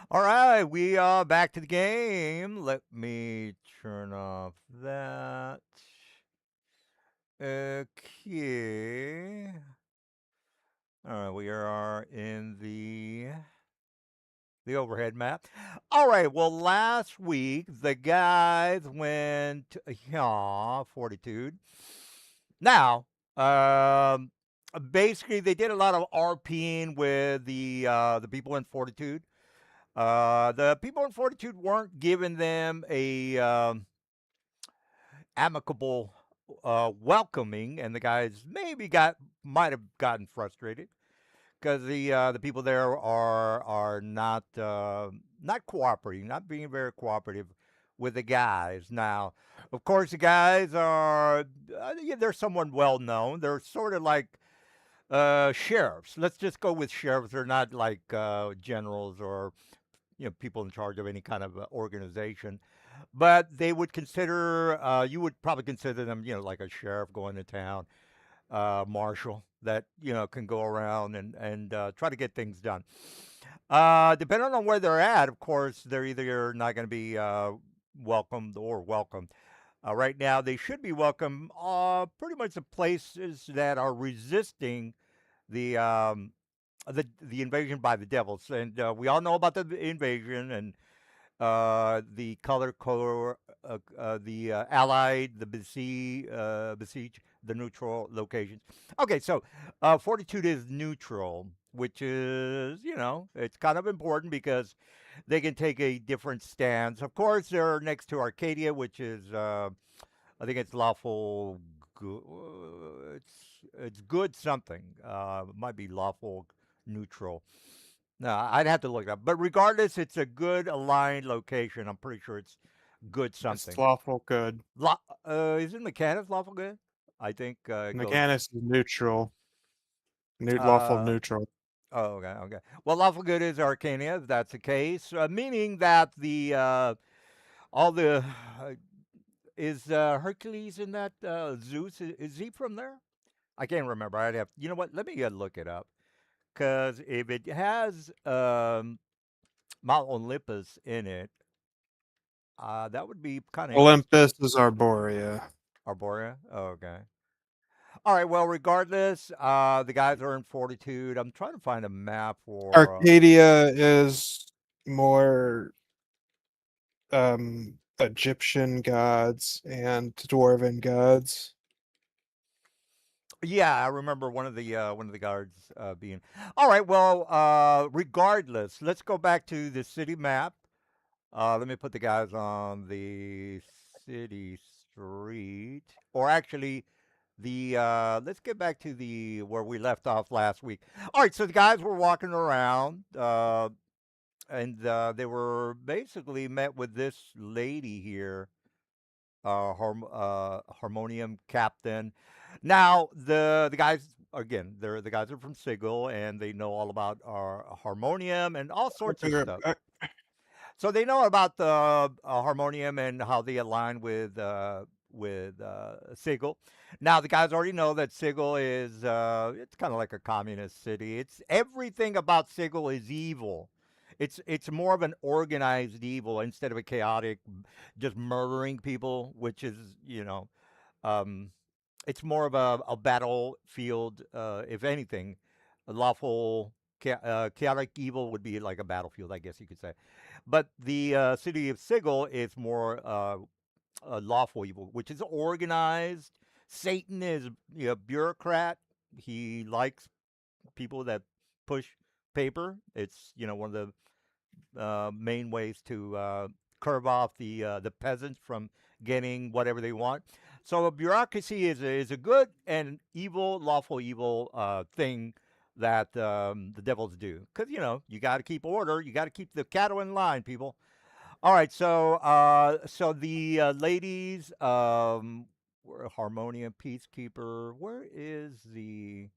All right, we are back to the game. Let me turn off that. Okay. All right, we are in the overhead map. All right, well, last week the guys went, yeah, Fortitude. Now, um, basically, they did a lot of RPing with the people in Fortitude. The people in Fortitude weren't giving them a amicable welcoming, and the guys maybe might have gotten frustrated because the people there are not cooperating, not being very cooperative with the guys. Now, of course, the guys are yeah, they're somewhat well known. They're sort of like sheriffs. Let's just go with sheriffs. They're not like generals or people in charge of any kind of organization, but they would consider you would probably consider them like a sheriff going to town, marshal that can go around and try to get things done. Depending on where they're at, of course, they're either not going to be welcomed or welcomed. Right now, they should be welcome. Pretty much the places that are resisting the the invasion by the devils, and we all know about the invasion and the color core, the allied, the besiege, the neutral locations. Okay, so Fortitude is neutral, which is, it's kind of important because they can take a different stance. Of course, they're next to Arcadia, which is, I think it's lawful. It's good something. It might be lawful neutral. No, I'd have to look it up. But regardless, it's a good aligned location. I'm pretty sure it's good It's something. lawful good. Isn't Mechanus lawful good? I think it goes. Mechanus is neutral. Lawful Uh, neutral. oh, okay, okay. Well, lawful good is Arcania, if that's the case, meaning that the all the is Hercules in that Zeus? Is he from there? I can't remember. I'd have. You know what? Let me look it up because if it has Mount Olympus in it, that would be kind of interesting. Olympus is Arborea. Arborea? Oh, okay. All right. Well, regardless, the guys are in Fortitude. I'm trying to find a map for. Arcadia is more Egyptian gods and dwarven gods. Yeah, I remember one of the guards being. All right. Well, regardless, let's go back to the city map. Let me put the guys on the city street, or actually, the let's get back to the where we left off last week. All right, so the guys were walking around, and they were basically met with this lady here, harmonium captain. Now the guys again, the guys are from Sigil, and they know all about our harmonium and all sorts of stuff. So they know about the harmonium and how they align with Sigil. Now the guys already know that Sigil is it's kind of like a communist city. It's everything about Sigil is evil. It's more of an organized evil instead of a chaotic, just murdering people, which is um, it's more of a battlefield. If anything, a lawful chaotic evil would be like a battlefield, I guess you could say. But the city of Sigil is more lawful evil, which is organized. Satan is a bureaucrat. He likes people that push paper. It's one of the main ways to curve off the peasants from getting whatever they want. So a bureaucracy is a good and evil, lawful evil thing that the devils do. Because you got to keep order. You got to keep the cattle in line, people. All right, so the ladies, Harmonia Peacekeeper. Where is the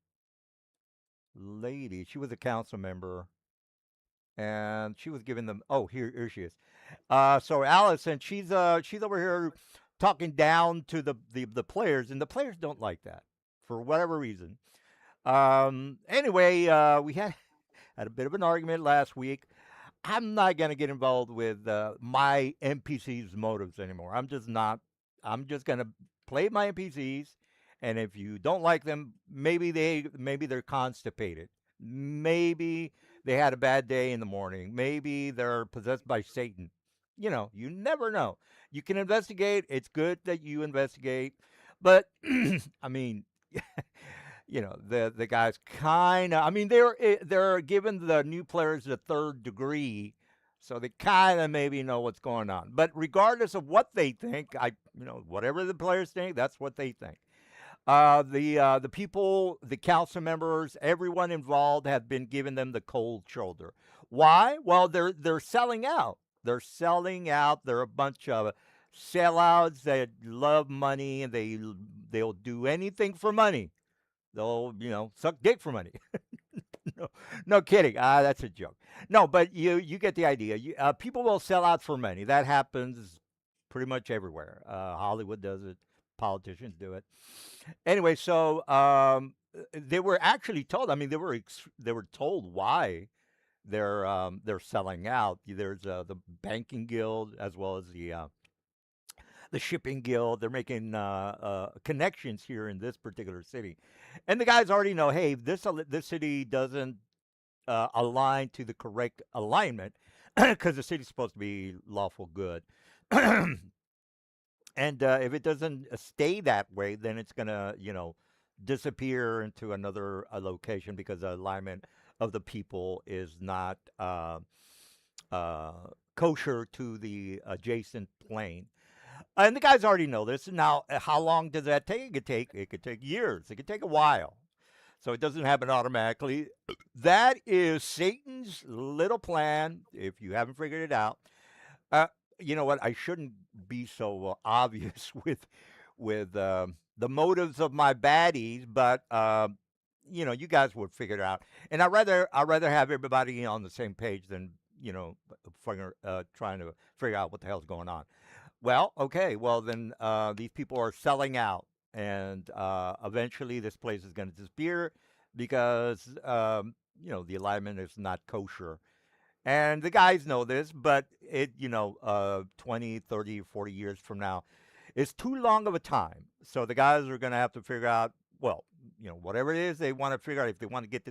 lady? She was a council member, and she was giving them. Oh, here she is. So Allison, she's over here talking down to the players, and the players don't like that for whatever reason. Anyway, we had a bit of an argument last week. I'm not gonna get involved with my NPCs' motives anymore. I'm just not. I'm just gonna play my NPCs, and if you don't like them, maybe they're constipated. Maybe they had a bad day in the morning. Maybe they're possessed by Satan. You never know. You can investigate. It's good that you investigate, but I mean, the guys kind of, I mean, they're giving the new players the third degree, so they kind of maybe know what's going on. But regardless of what they think, whatever the players think, that's what they think. The people, the council members, everyone involved have been giving them the cold shoulder. Why? Well, they're selling out. They're selling out. They're a bunch of sellouts that love money, and they'll do anything for money. They'll, suck dick for money. no, no kidding. That's a joke. No, but you get the idea. People will sell out for money. That happens pretty much everywhere. Hollywood does it. Politicians do it. Anyway, so they were actually told. I mean, they were told why they're selling out. There's the banking guild as well as the shipping guild. They're making connections here in this particular city, and the guys already know. Hey, this city doesn't align to the correct alignment because the city's supposed to be lawful good. And if it doesn't stay that way, then it's gonna, disappear into another location because the alignment of the people is not uh, kosher to the adjacent plane. And the guys already know this. Now, how long does that take? It could take years. It could take a while. So it doesn't happen automatically. That is Satan's little plan. If you haven't figured it out, uh, you know what? I shouldn't be so obvious with the motives of my baddies, but you guys would figure it out. And I rather have everybody on the same page than trying to figure out what the hell's going on. Well, okay. Well, then these people are selling out, and eventually this place is going to disappear because the alignment is not kosher. And the guys know this, but 20, 30, 40 years from now, it's too long of a time. So the guys are going to have to figure out, well, whatever it is they want to figure out if they want to get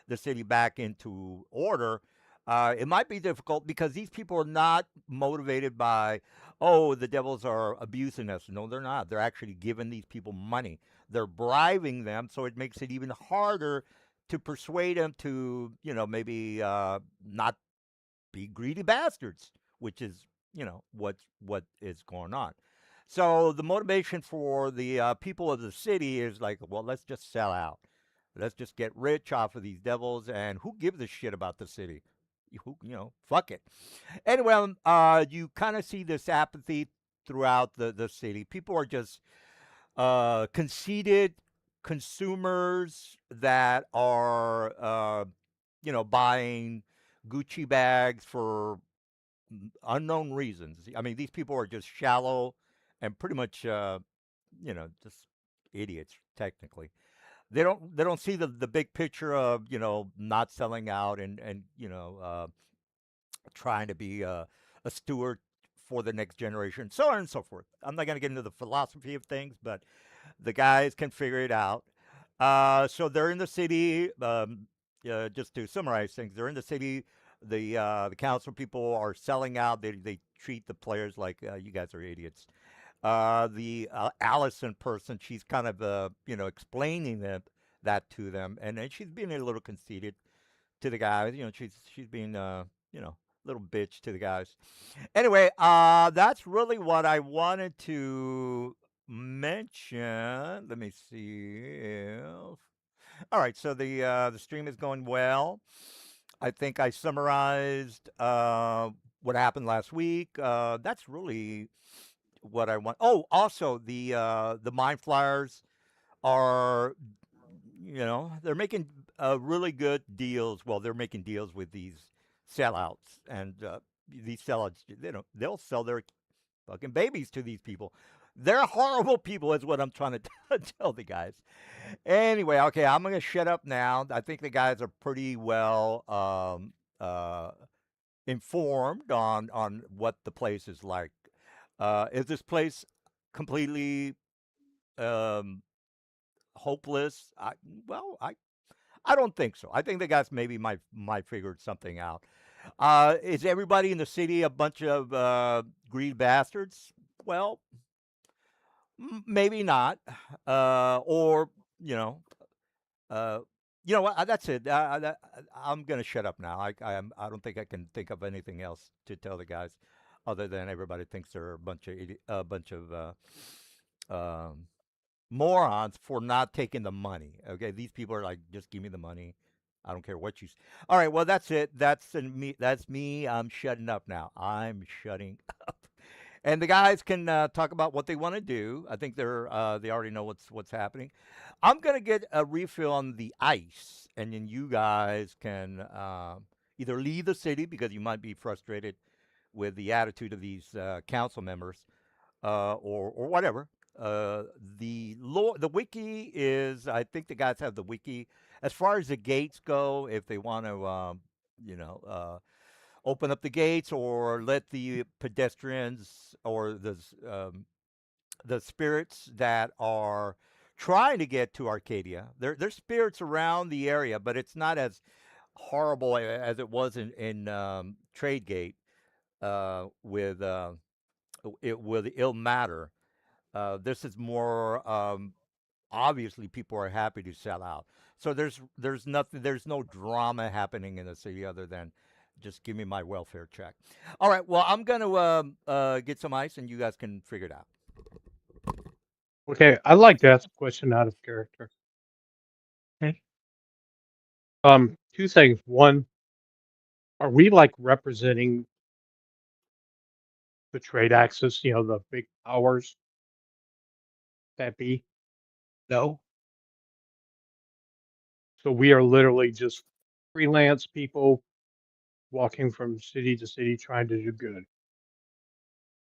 the city back into order. It might be difficult because these people are not motivated by, oh, the devils are abusing us. No, they're not. They're actually giving these people money. They're bribing them, so it makes it even harder to persuade them to, maybe not be greedy bastards, which is what is going on. So the motivation for the people of the city is like, well, let's just sell out. Let's just get rich off of these devils, and who gives a shit about the city? Fuck it. Anyway, you kind of see this apathy throughout the city. People are just conceited consumers that are, buying Gucci bags for unknown reasons. I mean, these people are just shallow and pretty much, just idiots technically. They don't see the big picture of not selling out and trying to be a steward for the next generation, so on and so forth. I'm not going to get into the philosophy of things, but the guys can figure it out. So they're in the city. Just to summarize things, they're in the city. The council people are selling out. They treat the players like you guys are idiots. The Allison person, she's kind of explaining that to them, and then she's being a little conceited to the guys. She's being little bitch to the guys. Anyway, that's really what I wanted to mention. Let me see. All right, so the stream is going well. I think I summarized what happened last week. That's really what I want. Oh, also the mind flyers are, they're making really good deals. Well, they're making deals with these sellouts, and these sellouts, they'll sell their fucking babies to these people. They're horrible people, is what I'm trying to tell the guys. Anyway, okay, I'm gonna shut up now. I think the guys are pretty well informed on what the place is like. Is this place completely um, hopeless? I don't think so. I think the guys maybe might figured something out. Is everybody in the city a bunch of greedy bastards? Well, maybe not. Or you know, uh, you know what? That's it. I'm gonna shut up now. I don't think I can think of anything else to tell the guys, other than everybody thinks they're a bunch of um, morons for not taking the money. Okay, these people are like, just give me the money. I don't care what you. All right, well that's it. Me. That's me. I'm shutting up now. I'm shutting up. And the guys can talk about what they want to do. I think they already know what's happening. I'm gonna get a refill on the ice, and then you guys can either leave the city because you might be frustrated with the attitude of these council members, or whatever. The wiki is, I think the guys have the wiki. As far as the gates go, if they want to, you know, open up the gates or let the pedestrians or the spirits that are trying to get to Arcadia, there's spirits around the area, but it's not as horrible as it was in Trade Gate with with ill matter. This is more obviously people are happy to sell out. So there's no drama happening in the city other than just give me my welfare check. All right, well I'm gonna get some ice and you guys can figure it out. Okay, I'd like to ask a question out of character. Okay. Two things. One, are we like representing the trade axis, the big powers that be? No. So we are literally just freelance people walking from city to city trying to do good.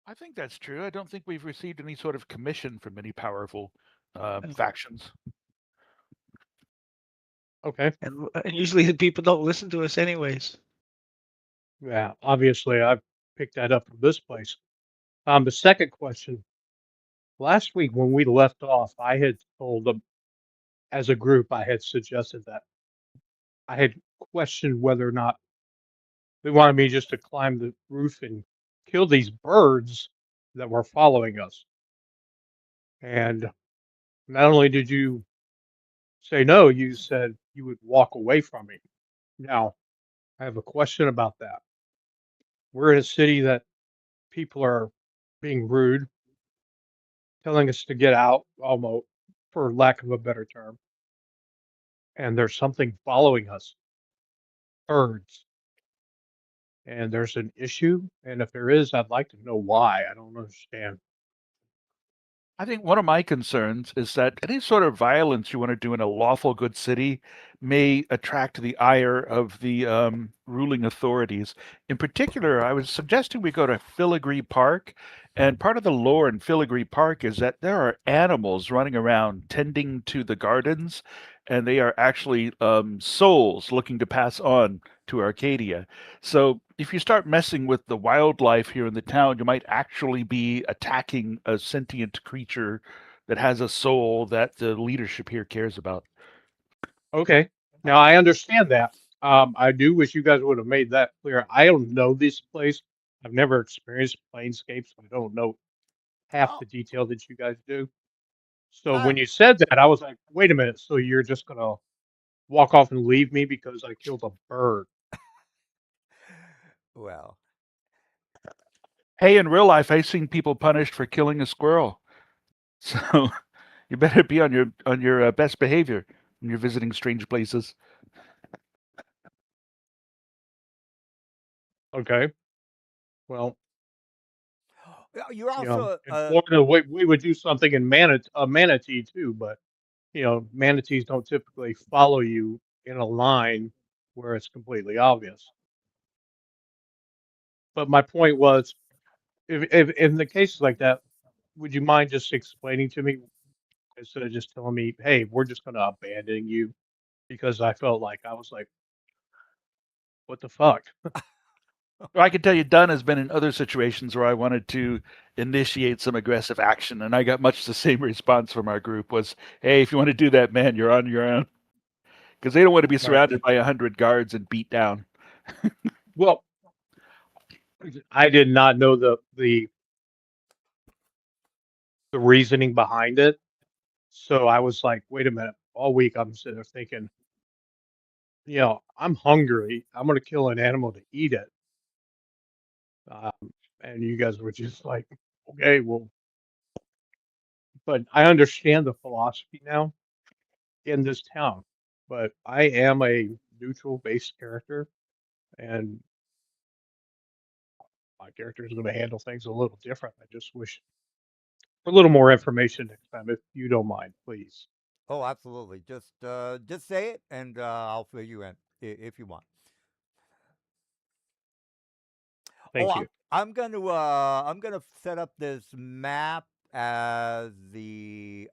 I think that's true. I don't think we've received any sort of commission from any powerful No. factions. Okay. And usually the people don't listen to us anyways. Yeah, obviously I've picked that up from this place. The second question, last week when we left off, I had told them as a group, I had suggested that I had questioned whether or not they wanted me just to climb the roof and kill these birds that were following us. And not only did you say no, you said you would walk away from me. Now, I have a question about that. We're in a city that people are being rude, telling us to get out, almost, for lack of a better term. And there's something following us, birds. And there's an issue. And if there is, I'd like to know why. I don't understand. I think one of my concerns is that any sort of violence you want to do in a lawful good city may attract the ire of the ruling authorities. In particular, I was suggesting we go to Filigree Park. And part of the lore in Filigree Park is that there are animals running around tending to the gardens, and they are actually souls looking to pass on to Arcadia. So if you start messing with the wildlife here in the town, you might actually be attacking a sentient creature that has a soul that the leadership here cares about. Okay. Now I understand that. I do wish you guys would have made that clear. I don't know this place. I've never experienced Planescape, so I don't know half Oh, the detail that you guys do. So uh, when you said that, I was like, wait a minute. So you're just gonna walk off and leave me because I killed a bird? well, Hey, in real life, I've seen people punished for killing a squirrel. So you better be on your best behavior when you're visiting strange places. Okay. Well, you're also in Florida, we would do something in manatee too, but manatees don't typically follow you in a line where it's completely obvious. But my point was, if in the cases like that, would you mind just explaining to me instead of just telling me, "Hey, we're just going to abandon you," because I felt like I was like, "What the fuck?" Well, I can tell you, Dunn has been in other situations where I wanted to initiate some aggressive action, and I got much the same response from our group: was, "Hey, if you want to do that, man, you're on your own," because they don't want to be Right. surrounded by 100 guards and beat down. Well, I did not know the reasoning behind it, so I was like, "Wait a minute." All week I'm sitting there thinking, I'm hungry. I'm going to kill an animal to eat it. And you guys were just like, "Okay, well," but I understand the philosophy now in this town. But I am a neutral based character, and my character is going to handle things a little different. I just wish for a little more information next time, if you don't mind, please. Oh, absolutely. Just say it, and I'll fill you in if you want. Oh, Thank you. I'm gonna set up this map as the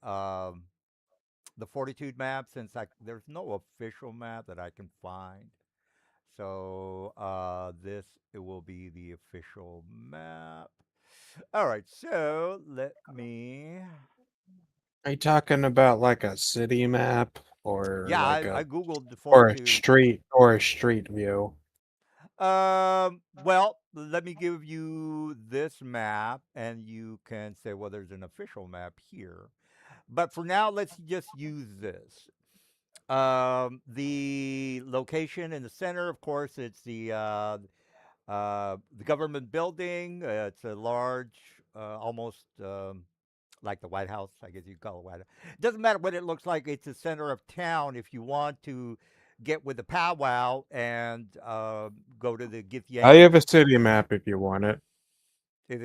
Fortitude map, since there's no official map that I can find. So this it will be the official map. All right, so let me. Are you talking about like a city map or Yeah, like I a googled the or a Fortitude. street view? Well, let me give you this map, and you can say, well, there's an official map here. But for now, let's just use this. The location in the center, of course, it's the government building. It's a large, almost like the White House, I guess you call it White House. It doesn't matter what it looks like. It's the center of town. If you want to get with the powwow and go to the I have Githyanki, a city map if you want it. is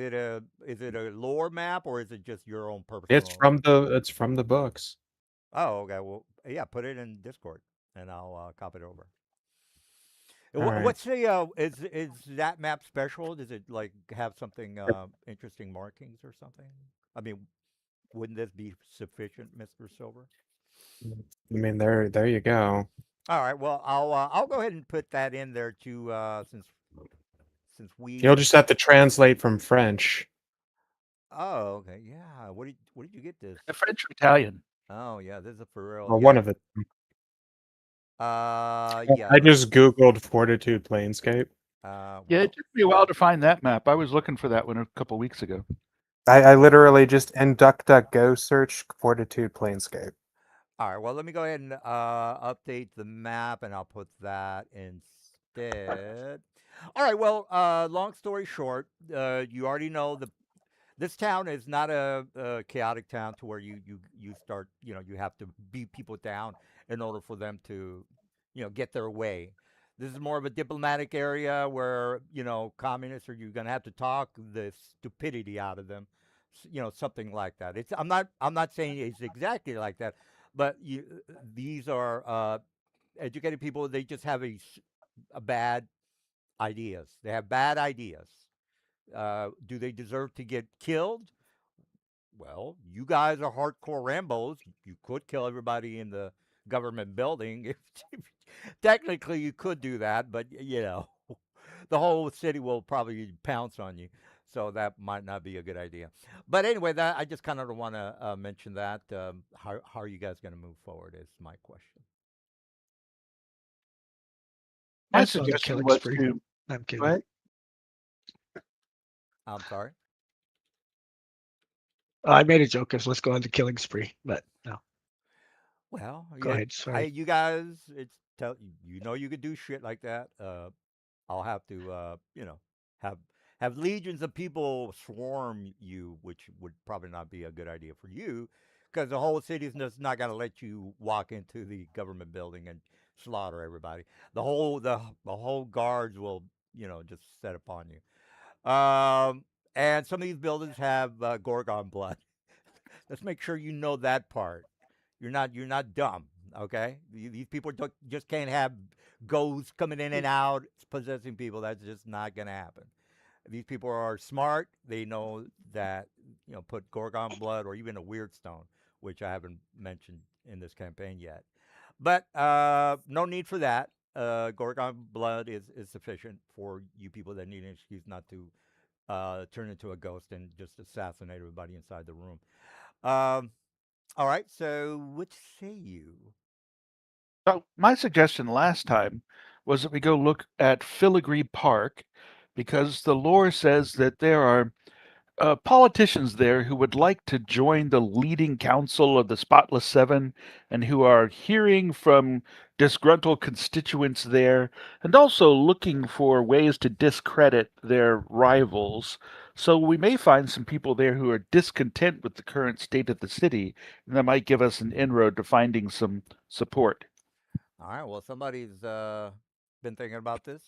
it a lore map, or is it just your own It's personal? from the books. Oh, okay. Well, yeah, put it in Discord, and I'll copy it over. All right. What's the is that map special? Does it like have something interesting markings or something? I mean, wouldn't this be sufficient, Mister Silver? I mean, there you go. All right. Well, I'll go ahead and put that in there too, since You'll we. just have to translate from French Oh, okay. Yeah. What did you get this? A French or Italian. Oh, yeah. This is for real. or one Yeah. of it. Yeah. I just googled Fortitude Planescape. Yeah, it Well. took me a while to find that map. I was looking for that one a couple weeks ago. I literally just in DuckDuckGo search Fortitude Planescape. All right. Well, let me go ahead and update the map, and I'll put that instead. All right. Well, long story short, you already know this town is not a chaotic town to where you start, you have to beat people down in order for them to, get their way. This is more of a diplomatic area where, communists are, you're going to have to talk the stupidity out of them, something like that. I'm not saying it's exactly like that, but these are educated people. They just have a bad ideas. They have bad ideas. Do they deserve to get killed? Well, you guys are hardcore Rambos. You could kill everybody in the government building. If technically, you could do that, but the whole city will probably pounce on you. So that might not be a good idea. But anyway, that I just kind of want to mention that. How are you guys going to move forward? Is my question. My Let's go on the suggestion killing was spree. to I'm go kidding. ahead. I'm sorry. I made a joke as let's go on the killing spree, but no. Well, Go yeah, ahead. Sorry. you guys, you could do shit like that. I'll have to, have legions of people swarm you, which would probably not be a good idea for you, because the whole city is just not going to let you walk into the government building and slaughter everybody. The whole guards will, just set upon you. And some of these buildings have Gorgon blood. Let's make sure you know that part. You're not dumb. Okay, these people just can't have ghosts coming in and out possessing people. That's just not gonna happen. these people are smart. They know that put Gorgon blood or even a weird stone, which I haven't mentioned in this campaign yet. But no need for that. Gorgon blood is sufficient for you people that need an excuse not to turn into a ghost and just assassinate everybody inside the room. Um, all right. So what say you? So my suggestion last time was that we go look at Filigree Park because the lore says that there are politicians there who would like to join the leading council of the Spotless Seven and who are hearing from disgruntled constituents there and also looking for ways to discredit their rivals. So we may find some people there who are discontent with the current state of the city, and that might give us an inroad to finding some support. All right. Well, somebody's been thinking about this.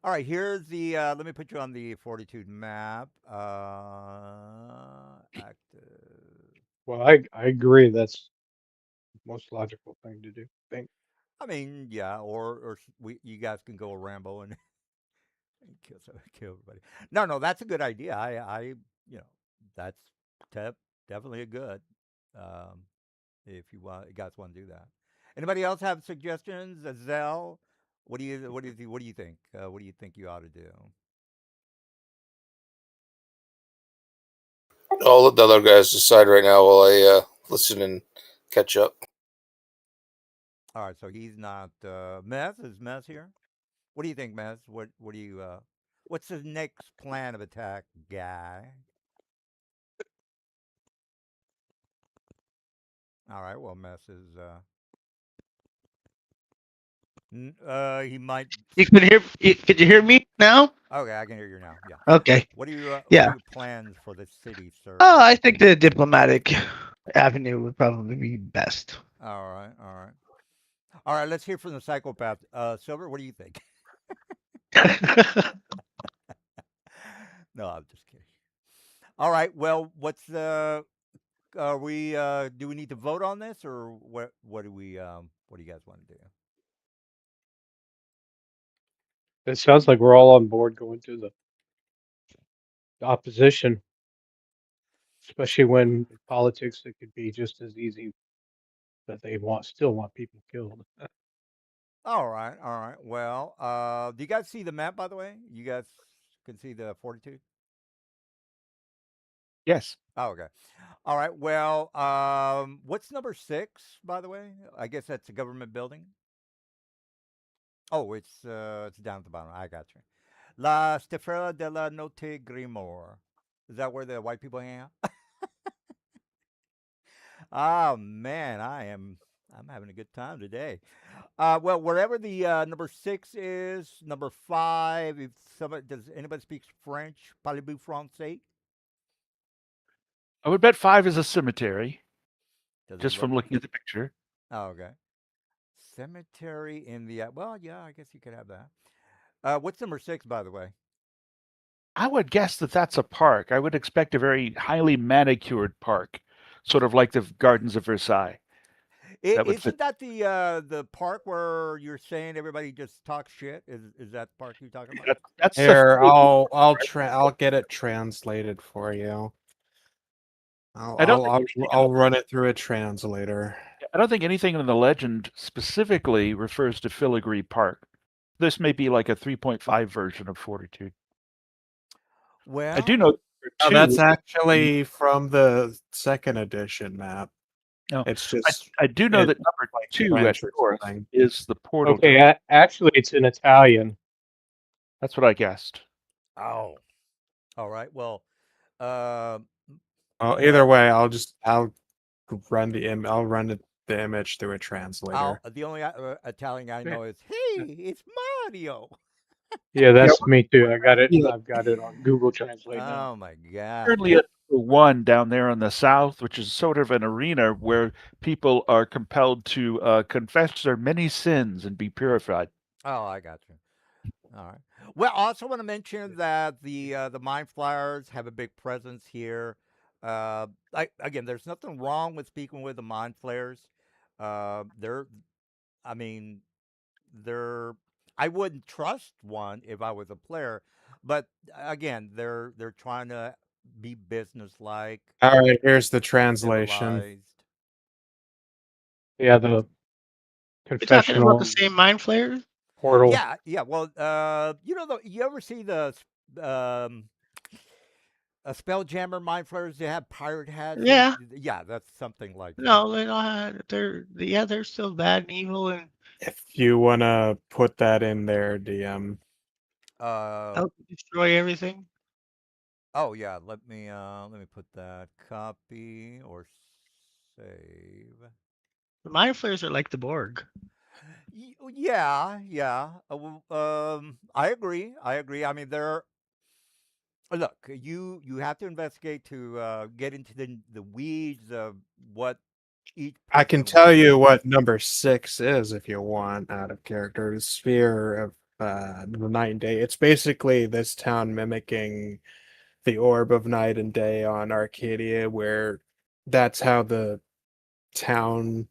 All right. Here's the. Let me put you on the Fortitude map. Active. Well, I agree. That's the most logical thing to do. I think. I mean, yeah. Or you guys can go Rambo and kill everybody. No, no, that's a good idea. That's te- definitely a good. Um, if you guys want to do that. Anybody else have suggestions? Zell, what do you think? What do you think you ought to do? I'll let the other guys decide right now while I listen and catch up. All right, so he's not Mez. Is Mez here? What do you think, Mez? What do you what's the next plan of attack, guy? All right, well, Mez is he might. You can hear. Could you hear me now? Okay, I can hear you now. Yeah. Okay. What are Yeah. your plans for the city, sir? Oh, I think the diplomatic avenue would probably be best. All right, all right. All right, let's hear from the psychopath. Silver, what do you think? No, I'm just kidding. All right, well, what's the are we do we need to vote on this or what do you guys want to do? It sounds like we're all on board going to the opposition, especially when in politics it could be just as easy that they still want people killed. All right, all right. Well, do you guys see the map by the way? You guys can see the fortitude? Yes. Oh, okay. All right. Well, what's number 6 by the way? I guess that's a government building. Oh, it's down at the bottom. I got you. La Stefera de la Notte Grimor. Is that where the white people hang out? Oh man, I'm having a good time today. Well, wherever the number 6 is, number 5. If somebody does anybody speaks French, parlez-vous français? I would bet 5 is a cemetery, Does it just from look? looking at the picture. Oh, okay. Cemetery in the well, yeah, I guess you could have that. What's number 6, by the way? I would guess that that's a park. I would expect a very highly manicured park, sort of like the Gardens of Versailles. That would fit. Isn't that the park where you're saying everybody just talks shit? Is that the park you're talking about? That's the Here, Filigree, I'll get it translated for you. I don't think anything in I'll run it through a translator. I don't think anything in the legend specifically refers to Filigree Park. This may be like a 3.5 version of Fortitude. I do Well, know No, two. that's actually from the second edition map. No, It's I, just I do know in that number like 2 at French or north something. is the portal. Okay, actually, it's in Italian. That's what I guessed. oh, all right. Well, uh, Well, uh, either way, I'll I'll run the image through a translator. the only Italian I Yeah, know is hey, it's Mario. yeah, Yeah, that's me too. I got it. yeah. I've got it on Google Translate now. Oh my god. Currently at number 1 down there in the south, which is sort of an arena where people are compelled to confess their many sins and be purified. Oh, I got you. All right. Well, I also want to mention that the Mind Flyers have a big presence here. Again, there's nothing wrong with speaking with the Mind Flayers. They're, I mean, they're. I wouldn't trust one if I was a player, But again, they're trying to be businesslike, All right, here's the translation. civilized. Yeah, the You're talking about the confessional same mind flayer? portal. Yeah, yeah. Well, you ever see Spelljammer mind flayers? They have pirate hats. Yeah. Yeah, that's something like that. No, they don't have, they're still bad and evil and If you wanna put that in there, DM. Uh, help destroy everything. oh yeah. Let me put that copy or save. The mind flayers are like the Borg. Yeah, yeah. I agree. I agree. I mean, look. You have to investigate to get into the weeds of what each I can person tell wants. you what number 6 is if you want out of character. The Sphere of the Night and Day. It's basically this town mimicking the Orb of Night and Day on Arcadia, where that's how the town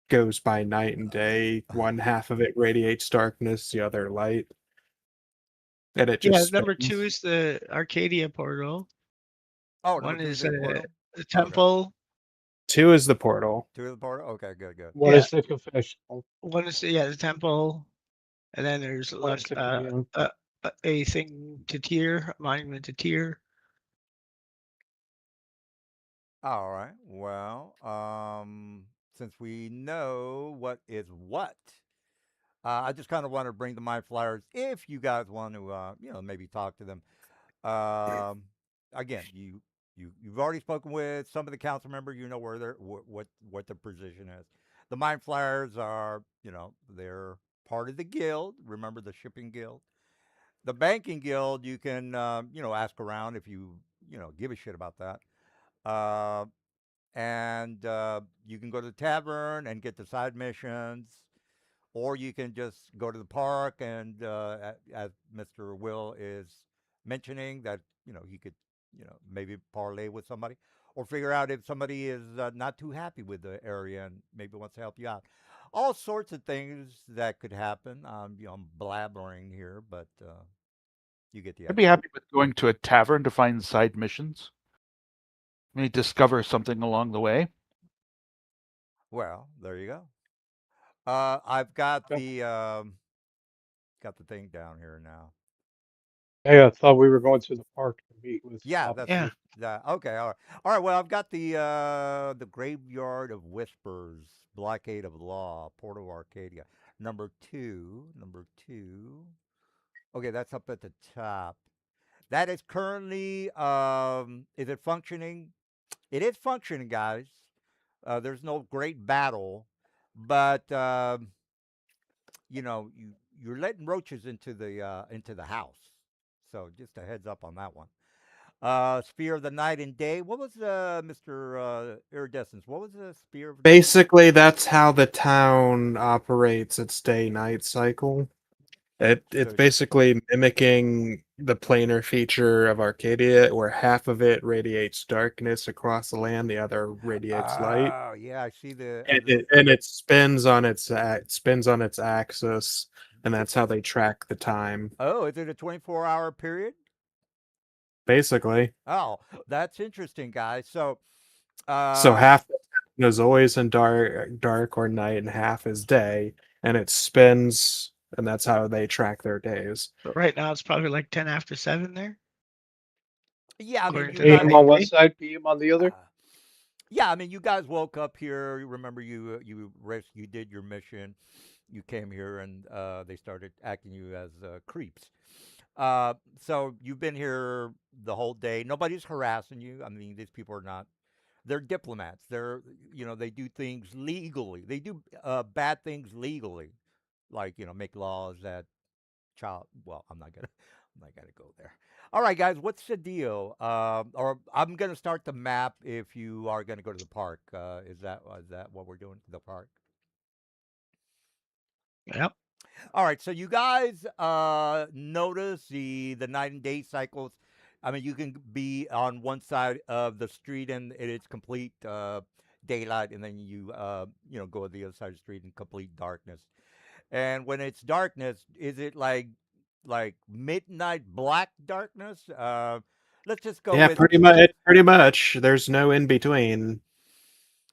goes by night and day. One half of it radiates darkness, the other light, and it Yeah, just number two spins. is the Arcadia portal. Oh, number One two is is the portal. the Okay, temple. 2 is the portal. two is the portal. Okay, good, good. What Yeah, is the confessional? one is the temple, and then there's What is like the command? a thing to Tyr, a monument to Tyr. All right. Well, since we know what is what, I just kind of want to bring the mind flyers. If you guys want to, maybe talk to them. Um, again, you've already spoken with some of the council members. You know where they're what their position is. The mind flyers are, they're part of the guild. Remember the shipping guild, the banking guild. You can, ask around if you give a shit about that. Uh, and you can go to the tavern and get the side missions, or you can just go to the park and, as Mr. Will is mentioning, that he could maybe parlay with somebody, or figure out if somebody is not too happy with the area and maybe wants to help you out. All sorts of things that could happen. I'm blabbering here, but you get the I'd be idea. happy with going to a tavern to find side missions. Maybe discover something along the way. Well, there you go. I've got Okay. the thing down here now. Hey, I thought we were going to the park to meet with Yeah, that's Yeah. officers. that. Okay, all right. Well, I've got the Graveyard of Whispers, Blockade of Law, Port of Arcadia, number two. Okay, that's up at the top. That is currently, is it functioning? It is functioning, guys. There's no great battle, but you're letting roaches into the house. So just a heads up on that one. Spear of the Night and Day. What was Mr. Iridescence? What was the Spear of the? Basically, that's how the town operates its day-night cycle. It's So, basically mimicking the planar feature of Arcadia, where half of it radiates darkness across the land, the other radiates light, oh yeah, I see the. and it spins on its axis, and It, that's how they track the time. oh, is it a 24-hour period? Basically, Oh, that's interesting, guys. So, so uh, half the town is always in dark or night, and half is day, and it spins, and that's how they track their days. But right now it's probably like 10 after 7 there, yeah, I mean, according you to the AM guys. on night one day. side, PM on the other. Uh, yeah, I mean, you guys woke up here. You remember you did your mission. You came here, and they started acting you as creeps. So you've been here the whole day. Nobody's harassing you. I mean, these people are not. They're diplomats. They do things legally. They do bad things legally, like make laws that child. Well, I'm not gonna go there. All right, guys, what's the deal? Or I'm gonna start the map if you are gonna go to the park. Is that what we're doing? The park. Yep. All right, so you guys notice the night and day cycles. I mean, you can be on one side of the street and it's complete daylight, and then you go to the other side of the street in complete darkness. And when it's darkness, is it like like midnight black darkness. Let's just go Yeah, with pretty much. Pretty much. There's no in between.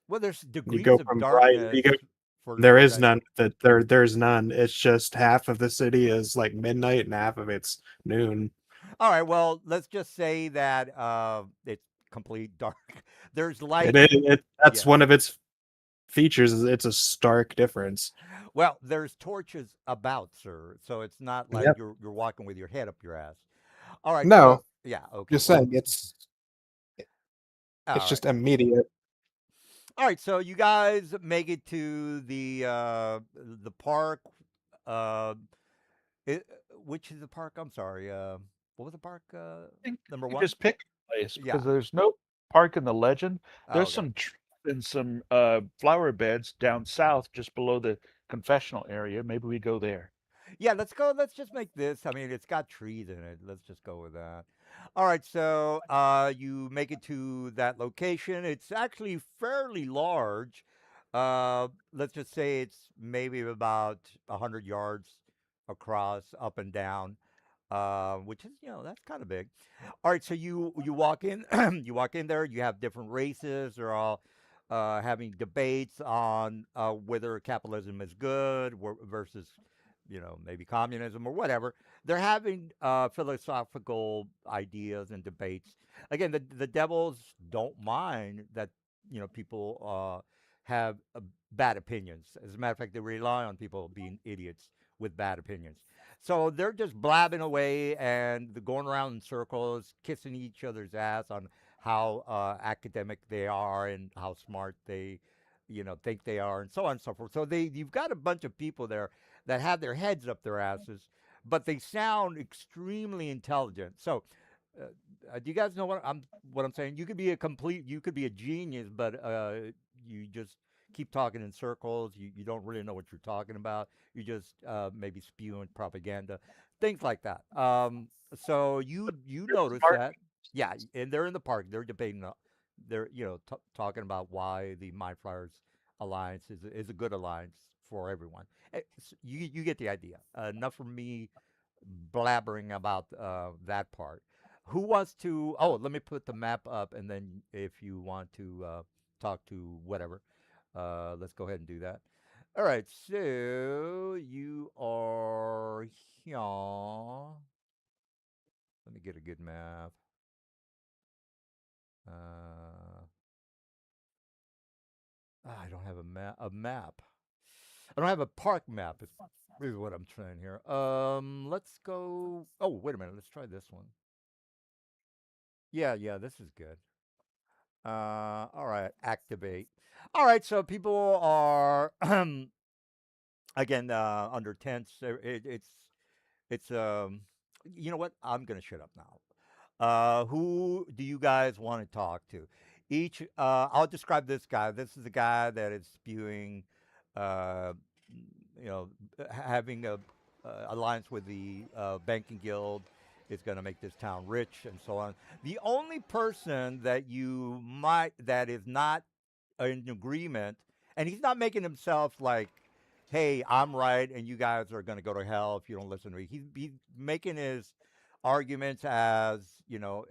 well, there's You degrees go of from bright. darkness You go. for There is that. none. There's none. It's just half of the city is like midnight and half of it's noon. All right, well, let's just say that it's complete dark. There's It, lights. that's Yeah. one of its features. Is it's a stark difference. Well, there's torches about, sir. So it's not like Yep. you're walking with your head up your ass. All right, so No, yeah, okay. just Well, saying it's all right. just immediate. All right, so you guys make it to the park. Uh, it, which is the park? I'm sorry. What was the park? think Number you one? just picked the place Yeah. because there's no park in the legend. Oh, There's okay. some trees and some flower beds down south, just below the confessional area. Maybe we go there. Yeah, let's go. Let's just make this. I mean, it's got trees in it. Let's just go with that. All right, so you make it to that location. It's actually fairly large. Let's just say it's maybe about 100 yards across, up and down, which is that's kind of big. All right, so you walk in, you walk in there. You have different races. They're all having debates on whether capitalism is good versus maybe communism or whatever. They're having philosophical ideas and debates. Again, the devils don't mind that people have bad opinions. As a matter of fact, they rely on people being idiots with bad opinions. So they're just blabbing away and they're going around in circles, kissing each other's ass on how academic they are and how smart they, think they are, and so on and so forth. So you've got a bunch of people there that have their heads up their asses, but they sound extremely intelligent. So, uh, do you guys know what I'm saying? You could be a genius, but you just keep talking in circles. You don't really know what you're talking about. You just maybe spewing propaganda, things like that. So you There's notice Mark. that, yeah, and they're in the park. They're debating. They're talking about why the My Flyers alliance is a good alliance for everyone. You get the idea. Enough from me blabbering about that part. Who wants to? Oh, let me put the map up, and then if you want to talk to whatever, let's go ahead and do that. All right, so you are here. Let me get a good map. Uh, I don't have a map. I don't have a park map. Is what I'm trying here. Let's go. Oh, wait a minute. Let's try this one. Yeah, this is good. All right. Activate. All right. So people are again under tense. It's you know what? I'm gonna shut up now. Who do you guys want to talk to? I'll describe this guy. This is the guy that is spewing, uh, having a alliance with the banking guild is going to make this town rich and so on. The only person that is not in agreement, and he's not making himself like, "Hey, I'm right, and you guys are going to go to hell if you don't listen to me." He's making his arguments as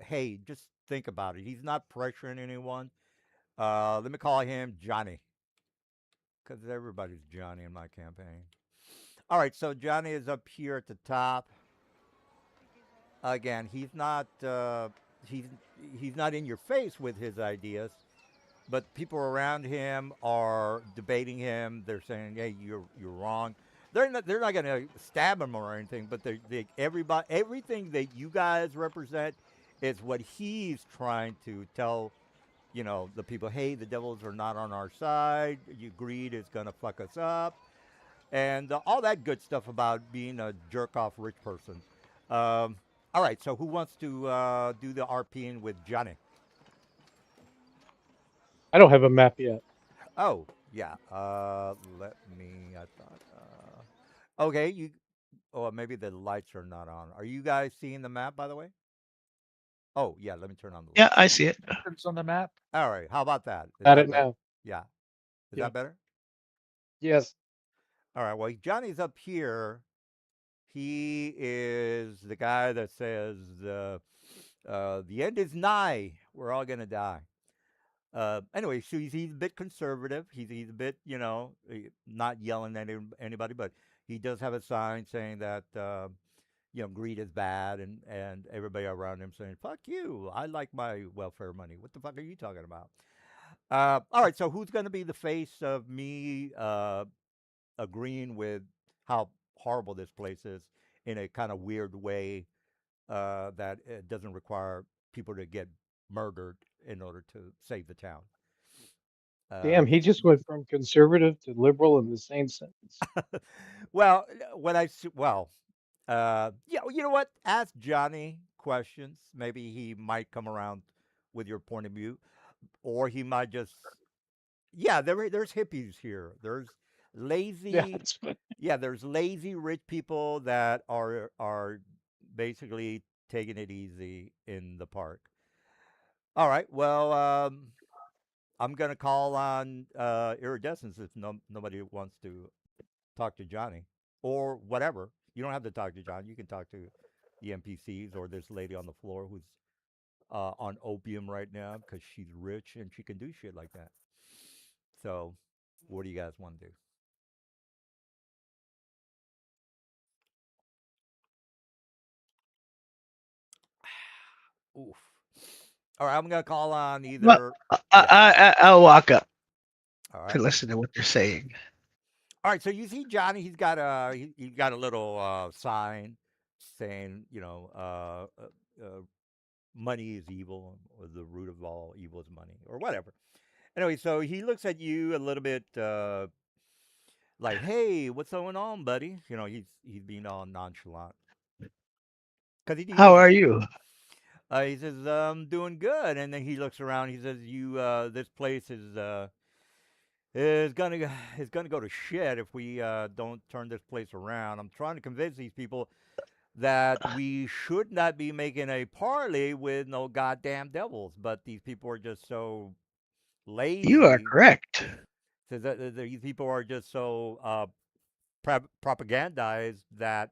"Hey, just think about it." He's not pressuring anyone. Let me call him Johnny, because everybody's Johnny in my campaign. All right, so Johnny is up here at the top. Again, he's he's not in your face with his ideas, but people around him are debating him. They're saying, "Hey, you're wrong." They're not going to stab him or anything, but everything that you guys represent is what he's trying to tell the people. Hey, the devils are not on our side. Greed is going to fuck us up, and all that good stuff about being a jerk off rich person. Um, all right, so who wants to do the RPing with Johnny? I don't have a map yet. Oh, yeah. Let me. I thought. Okay, you. Oh, maybe the lights are not on. Are you guys seeing the map, by the way? Oh, yeah. Let me turn on the Yeah, lights. I see it. It's on the map. All right. How about that? Is Got that it better? now. Yeah. Is Yeah. that better? Yes. All right. Well, Johnny's up here. He is the guy that says the end is nigh. We're all gonna die. Anyway, so he's a bit conservative. He's a bit, not yelling at anybody, but he does have a sign saying that greed is bad, and everybody around him saying, "Fuck you! I like my welfare money. What the fuck are you talking about?" All right, so who's going to be the face of me agreeing with how horrible this place is in a kind of weird way that it doesn't require people to get murdered in order to save the town? Damn, Um, he just went from conservative to liberal in the same sentence. well, yeah, you know what? Ask Johnny questions. Maybe he might come around with your point of view, or he might just, yeah. There's hippies here. Yeah, Lazy, that's what. there's lazy rich people that are basically taking it easy in the park. All right. Well, I'm gonna call on iridescence if nobody wants to talk to Johnny or whatever. You don't have to talk to John. You can talk to the NPCs or this lady on the floor who's on opium right now because she's rich and she can do shit like that. So, what do you guys want to do? Oof. All right, I'm gonna call on But either. I, Yeah. I'll walk up All to right. listen to what they're saying. All right. So you see Johnny. He's got a little sign saying, money is evil, or the root of all evil is money, or whatever. Anyway, so he looks at you a little bit like, "Hey, what's going on, buddy?" He's being all nonchalant because he How doesn't. are you? He says, "I'm doing good," and then he looks around. He says, "You, this place is gonna go to shit if we don't turn this place around." I'm trying to convince these people that we should not be making a parley with no goddamn devils, but these people are just so You are lazy. correct. Says that these people are just so propagandized that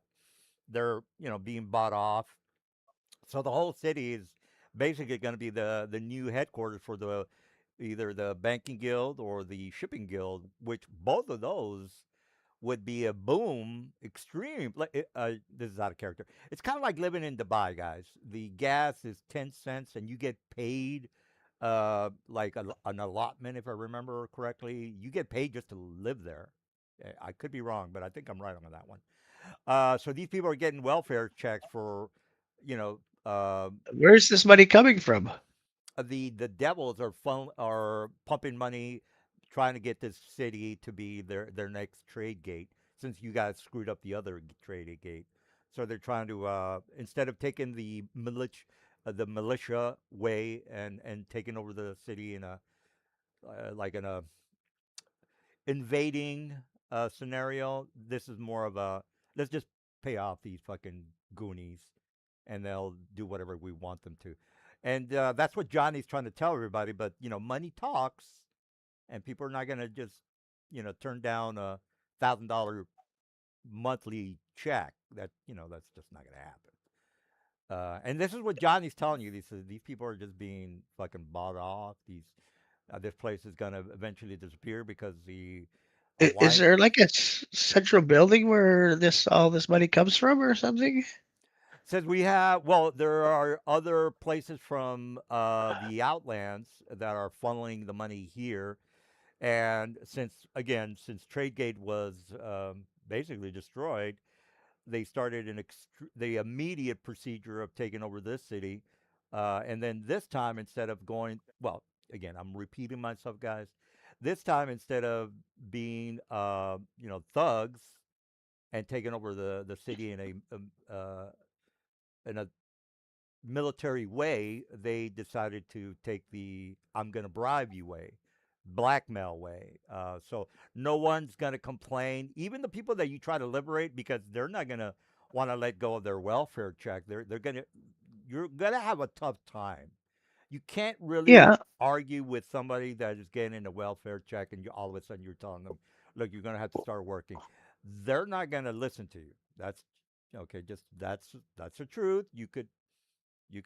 they're being bought off. So the whole city is basically going to be the new headquarters for the either the banking guild or the shipping guild, which both of those would be a boom, extreme. This is out of character. It's kind of like living in Dubai, guys. The gas is 10 cents, and you get paid like an allotment, if I remember correctly. You get paid just to live there. I could be wrong, but I think I'm right on that one. So these people are getting welfare checks for, you know, Where's this money coming from? the devils are pumping money, trying to get this city to be their next trade gate. Since you guys screwed up the other trade gate, so they're trying to instead of taking the militia way and taking over the city in a like in a invading scenario. This is more of a let's just pay off these fucking goonies, and they'll do whatever we want them to. And that's what Johnny's trying to tell everybody. But money talks, and people are not gonna just turn down $1,000 monthly check. That's just not gonna happen. And this is what Johnny's telling you. These people are just being fucking bought off. This place is gonna eventually disappear because the Is alliance there like a central building where this all this money comes from or something? says we have. Well, there are other places from the Outlands that are funneling the money here, and since Tradegate was basically destroyed, they started the immediate procedure of taking over this city, and then this time instead of going, well, again, I'm repeating myself, guys. This time instead of being, thugs and taking over the city in a military way, they decided to take the "I'm going to bribe you" way, blackmail way. So no one's going to complain, even the people that you try to liberate, because they're not going to want to let go of their welfare check. They're going to You're going to have a tough time. You can't really Yeah, argue with somebody that is getting a welfare check, and all of a sudden you're telling them, "Look, you're going to have to start working." They're not going to listen to you. That's Okay, just that's the truth. You could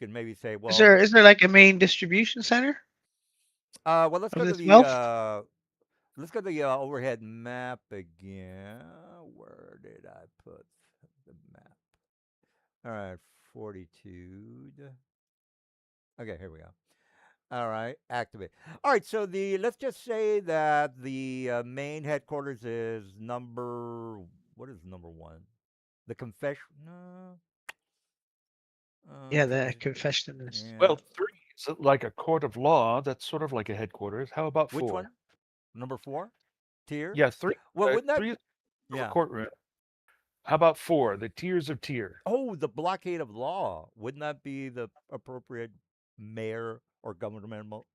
maybe say, Is well, there is there like a main distribution center well, of this wealth? let's go to the overhead map again. Where did I put the map? All right, fortitude. Okay, here we go. All right, activate. All right, so the let's just say that the main headquarters is number. What is number one? The confession. No. Yeah, the Okay. confession is. Yeah. Well, 3 is like a court of law. That's sort of like a headquarters. How about Which 4? one? Number four? Tier? Yeah, 3. Well, wouldn't that? 3 is sort of a Yeah. courtroom. How about 4? The tiers of tier. Oh, the blockade of law. Wouldn't that be the appropriate mayor or governmental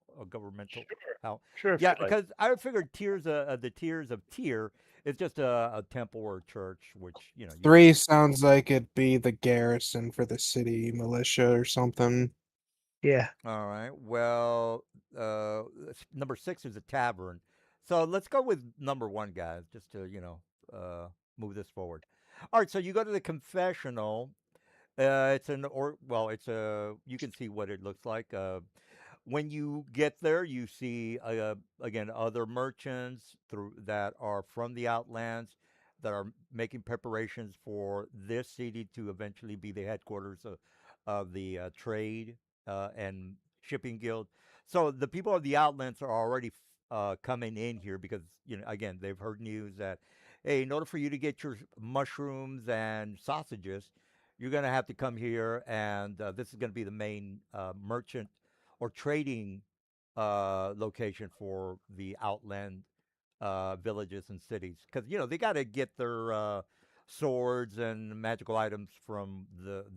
Sure. how? Sure, if Yeah, you like. because I figured the tiers of tier is just a temple or a church, which you don't. 3 sounds like it'd be the garrison for the city militia or something. Yeah. All right. Well, number six is a tavern. So let's go with number one, guys, just to move this forward. All right. So you go to the confessional. It's an or well, it's a you can see what it looks like. When you get there, you see again other merchants through that are from the outlands that are making preparations for this city to eventually be the headquarters of the trade and shipping guild. So the people of the outlands are already coming in here because again they've heard news that hey, in order for you to get your mushrooms and sausages, you're going to have to come here, and this is going to be the main merchant or trading location for the outland villages and cities because they got to get their swords and magical items from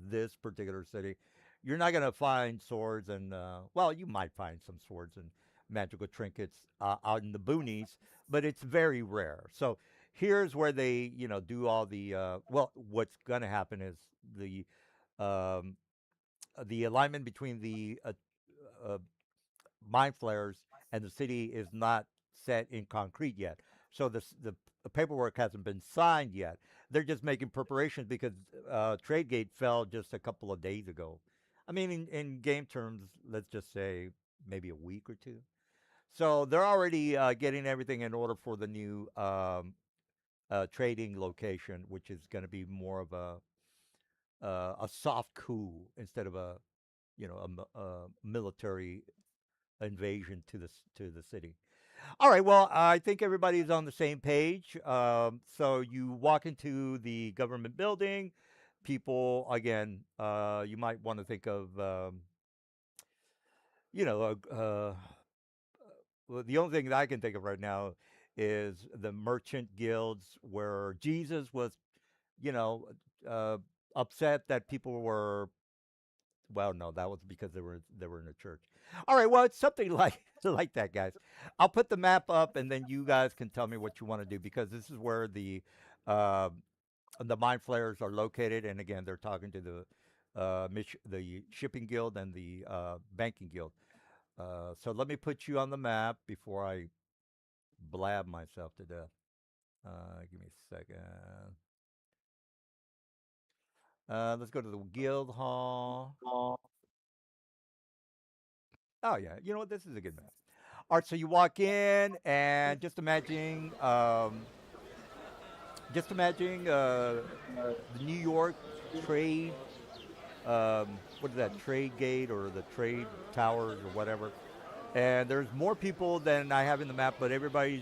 this particular city. You're not going to find swords and well, you might find some swords and magical trinkets out in the boonies, but it's very rare. So here's where they do all the well, what's going to happen is um, the alignment between the uh, mind flares and the city is not set in concrete yet. So the paperwork hasn't been signed yet. They're just making preparations because Tradegate fell just a couple of days ago. I mean, in game terms, let's just say maybe a week or two. So they're already getting everything in order for the new trading location, which is going to be more of a soft coup instead of a military invasion to the city. All right. Well, I think everybody's on the same page. So you walk into the government building. People again. You might want to think of you know. Well, the only thing that I can think of right now is the merchant guilds where Jesus was, you know, uh, upset that people were. Well, no, that was because they were in a church. All right, well, it's something like like that, guys. I'll put the map up, and then you guys can tell me what you want to do because this is where uh, the mind flayers are located, and again, they're talking to the shipping guild and the banking guild. So let me put you on the map before I blab myself to death. Give me a second. Let's go to the guild hall. Oh yeah, you know what? This is a good map. All right, so you walk in and just imagine the New York trade. What is that? Trade gate or the trade towers or whatever. And there's more people than I have in the map, but everybody's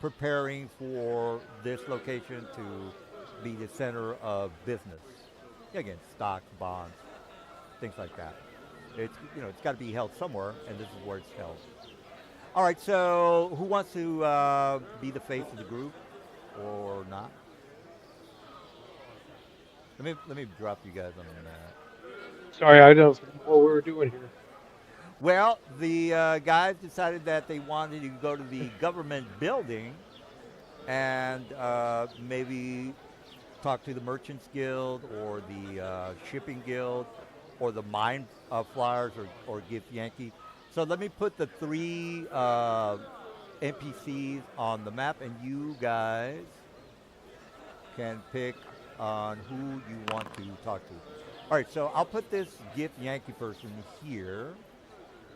preparing for this location to be the center of business. Again, stocks, bonds, things like that. It's got to be held somewhere, and this is where it's held. All right, so who wants to be the face of the group or not? Let me drop you guys on the map. Sorry, I don't know what we were doing here. Well, the guys decided that they wanted to go to the government building and maybe talk to the Merchants Guild or the Shipping Guild or the Mine Flyers or Gift Yankee. So let me put the three NPCs on the map, and you guys can pick on who you want to talk to. All right, so I'll put this gift Yankee person here,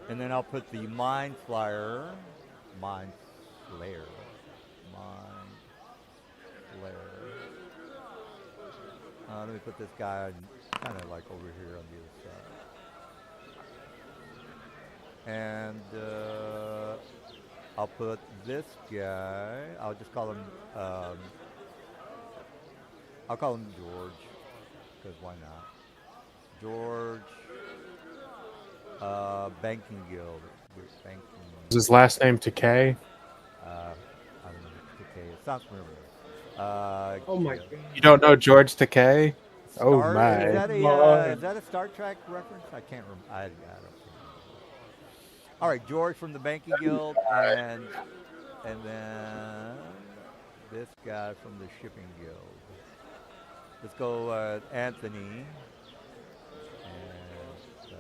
and then I'll put the Mind Flyer, Mind Slayer, Mind Slayer. Let me put this guy kind of like over here on the other side. And I'll put this guy, I'll just call him, I'll call him George, because why not? George, Banking Guild. Banking, Is his last name Takei? I don't know, okay, it sounds familiar. Oh my Guild. god. You don't know George Takei? Oh Star, my. is that a Star Trek reference? I can't remember. I don't remember. All right, George from the Banking Guild, and then this guy from the Shipping Guild. Let's go, Anthony, and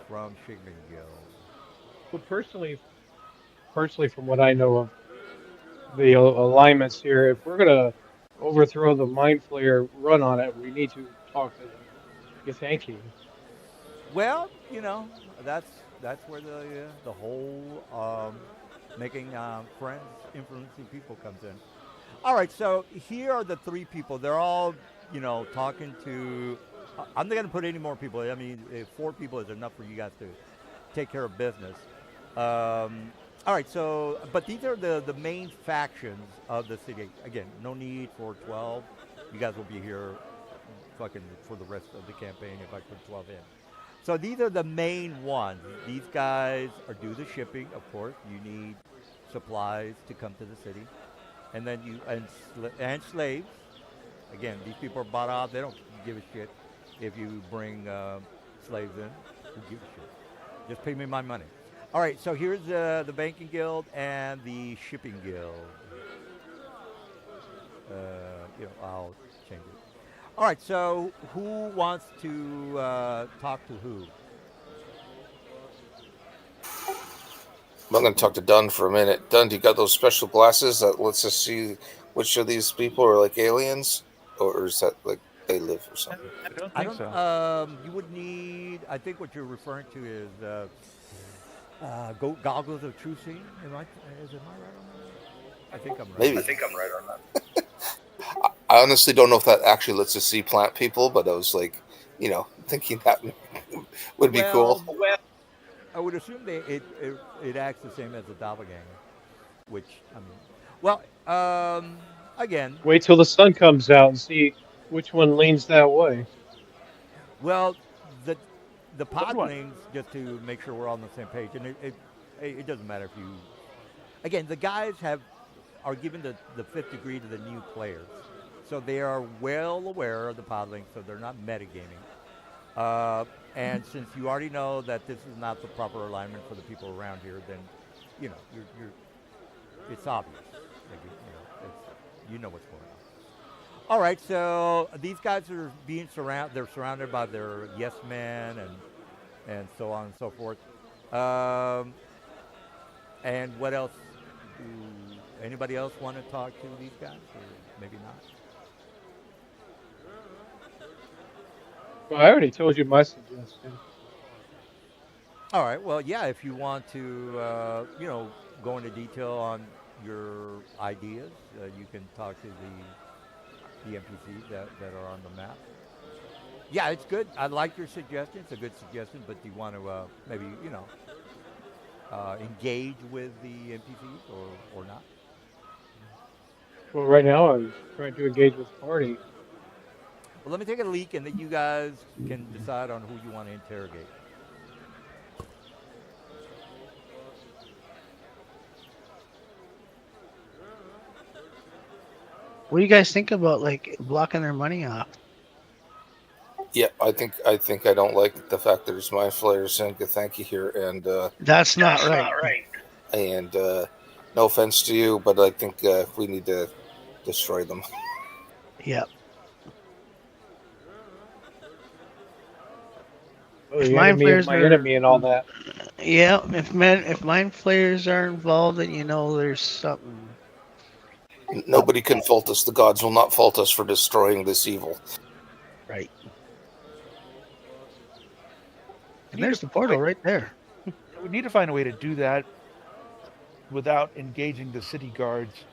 from Shipping Guild. Well, personally, from what I know of the alignments here, if we're gonna overthrow the Mind Flayer run on it, we need to talk to the Githyanki. Well, that's where the whole making friends, influencing people comes in. All right, so here are the three people. They're all, talking to. I'm not going to put any more people. I mean, if 4 people is enough for you guys to take care of business. All right, so but these are the main factions of the city. Again, no need for 12. You guys will be here, fucking for the rest of the campaign if I put 12 in. So these are the main ones. These guys are do the shipping, of course. You need supplies to come to the city, and then and slaves. Again, these people are bought off. They don't give a shit if you bring slaves in. Who gives a shit? Just pay me my money. All right. So here's the banking guild and the shipping guild. I'll change it. All right. So who wants to talk to who? I'm going to talk to Dunn for a minute. Dunn, do you got those special glasses that lets us see which of these people are like aliens, or is that like they live or something? I don't I think don't. so. You would need. I think what you're referring to is goggles of true seeing. Am I right on that? I think I'm right. Maybe. I think I'm right on that. I honestly don't know if that actually lets us see plant people, but I was like, thinking that would be cool. Well, I would assume it acts the same as a doppelganger, which I mean, well, again, Wait till the sun comes out and see which one leans that way. well, the the Good one. podlings, just to make sure we're all on the same page, and it doesn't matter if you. Again, the guys are given the fifth degree to the new players, so they are well aware of the podlings, so they're not metagaming. And since you already know that this is not the proper alignment for the people around here, then you're it's obvious. Like, you know what's going on. All right, so these guys are being surrounded. They're surrounded by their yes men and so on and so forth. Um, and what else? Do anybody else want to talk to these guys, or maybe not? Well, I already told you my suggestion. All right. Well, yeah. If you want to, go into detail on your ideas, you can talk to the NPCs that are on the map. Yeah, it's good. I like your suggestion. It's a good suggestion. But do you want to maybe engage with the NPCs or not? Well, right now I'm trying to engage with the party. Well, let me take a leak, and then you guys can decide on who you want to interrogate. What do you guys think about like blocking their money off? Yeah, I think I don't like the fact that there's mind flayers and Githyanki here, and That's not right. and no offense to you, but I think we need to destroy them. Yep. Oh, If the mind enemy of flayers my are, enemy and all that. Yeah. If mind flayers are involved, then you know there's something Nobody can fault us. The gods will not fault us for destroying this evil. Right. We And need to there's the portal right there. we need to find a way to do that without engaging the city guards.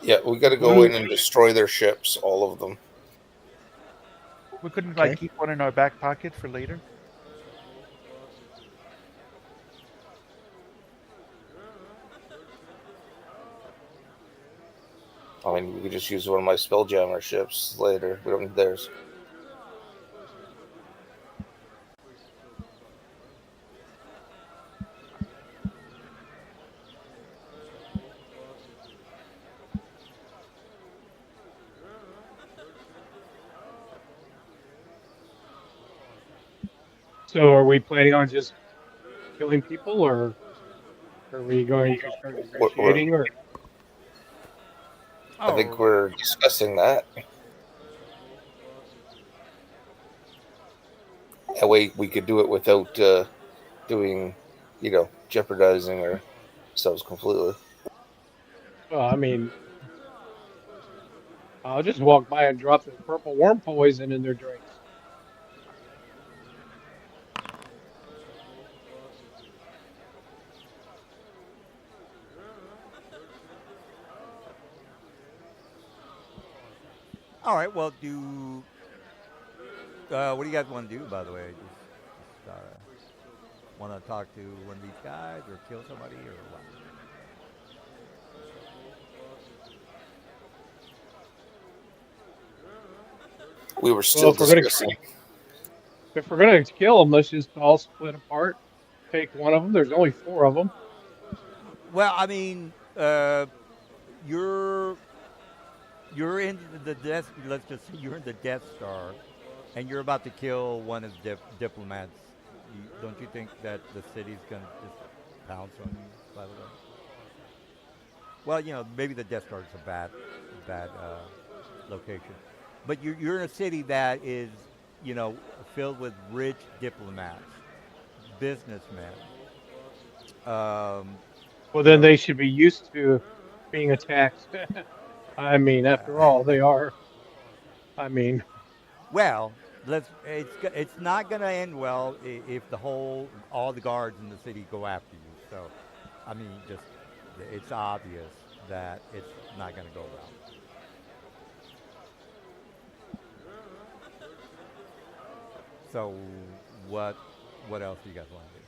Yeah, we got to go in and destroy their ships, all of them. We couldn't Okay. keep one in our back pocket for later. I mean, we could just use one of my Spelljammer ships later. We don't need theirs. So are we planning on just killing people, or are we going to start negotiating, or I think Oh, we're discussing that. That way we could do it without doing, jeopardizing ourselves completely. well, I mean, I'll just walk by and drop the purple worm poison in their drinks. all right. Well, what do you guys want to do? By the way, just want to talk to one of these guys or kill somebody or what? We were Well, still discussing. if we're gonna kill them, let's just all split apart. Take one of them. There's only 4 of them. Well, I mean, you're in the Death. Let's just say you're in the Death Star, and you're about to kill one of the diplomats. Don't you think that the city's gonna just pounce on you? By the way, well, maybe the Death Star is a bad location, but you're in a city that is, you know, filled with rich diplomats, businessmen. Um, Well, you then know, they should be used to being attacked. I mean, after all, they are. I mean, well, it's not going to end well if all the guards in the city go after you. So, I mean, just it's obvious that it's not going to go well. So, what what else do you guys want to do?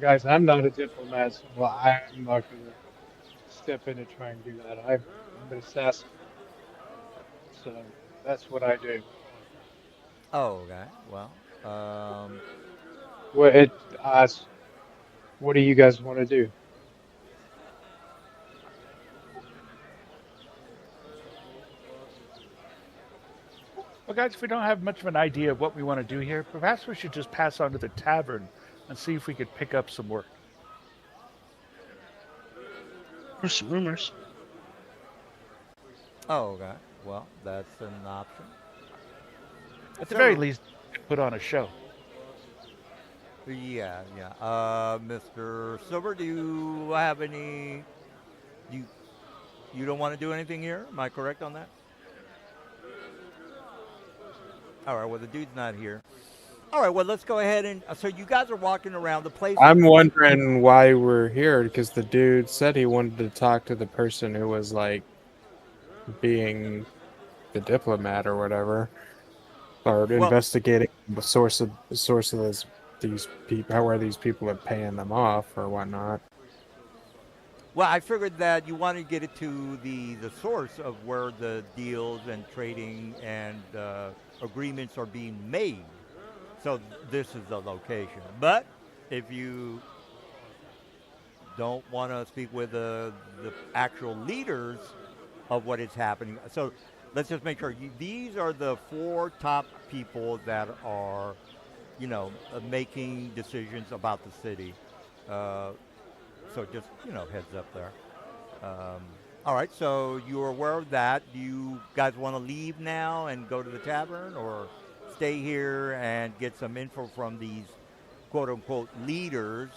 guys, I'm not a diplomat, so I'm not gonna step in and try and do that. I'm an assassin, so that's what I do. Oh, okay. Well, um, What it, uh, what do you guys want to do? Well, guys, if we don't have much of an idea of what we want to do here, perhaps we should just pass on to the tavern and see if we could pick up some work. Or some rumors. oh, okay. Well, that's an option. At the very So, least, put on a show. yeah, yeah. Mr. Silver, do you have any? You you don't want to do anything here? Am I correct on that? All right. Well, the dude's not here. All right. Well, let's go ahead and. So you guys are walking around. The place is. I'm wondering why we're here because the dude said he wanted to talk to the person who was like being the diplomat or whatever, or Well, investigating the source of these people, how are these people are paying them off or whatnot. well, I figured that you wanted to get it to the source of where the deals and trading and agreements are being made. So this is the location. But if you don't want to speak with the actual leaders of what is happening. So let's just make sure these are the 4 top people that are, making decisions about the city. Uh, so just, heads up there. Um, All right, so you're aware of that. Do you guys want to leave now and go to the tavern, or stay here and get some info from these quote unquote leaders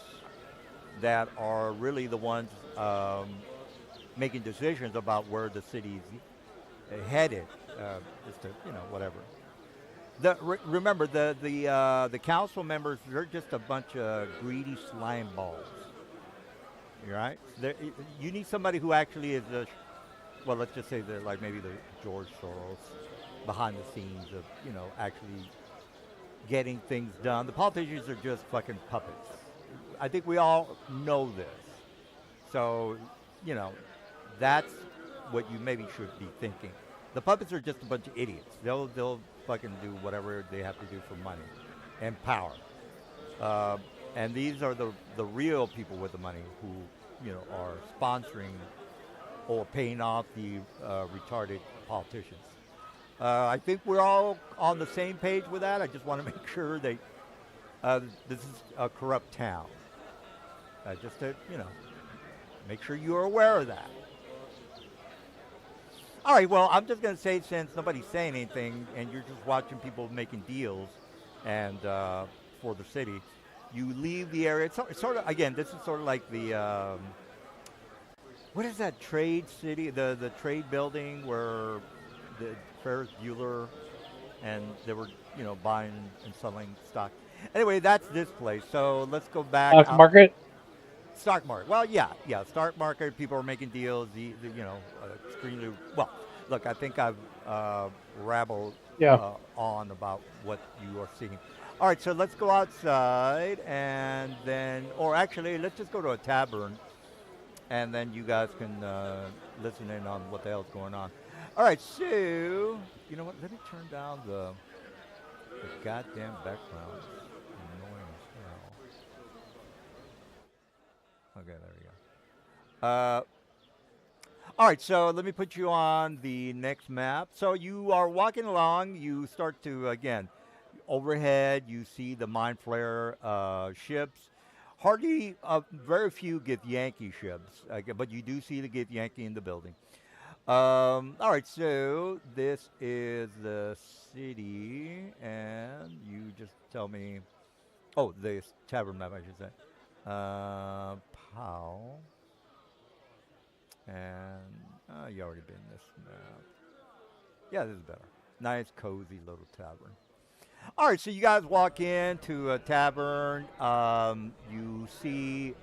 that are really the ones making decisions about where the city's headed? Just to, whatever. Remember, the council members, they're just a bunch of greedy slime balls. You're right. You need somebody who actually is well, let's just say they're like maybe the George Soros behind the scenes of actually getting things done. The politicians are just fucking puppets. I think we all know this. So, you know, that's what you maybe should be thinking. The puppets are just a bunch of idiots. They'll fucking do whatever they have to do for money and power. Uh, and these are the real people with the money who are sponsoring or paying off the retarded politicians. I think we're all on the same page with that. I just want to make sure that this is a corrupt town. Just to make sure you're aware of that. All right, well, I'm just going to say, since nobody's saying anything and you're just watching people making deals and for the city, you leave the area. It's sort of, again, this is sort of like the, what is that trade city, the trade building where the Ferris Bueller and they were, buying and selling stock. Anyway, that's this place. So let's go back. Stock market? Stock market. Well, yeah. Stock market. People are making deals. Extremely well. Look, I think I've rabbled Yeah. on about what you are seeing. All right, so let's go outside and then, or actually, let's just go to a tavern, and then you guys can listen in on what the hell's going on. All right, so you know what? Let me turn down the goddamn background. Annoying as hell. Okay, there we go. All right, so let me put you on the next map. So you are walking along. You start to, again, overhead, you see the Mind Flare ships. Hardly, very few Githyanki ships, but you do see the Githyanki in the building. All right, so this is the city, and you just tell me. Oh, the tavern map, I should say. Pow. And you already been this map. Yeah, this is better. Nice, cozy little tavern. All right, so you guys walk into a tavern. You see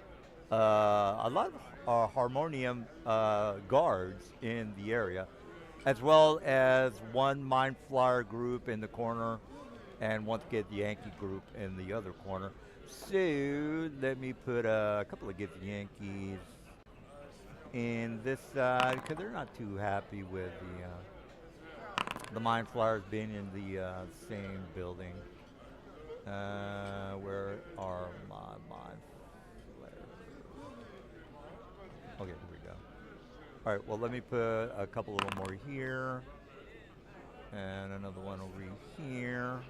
a lot of harmonium guards in the area, as well as one Mind Flyer group in the corner, and once get the Yankee group in the other corner. So let me put a couple of Get Yankees in this side because they're not too happy with the Mind Flyers being in the same building. Where are my Mind Flyers? Okay, here we go. All right, well, let me put a couple of them over here. And another one over here.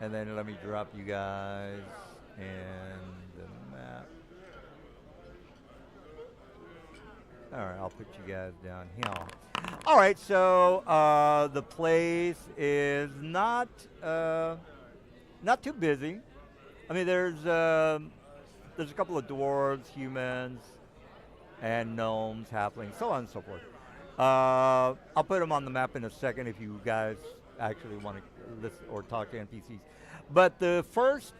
And then let me drop you guys in the map. All right, I'll put you guys down here. All right, so the place is not too busy. I mean, there's a couple of dwarves, humans, and gnomes, halflings, so on and so forth. I'll put them on the map in a second if you guys actually want to listen or talk to NPCs. But the first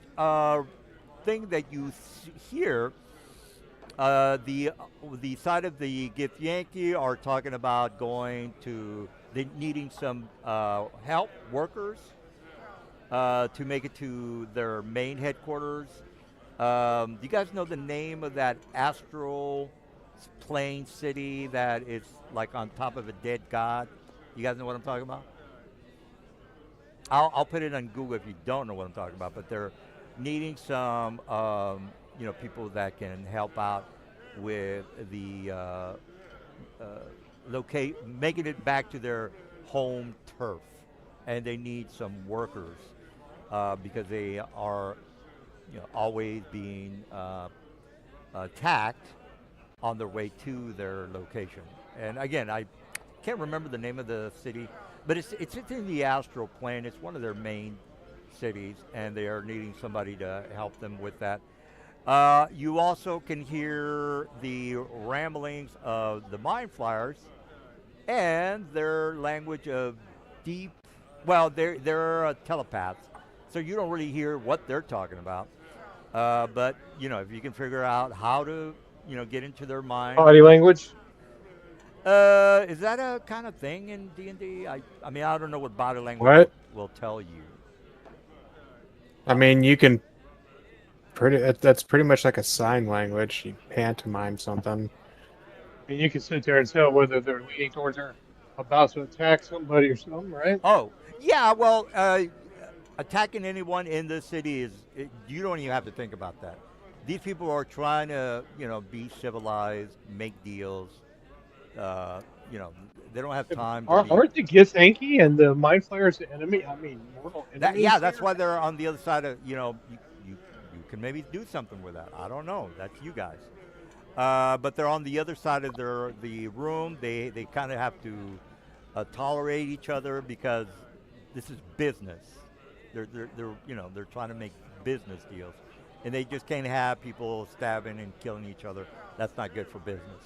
thing that you hear, the side of the Githyanki are talking about going to needing some help, workers, to make it to their main headquarters. Do you guys know the name of that astral plane city that is like on top of a dead god? You guys know what I'm talking about? I'll put it on Google if you don't know what I'm talking about. But they're needing some people that can help out with the making it back to their home turf, and they need some workers because they are always being attacked on their way to their location. And again, I can't remember the name of the city, but it's in the astral plane. It's one of their main cities, and they are needing somebody to help them with that. You also can hear the ramblings of the mind flyers and their language of deep. Well, they're telepaths, so you don't really hear what they're talking about. But if you can figure out how to get into their mind. Body language. Is that a kind of thing in D&D? I mean, I don't know what body language What? will tell you. I mean, you can that's pretty much like a sign language. You pantomime something. And you can sit there and tell whether they're leaning towards or about to attack somebody or something, right? Oh, yeah. Well, attacking anyone in the city you don't even have to think about that. These people are trying to, be civilized, make deals. Uh, you know, they don't have time to be. Aren't the Githyanki and the Mind Flayers the enemy? I mean, mortal enemies. Yeah, that's here? why they're on the other side of. You can maybe do something with that. I don't know. That's you guys. But they're on the other side of the room. They kind of have to tolerate each other because this is business. They're trying to make business deals, and they just can't have people stabbing and killing each other. That's not good for business.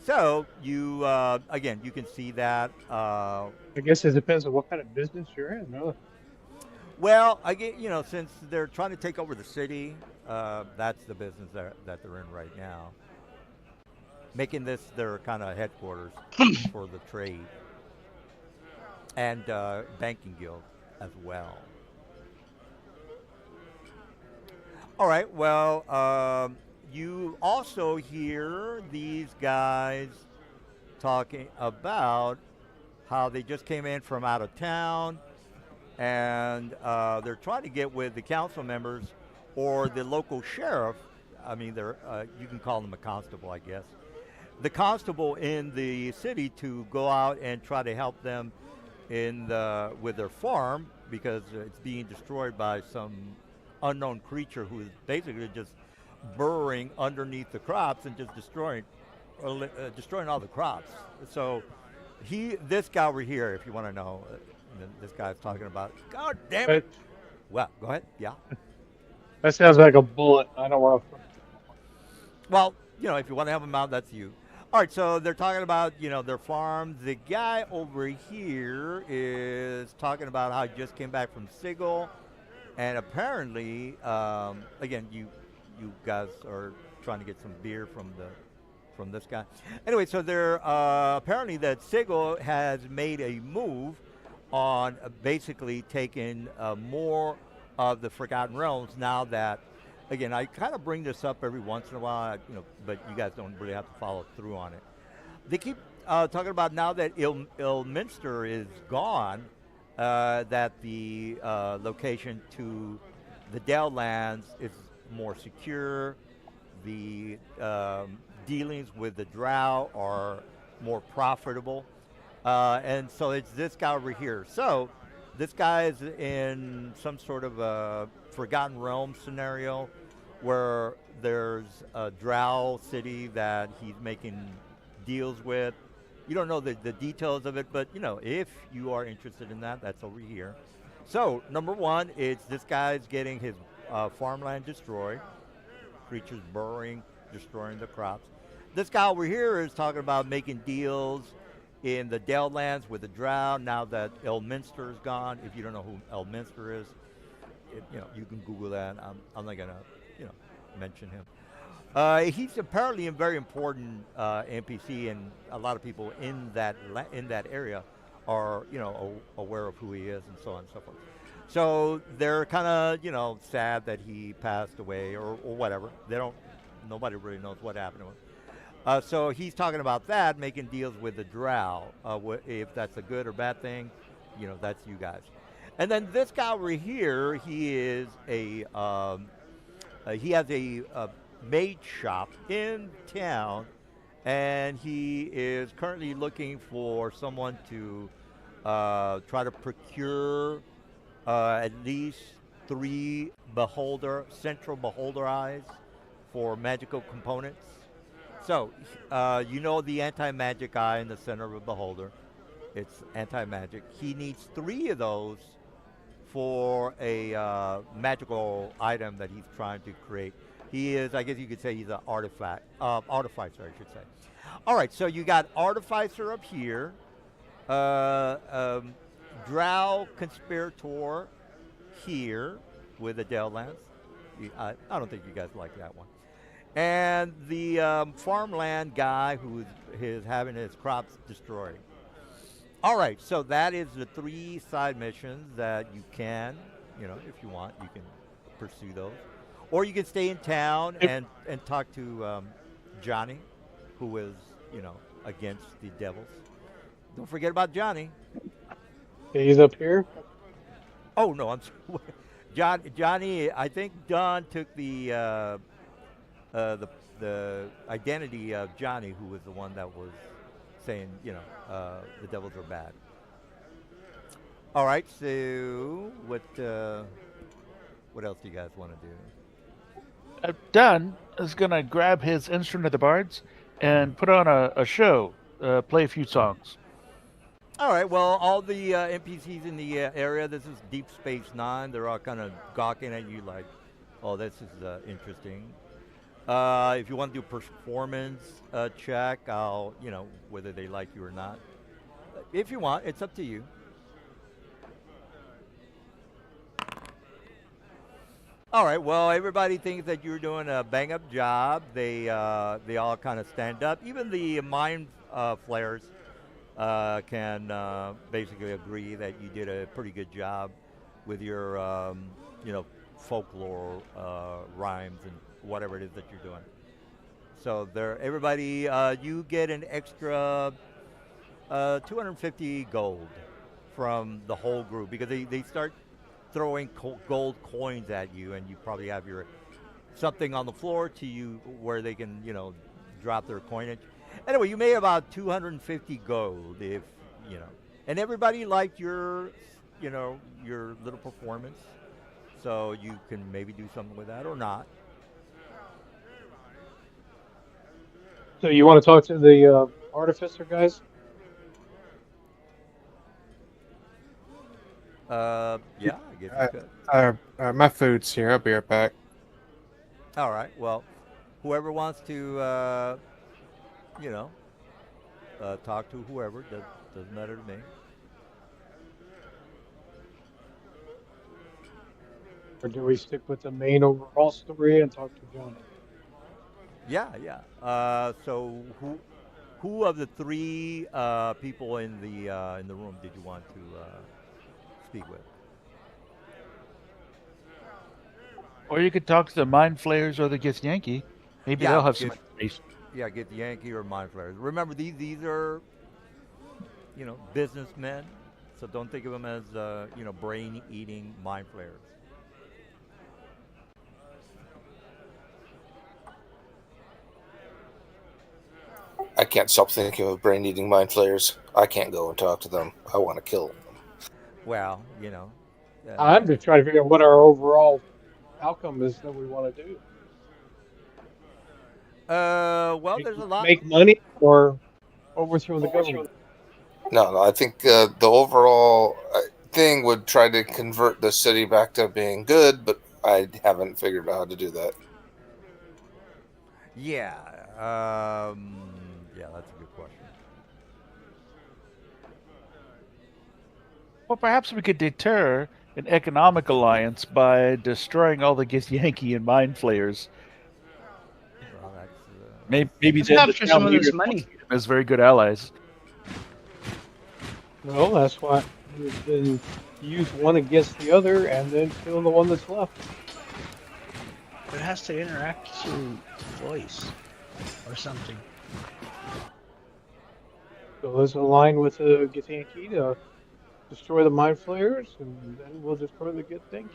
So you again, you can see that. I guess it depends on what kind of business you're in. No? Well, I get since they're trying to take over the city, that's the business that they're in right now, making this their kind of headquarters for the trade and banking guild as well. All right. Well, you also hear these guys talking about how they just came in from out of town and they're trying to get with the council members or the local sheriff. I mean, you can call them a constable, I guess. The constable in the city to go out and try to help them with their farm because it's being destroyed by some unknown creature who is basically just burrowing underneath the crops and just destroying all the crops. So this guy over here, if you want to know, this guy's talking about. God damn it! Well, go ahead. Yeah. That sounds like a bullet. I don't want to. Well, if you want to have them out, that's you. All right, so they're talking about, their farm. The guy over here is talking about how he just came back from Sigil, and apparently, again, you guys are trying to get some beer from this guy. Anyway, so they're apparently that Sigil has made a move on basically taking more of the Forgotten Realms now that. Again, I kind of bring this up every once in a while, but you guys don't really have to follow through on it. They keep talking about now that Ilminster is gone, that the location to the Delllands is more secure. The dealings with the Drow are more profitable. And so it's this guy over here. So this guy is in some sort of a Forgotten Realms scenario where there's a Drow city that he's making deals with. You don't know the details of it, but if you are interested in that, that's over here. So number one, it's this guy's getting his farmland destroyed, creatures burrowing, destroying the crops. This guy over here is talking about making deals in the Delllands with the Drow now that Ilminster is gone. If you don't know who Ilminster is, you can Google that. I'm not gonna, mention him. He's apparently a very important NPC, and a lot of people in that area are, aware of who he is, and so on and so forth. So they're kind of, sad that he passed away or whatever. Nobody really knows what happened to him. So he's talking about that, making deals with the Drow. If that's a good or bad thing, that's you guys. And then this guy over here, he is he has a maid shop in town, and he is currently looking for someone to try to procure at least 3 central beholder eyes for magical components. So, you know the anti-magic eye in the center of a beholder. It's anti-magic. He needs 3 of those for a magical item that he's trying to create. He is, I guess you could say, he's an artificer, I should say. All right, so you got artificer up here, uh, um, drow conspirator here with a Dell lance. I don't think you guys like that one. And the farmland guy who is having his crops destroyed. All right, so that is the 3 side missions that you can, if you want, you can pursue those, or you can stay in town If and talk to Johnny, who is, against the devils. Don't forget about Johnny. he's up here, Oh no, I'm sorry. Johnny. I think Don took uh, the the identity of Johnny, who was the one that was saying, the devils are bad. All right, so what else do you guys want to do? Dunn is gonna grab his instrument of the bards and put on a show, play a few songs. All right, well, all the NPCs in the area, this is Deep Space Nine. They're all kind of gawking at you like, oh, this is interesting. If you want to do a performance check, whether they like you or not. If you want, it's up to you. All right. Well, everybody thinks that you're doing a bang up job. They all kind of stand up. Even the mind flayers can basically agree that you did a pretty good job with your folklore rhymes and whatever it is that you're doing. So there, everybody, you get an extra 250 gold from the whole group because they start throwing gold coins at you, and you probably have your something on the floor to you where they can drop their coinage. Anyway, you made about 250 gold, if you know, and everybody liked your little performance, so you can maybe do something with that or not. so you want to talk to the artificer guys? Yeah, I guess you Uh, could. my food's here. I'll be right back. All right. Well, whoever wants to, you know, talk to whoever doesn't matter to me. Or do we stick with the main overall story and talk to Johnny? Yeah, yeah. So who of the 3 people in the room did you want to speak with? Or you could talk to the Mind Flayers or the Gith Yankee. Maybe Yeah, they'll have some get information. yeah, get the Yankee or Mind Flayers. Remember, these are businessmen, so don't think of them as brain eating Mind Flayers. I can't stop thinking of brain eating mind flayers. I can't go and talk to them. I want to kill them. Well, I'm just trying to figure out what our overall outcome is that we want to do. well, Make, there's a lot. make money or overthrow the government. No, I think the overall thing would try to convert the city back to being good, but I haven't figured out how to do that. Yeah, yeah, that's a good question. Well, perhaps we could deter an economic alliance by destroying all the Gith Yankee and Mind Flayers. Well, that's Maybe Let's then the capture some town of this leaders won't money. see them as very good allies. No, that's why we then use one against the other and then kill the one that's left. It has to interact through voice or something. So let's align with the Githyanki to destroy the mind flayers, and then we'll destroy the Githyanki.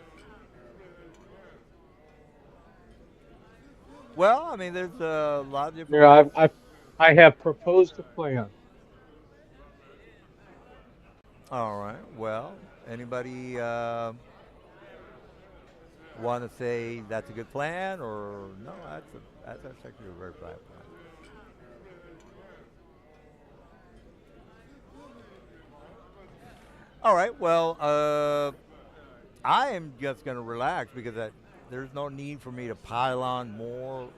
well. I mean, there's a lot of different Here, ways. I have proposed a plan. All right. Well, anybody want to say that's a good plan, or no? That's actually a very bad plan. All right. Well, I am just gonna relax because there's no need for me to pile on more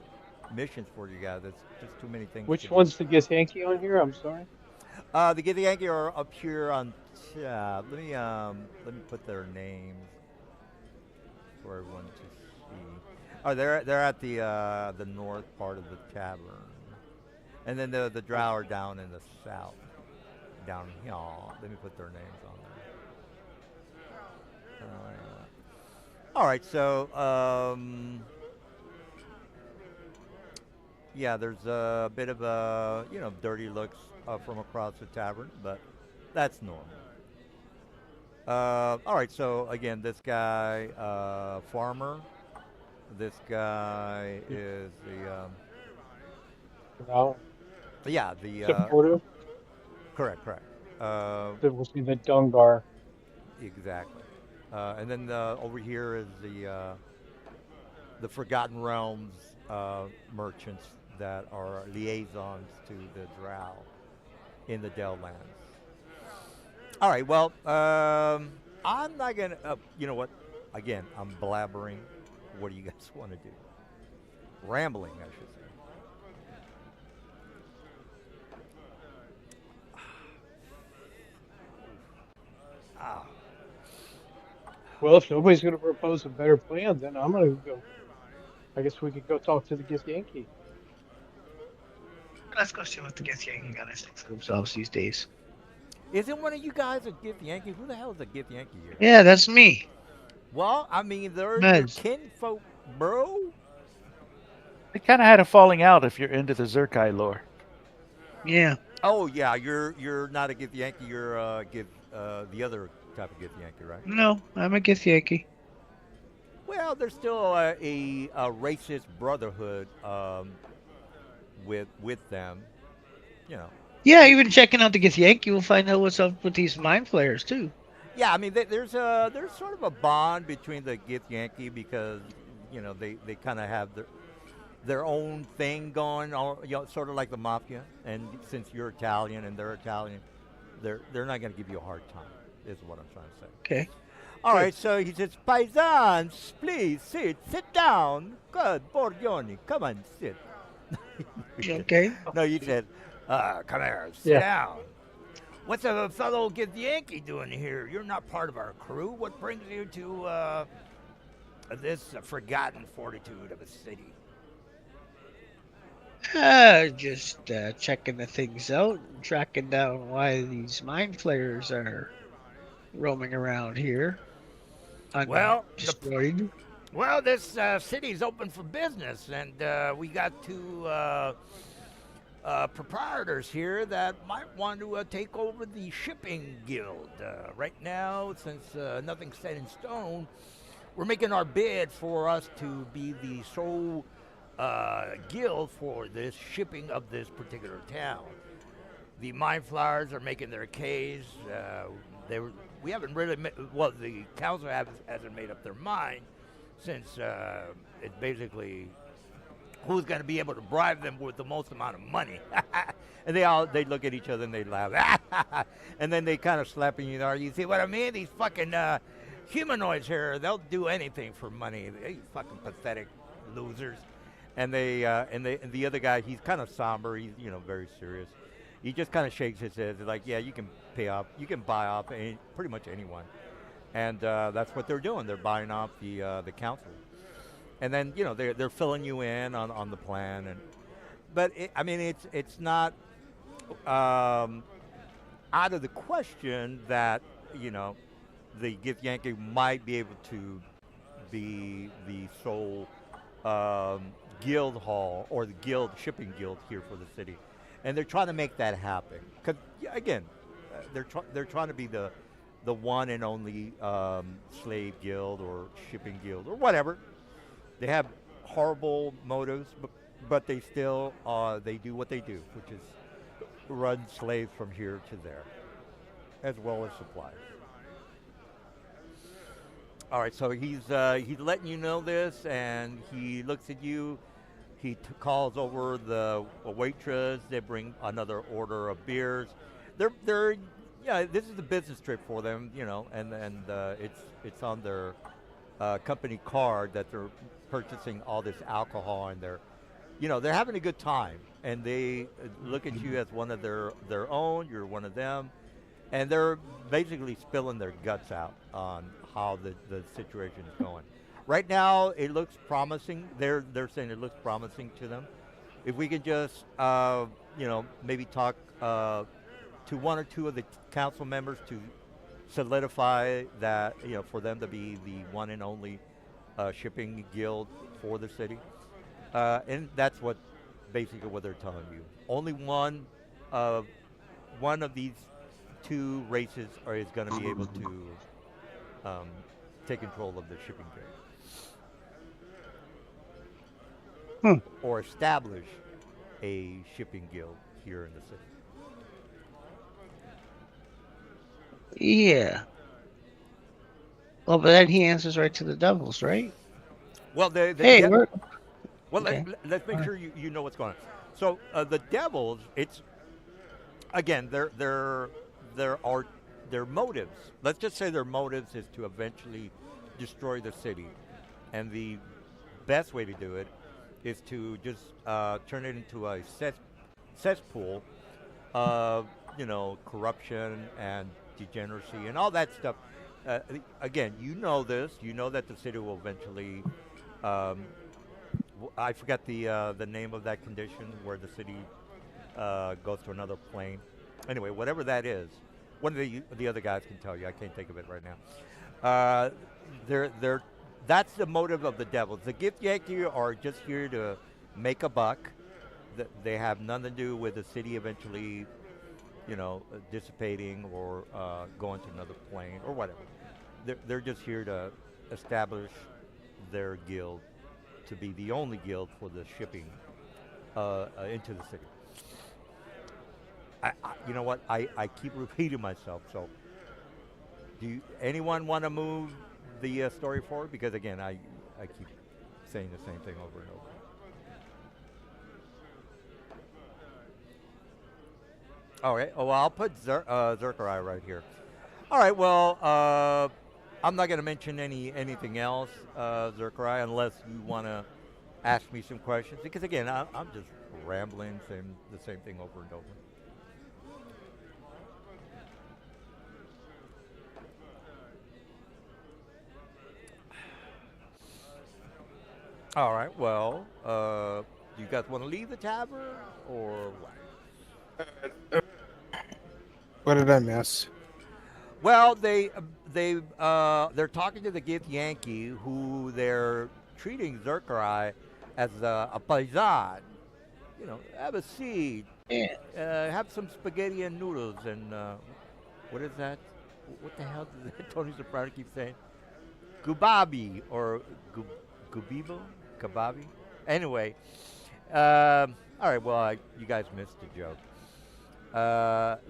missions for you guys. There's just too many things to Which do. one's the Githyanki on here? I'm sorry. The Get the Yankee are up here on top. Let me put their names for everyone to see. Oh, they're at the north part of the tavern, and then the Drow are down in the south, down here. Let me put their names on there. All right, so yeah, there's a bit of a dirty looks from across the tavern, but that's normal. All right, so again, this guy, farmer. This guy is Wow. yeah, the Supportive. correct. Uh, That will see the Dungar. exactly. And then over here is the Forgotten Realms merchants that are liaisons to the Drow in the Delllands. All right, well, I'm not gonna. You know what? Again, I'm blabbering. What do you guys want to do? Rambling, I should say. Ah, Well, if nobody's going to propose a better plan, then I'm going to go. I guess we could go talk to the Githyanki. Let's go see what the Githyanki got to say for themselves these days. isn't one of you guys a Gith Yankee? Who the hell is a Gith Yankee here? Yeah, that's me. Well, I mean, they're your Meds. kinfolk, bro. They kind of had a falling out if you're into the Zerkai lore. Yeah. Oh yeah, you're not a Gith Yankee. You're the other type of Gith Yankee, right? No, I'm a Githyanki. Well, there's still a racist brotherhood with them. You know. Yeah, even checking out the Githyanki, we'll find out what's up with these mind flayers too. Yeah, I mean, there's sort of a bond between the Gith Yankee because they kind of have their own thing going, or sort of like the mafia. And since you're Italian and they're Italian, they're not going to give you a hard time. Is what I'm trying to say. Okay. All right, so he says, Paisans, please sit down. Good, Borgioni, come on, sit. Okay. No, you said, come here, sit Yeah. down. What's a fellow Gith Yankee doing here? You're not part of our crew. What brings you to this forgotten fortitude of a city? Just checking the things out and tracking down why these mind flayers are roaming around here. Well, Undestroyed. Well, this city's open for business, and we got two proprietors here that might want to take over the shipping guild. Right now, since nothing's set in stone, we're making our bid for us to be the sole guild for this shipping of this particular town. The Mind Flyers are making their case. We haven't really, the council hasn't made up their mind since it's basically who's going to be able to bribe them with the most amount of money. And they look at each other and they laugh. And then they kind of slap you in the arm. You see what I mean? These fucking humanoids here, they'll do anything for money. They fucking pathetic losers. And and the other guy, he's kind of somber. He's very serious. He just kind of shakes his head. He's like, yeah, you can buy off pretty much anyone. And that's what they're doing. They're buying off the council. And then they're filling you in on the plan, but it's not out of the question that the Gith Yankee might be able to be the sole guild hall or the guild shipping guild here for the city, and they're trying to make that happen. Because again, they're trying to be the one and only slave guild or shipping guild or whatever. They have horrible motives, but they still they do what they do, which is run slaves from here to there, as well as supplies. All right, so he's letting you know this, and he looks at you. He calls over the waitress. They bring another order of beers. They're yeah, this is a business trip for them, and it's on their company card that they're purchasing all this alcohol, and they're having a good time, and they look at you as one of their own. You're one of them, and they're basically spilling their guts out on how the situation is going. Right now, it looks promising. They're saying it looks promising to them. If we could just maybe talk to one or two of the council members to solidify that, for them to be the one and only shipping guild for the city. And that's basically what they're telling you. Only one of these two races is going to be able to um, take control of the shipping trade Hmm. or establish a shipping guild here in the city. Yeah. Well, but then he answers right to the devils, right? Well, Hey, we're well, okay. let's make sure you know what's going on. So the devils, it's again their motives. Let's just say their motives is to eventually destroy the city, and the best way to do it is to just turn it into a cesspool of corruption and degeneracy and all that stuff. Again, you know this. You know that the city will eventually. Um, I forgot the name of that condition where the city goes to another plane. Anyway, whatever that is, one of the other guys can tell you. I can't think of it right now. They're that's the motive of the devils. The gift Yankee are just here to make a buck. They have nothing to do with the city eventually, dissipating or going to another plane or whatever. They're just here to establish their guild to be the only guild for the shipping into the city. You know what? I keep repeating myself. So, anyone want to move the story forward? Because again, I keep saying the same thing over and over. All right. Oh, well, I'll put Zerkarai right here. All right. Well, I'm not going to mention anything else, Zerkarai, unless you want to ask me some questions. Because again, I'm just rambling, saying the same thing over and over. All right. Well, do you guys want to leave the tavern or what? What did I miss? Well, they're talking to the Gith Yankee, who they're treating Zerkarai as a paisan. Have a seat, Yeah. have some spaghetti and noodles, and what is that? What the hell does Tony Soprano keep saying? Gubabi or gubibo, kababi. Anyway, all right. Well, you guys missed the joke.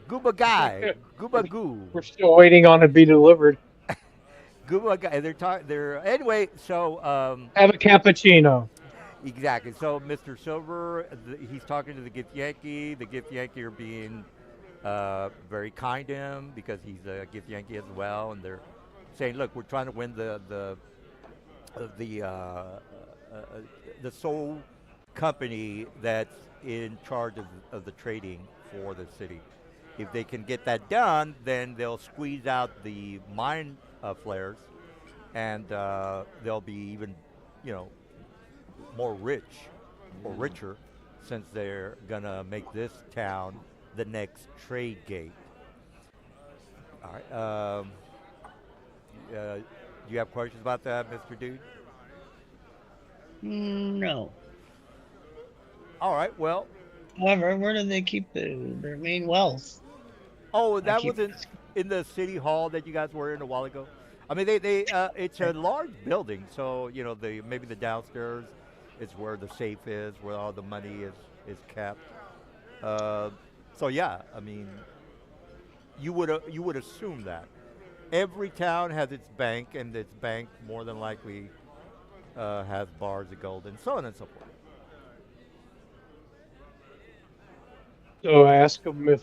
Gooba guy, Gooba goo. We're still waiting on it to be delivered. Gooba guy. They're talking. They're anyway. So Have a cappuccino. exactly. So Mr. Silver, he's talking to the Gift Yankee. The Gift Yankee are being very kind to him because he's a Gift Yankee as well, and they're saying, "Look, we're trying to win the the sole company that's in charge of the trading for the city. If they can get that done, then they'll squeeze out the mine flares, and they'll be even, you know, more rich or richer, since they're gonna make this town the next trade gate." All right. Do you have questions about that, Mr. Dude? No. All right. Well, However, where do they keep their main wealth? oh, I that keep was in the city hall that you guys were in a while ago. I mean, they it's a large building, so maybe the downstairs is where the safe is, where all the money is kept. Uh, so yeah, I mean, you would assume that every town has its bank, and its bank more than likely has bars of gold and so on and so forth. So I asked them if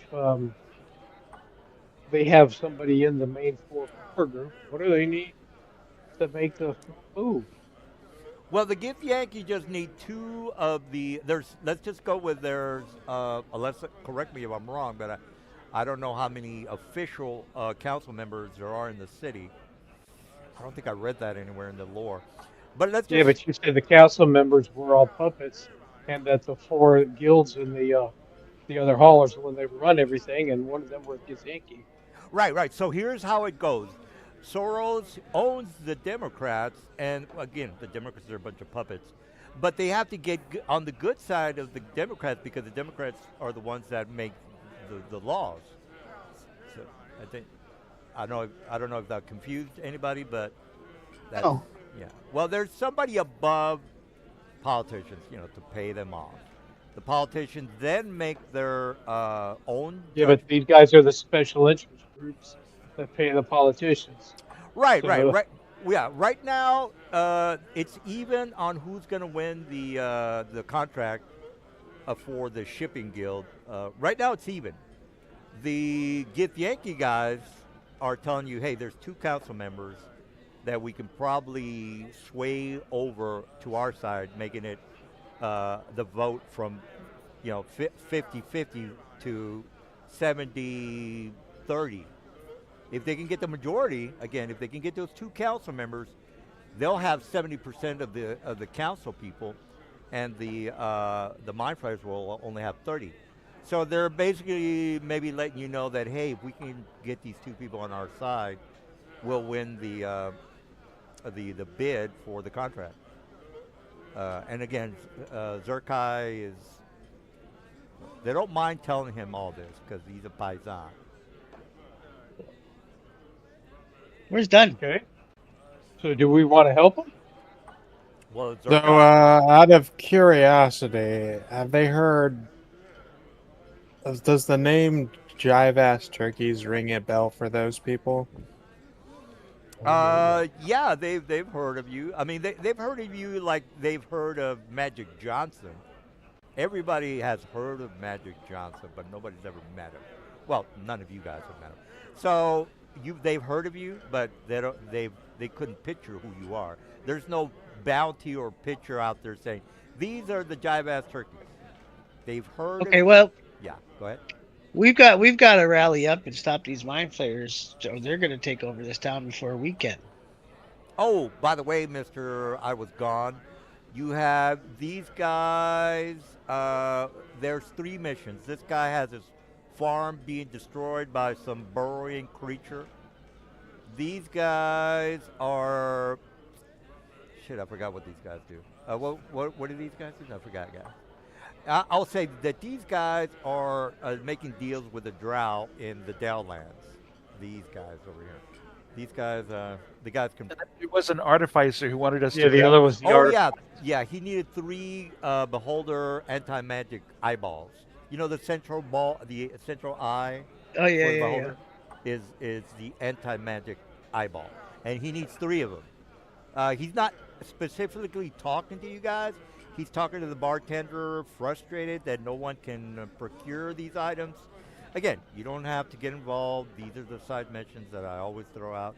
they have somebody in the main four group. What do they need to make the move? Well, the Gift Yankee just need two of the. There's. Let's just go with there's. Unless correct me if I'm wrong, but I don't know how many official council members there are in the city. I don't think I read that anywhere in the lore. But let's Yeah, just. but you said the council members were all puppets, and that the four guilds and the other haulers when they run everything, and one of them was Githyanki. Right, right. So here's how it goes. Soros owns the Democrats, and again, the Democrats are a bunch of puppets. But they have to get on the good side of the Democrats because the Democrats are the ones that make the laws. So I think I don't know if that confused anybody, but that's Oh, yeah. Well, there's somebody above politicians, to pay them off. The politicians then make their own Yeah, but these guys are the special interest groups that pay the politicians. Right, right, So right. Yeah, right now it's even on who's going to win the contract for the shipping guild. Right now it's even. The Get Yankee guys are telling you, hey, there's two council members that we can probably sway over to our side, making it the vote from 50-50 to 70-30. If they can get the majority, again, if they can get those two council members, they'll have 70% of the council people, and the mind flayers will only have 30. So they're basically maybe letting you know that, hey, if we can get these two people on our side, we'll win the bid for the contract. And again, Zerkai is. They don't mind telling him all this because he's a paisan. where's Dunn? okay. So do we want to help them? Well, So, Zerkai. out of curiosity, have they heard? Does the name Jive Ass Turkeys ring a bell for those people? Yeah, they've heard of you. I mean, they've heard of you like they've heard of Magic Johnson. Everybody has heard of Magic Johnson, but nobody's ever met him. Well, none of you guys have met him. So they've heard of you, but they couldn't picture who you are. There's no bounty or picture out there saying these are the Jive Ass Turkeys. They've heard. Okay, of well, Yeah, go ahead. we've got to rally up and stop these mind flayers. So they're going to take over this town before we can. Oh, by the way, Mister, I was gone. You have these guys. There's three missions. This guy has his farm being destroyed by some burrowing creature. These guys are. Shit, I forgot what these guys do. What do these guys do? I forgot, guys. I'll say that these guys are making deals with the Drow in the Downlands. These guys over here. These guys, the guys can. It was an artificer who wanted us Yeah, to. the other was the Oh art. yeah. He needed three beholder anti-magic eyeballs. You know the central ball, the central eye Oh yeah, for the yeah, yeah. beholder is the anti-magic eyeball, and he needs three of them. He's not specifically talking to you guys. He's talking to the bartender, frustrated that no one can procure these items. Again, you don't have to get involved. These are the side missions that I always throw out.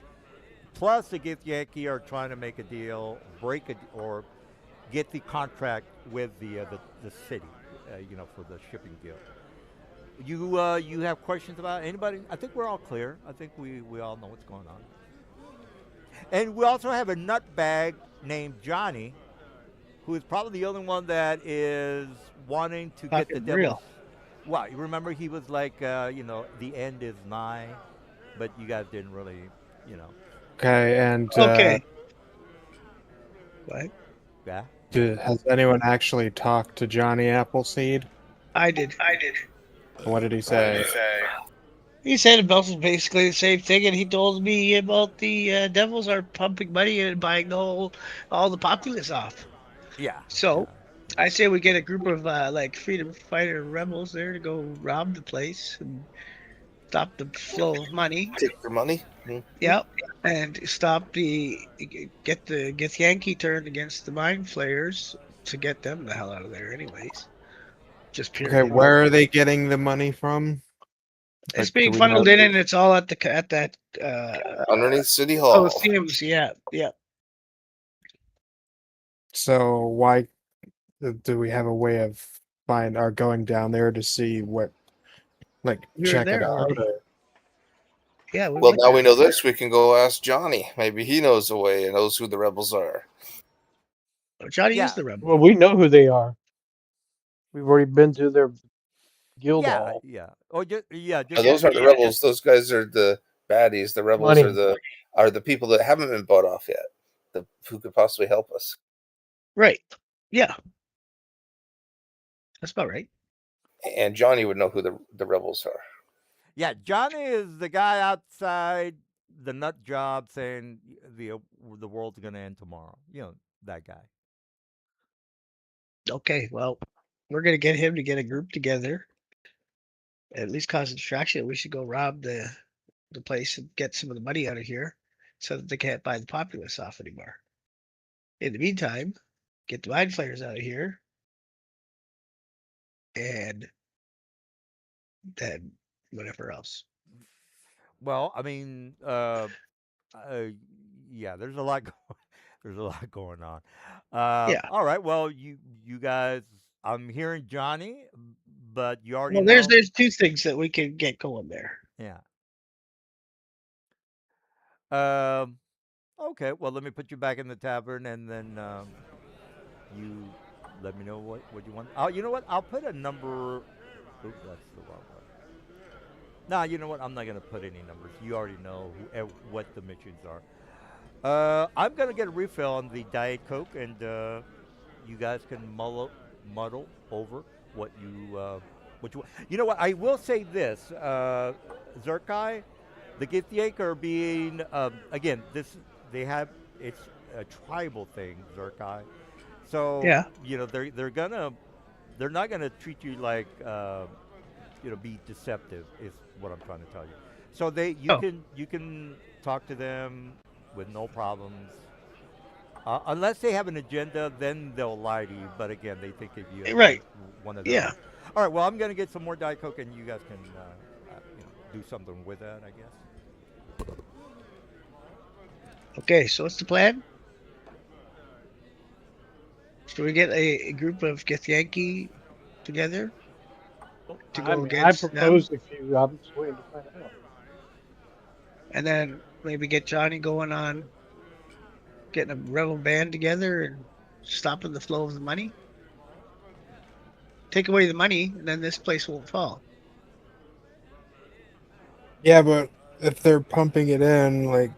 Plus, the Gift Yankee are trying to make a deal, or get the contract with the city, for the shipping deal. You have questions about anybody? I think we're all clear. I think we all know what's going on. And we also have a nutbag named Johnny, who is probably the only one that is wanting to get the Fucking devil. real. Well, you remember he was like, the end is nigh, but you guys didn't really, Okay, and Okay. What? yeah. has anyone actually talked to Johnny Appleseed? I did. What did he say? He said about basically the same thing, and he told me about the devils are pumping money and buying all the populace off. Yeah. So I say we get a group of like freedom fighter rebels there to go rob the place and stop the flow of money. Take their money. Yep, and stop get Yankee turned against the mind flayers to get them the hell out of there. Anyways, just period. Okay, where are they getting the money from? It's Like, do being we know? funneled in, and it's all at that Underneath City Hall. Coliseums. Yeah. So why do we have a way of going down there to see what, like, We were check it there out? already. Yeah, we Well, went now there. we know this. We can go ask Johnny. Maybe he knows the way and knows who the rebels are. Oh, Johnny Yeah. is the rebel. Well, we know who they are. We've already been to their guild Yeah, hall. yeah. Or just yeah, No, just those aren't the rebels. Those guys are the baddies. The rebels Money. are the people that haven't been bought off yet. Who could possibly help us? Right. Yeah. That's about right. And Johnny would know who the rebels are. yeah. Johnny is the guy outside the nut job saying the world's gonna end tomorrow. You know that guy. Okay. Well, we're gonna get him to get a group together. At least cause a distraction. We should go rob the place and get some of the money out of here, so that they can't buy the populace off anymore. In the meantime, get the mind flayers out of here, and then whatever else. Well, I mean, uh, yeah. There's a lot. There's a lot going on. Yeah. All right. Well, you guys. I'm hearing Johnny, but you already Well, know. there's two things that we can get going there. Yeah. Um. Okay. Well, let me put you back in the tavern, and then you let me know what you want. Oh, you know what? I'll put a number. Oop, that's the wrong one. Nah, you know what? I'm not gonna put any numbers. You already know what the missions are. I'm gonna get a refill on the Diet Coke, and you guys can muddle over what you. You know what? I will say this, Zerkai, the Githyank are being again. This they have it's a tribal thing, Zerkai. So Yeah. they're not gonna treat you like be deceptive is what I'm trying to tell you. So Oh, you can talk to them with no problems. Unless they have an agenda, then they'll lie to you. But again, they think of you as right. one of their Yeah. own. All right. Well, I'm gonna get some more Diet Coke, and you guys can do something with that, I guess. Okay. So what's the plan? Should we get a group of Githyanki together to go I against them, propose a few. I'm just waiting to find out. and then maybe get Johnny going on getting a rebel band together and stopping the flow of the money? Take away the money, and then this place won't fall. Yeah, but if they're pumping it in, like,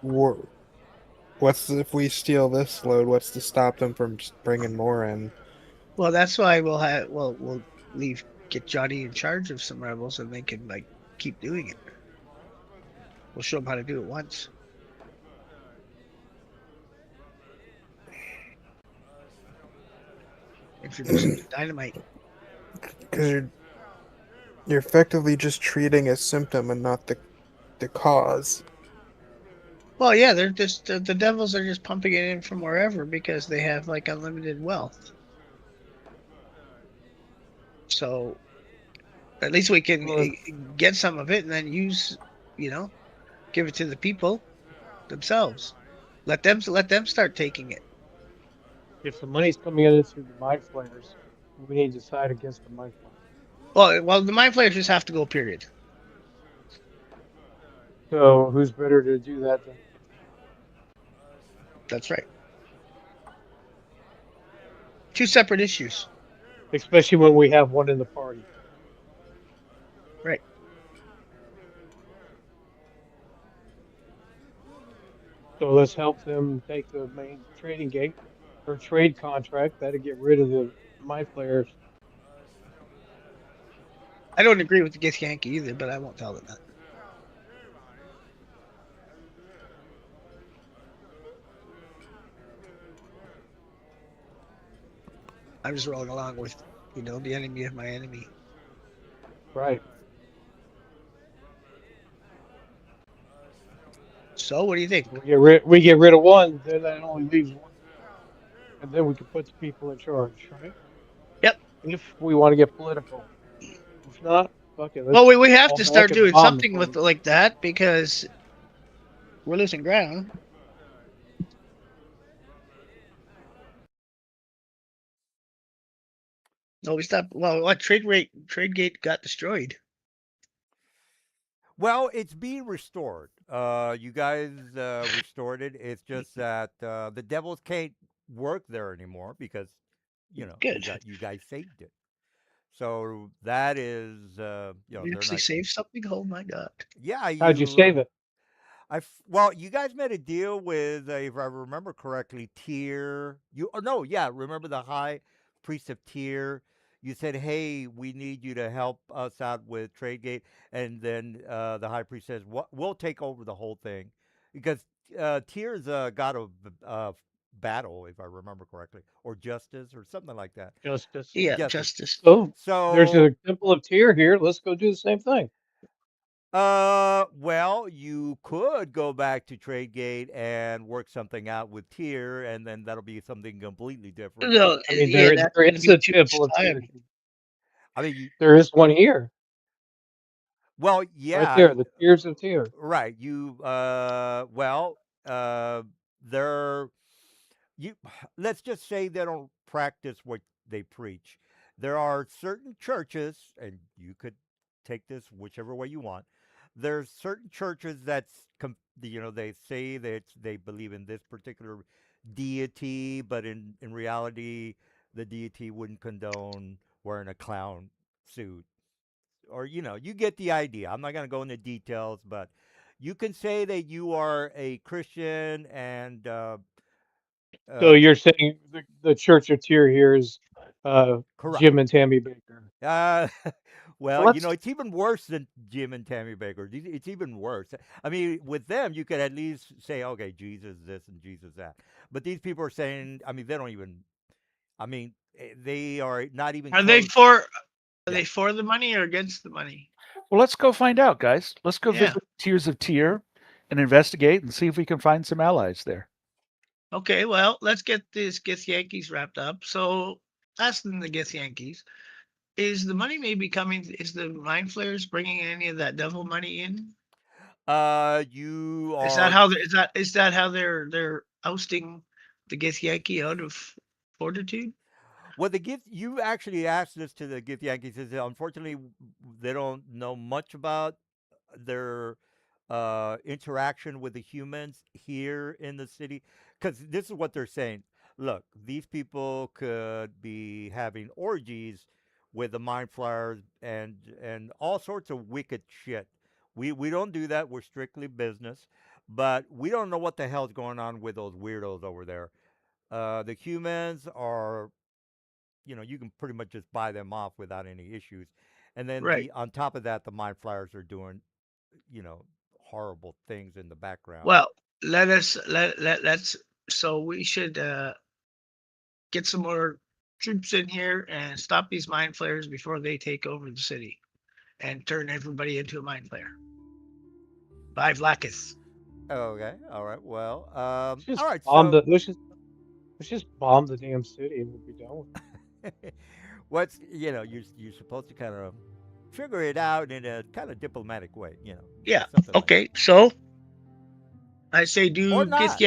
if we steal this load? What's to stop them from just bringing more in? Well, that's why we'll get Johnny in charge of some rebels, and they can keep doing it. We'll show them how to do it once. Introduce them to dynamite. Because you're effectively just treating a symptom and not the cause. Well, yeah, they're just the devils are just pumping it in from wherever because they have unlimited wealth. So at least we can get some of it and then give it to the people themselves. Let them start taking it. If the money's coming in through the mind flayers, we need to side against the mind flayers. Well, the mind flayers just have to go. Period. So who's better to do that than? That's right. Two separate issues. Especially when we have one in the party. Right. So let's help them take the main trading gate or trade contract. That'll get rid of the mind flayers. I don't agree with the Githyanki either, but I won't tell them that. I'm just rolling along with, the enemy of my enemy. Right. So, what do you think? We get rid of one, then that only leaves one, and then we can put the people in charge, right? Yep. If we want to get political, if not, Fuck it, Well, let's we have fall to back start and doing bomb something before with we like that because we're losing ground. No, we stopped. Well, what trade gate got destroyed. Well, it's being restored. You guys restored it. It's just that the devils can't work there anymore because Good. you guys saved it. So that is You they're actually not. saved something. Oh my god. Yeah, how'd you save it? well, you guys made a deal with, if I remember correctly, Tyr. Oh no, yeah, remember the High Priest of Tyr? You said, "Hey, we need you to help us out with Tradegate," and then the High Priest says, "What? We'll take over the whole thing," because Tyr is a god of battle, if I remember correctly, or justice, or something like that. Justice. Yeah, Justice. justice. So there's So a Temple of Tyr here. Let's go do the same thing. well, you could go back to Tradegate and work something out with Tier, and then that'll be something completely different. No, I mean, yeah, that's there going to is be a too much Temple of Tyr. time. I mean, you, There is one here, well, right yeah, there. The Tears of Tyr. right. Well, they're you. Let's just say they don't practice what they preach. There are certain churches, and you could take this whichever way you want. There's certain churches they say that they believe in this particular deity, but in reality, the deity wouldn't condone wearing a clown suit, or you get the idea. I'm not going to go into details, but you can say that you are a Christian and So uh, you're saying the Church of Tyr here is correct. Jim and Tammy Baker. Uh, Well, well, let's it's even worse than Jim and Tammy Baker. It's even worse. I mean, with them, you could at least say, okay, Jesus this and Jesus that. But these people are saying, I mean, they don't even. I mean, they are not even Are they close. for? Are Yeah. they for the money or against the money? Well, let's go find out, guys. Let's go Yeah. visit Tears of Tyr and investigate and see if we can find some allies there. Okay. Well, let's get this Gith Yankees wrapped up. So, asking the Gith Yankees, is the money maybe coming? Is the Mind Flayers bringing any of that devil money in? You Is that are how? Is that how they're ousting the Gith Yankee out of Fortitude? well. The gift you actually asked this to the gift Yankees is that unfortunately they don't know much about their interaction with the humans here in the city, because this is what they're saying. Look, these people could be having orgies with the mind flyers and all sorts of wicked shit. We don't do that. We're strictly business, but we don't know what the hell's going on with those weirdos over there. The humans are, you can pretty much just buy them off without any issues. And then Right. the on top of that, the mind flyers are doing, you know, horrible things in the background. Well, let's. So we should get some more troops in here and stop these mind flayers before they take over the city and turn everybody into a mind flayer. Five Lacus. Okay, all right. Well, let's just all right. bomb So, the let's just bomb the damn city and we'll be done with it. what's you're supposed to kind of figure it out in a kind of diplomatic way, Yeah. something like Okay. that, So I say or do not.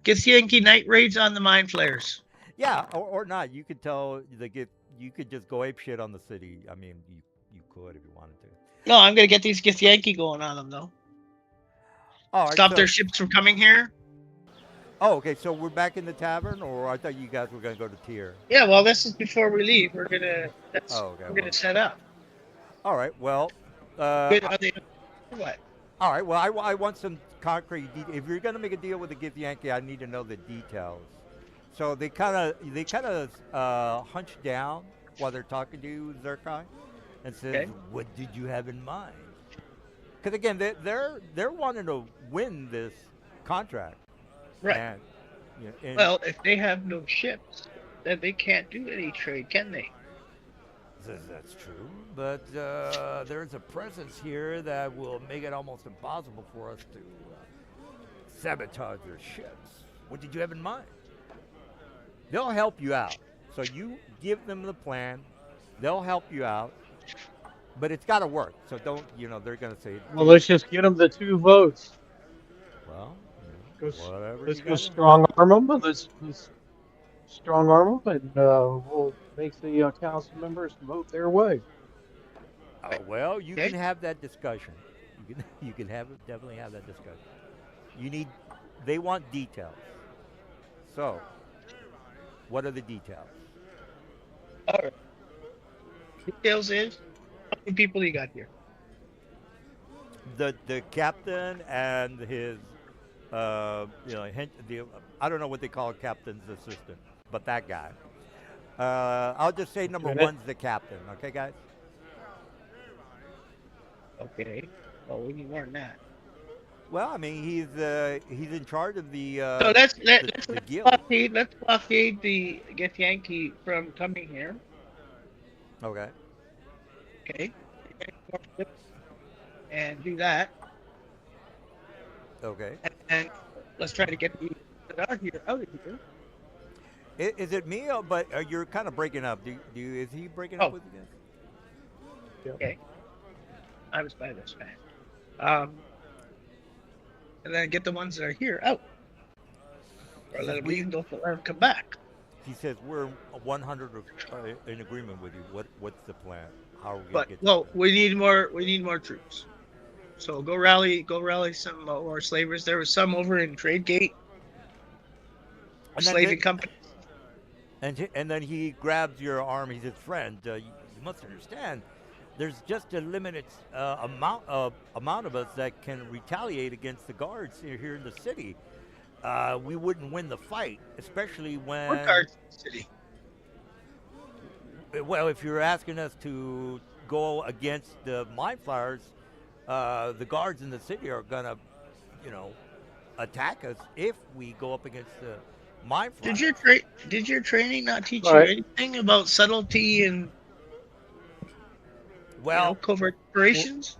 Gith Yankee night raids on the mind flayers. Yeah, or not. You could tell the get. You could just go ape shit on the city. I mean, you could if you wanted to. No, I'm gonna get these Gith Yankee going on them though. All right. Stop their So, ships from coming here. oh, okay. So we're back in the tavern, or I thought you guys were gonna go to Tier. Yeah. Well, this is before we leave. We're gonna. Oh, okay. We're Well, gonna set up. all right. Well, Good. Are they? What? all right. Well, I want some concrete. If you're gonna make a deal with the Gift Yankee, I need to know the details. So they kind of hunch down while they're talking to you, Zerkai, and says, Okay. "What did you have in mind?" Because again, they're wanting to win this contract, Right. and Well, if they have no ships, then they can't do any trade, can they? says that's true, but there's a presence here that will make it almost impossible for us to sabotage their ships. What did you have in mind? They'll help you out. So you give them the plan. They'll help you out. but it's got to work. So don't, they're going to say, Well, let's just get them the 2 votes. well, Go, whatever let's you go got to. strong arm them. Let's strong arm them, and we'll make the council members vote their way. Well, you can Okay. have that discussion. You can definitely have that discussion. You need, they want details. So, what are the details? All right. Details is how many people you got here? The captain and his I don't know what they call a captain's assistant, but that guy. I'll just say number Lieutenant. one's the captain. Okay, guys. Okay. Well, we need more than that. Well, I mean, he's in charge of So let's the guild. blockade the get Yankee from coming here. Okay. Okay. And do that, Okay. and let's try to get the that are here out of here. Is it me? But you're kind of breaking up. Is he breaking up Oh. with you guys? Okay. I was by this man. And then get the ones that are here out, or let them leave. Don't let them come back. He says we're 100 in agreement with you. What's the plan? How are we gonna But get? no, we need more. We need more troops. So go rally some more slavers. There was some over in Trade Gate, slaving company. And then he grabs your arm. He says, "Friend, you must understand. There's just a limited amount of us that can retaliate against the guards here in the city. We wouldn't win the fight, especially when. What guards in the city? Well, if you're asking us to go against the mind flyers, the guards in the city are gonna, attack us if we go up against the mind flyers. Did your training not teach Right. you anything about subtlety and Well, covert operations?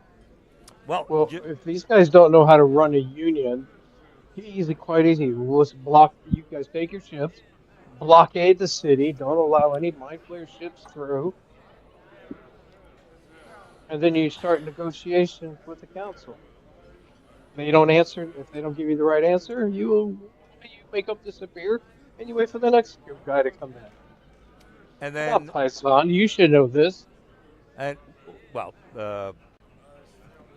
Well, if these guys don't know how to run a union, quite easy. Let's block. You guys take your ships, blockade the city. Don't allow any mind flare ships through, and then you start negotiations with the council. They don't answer. If they don't give you the right answer, you make them disappear, and you wait for the next guy to come in. and Come on, then Python, you should know this. and well,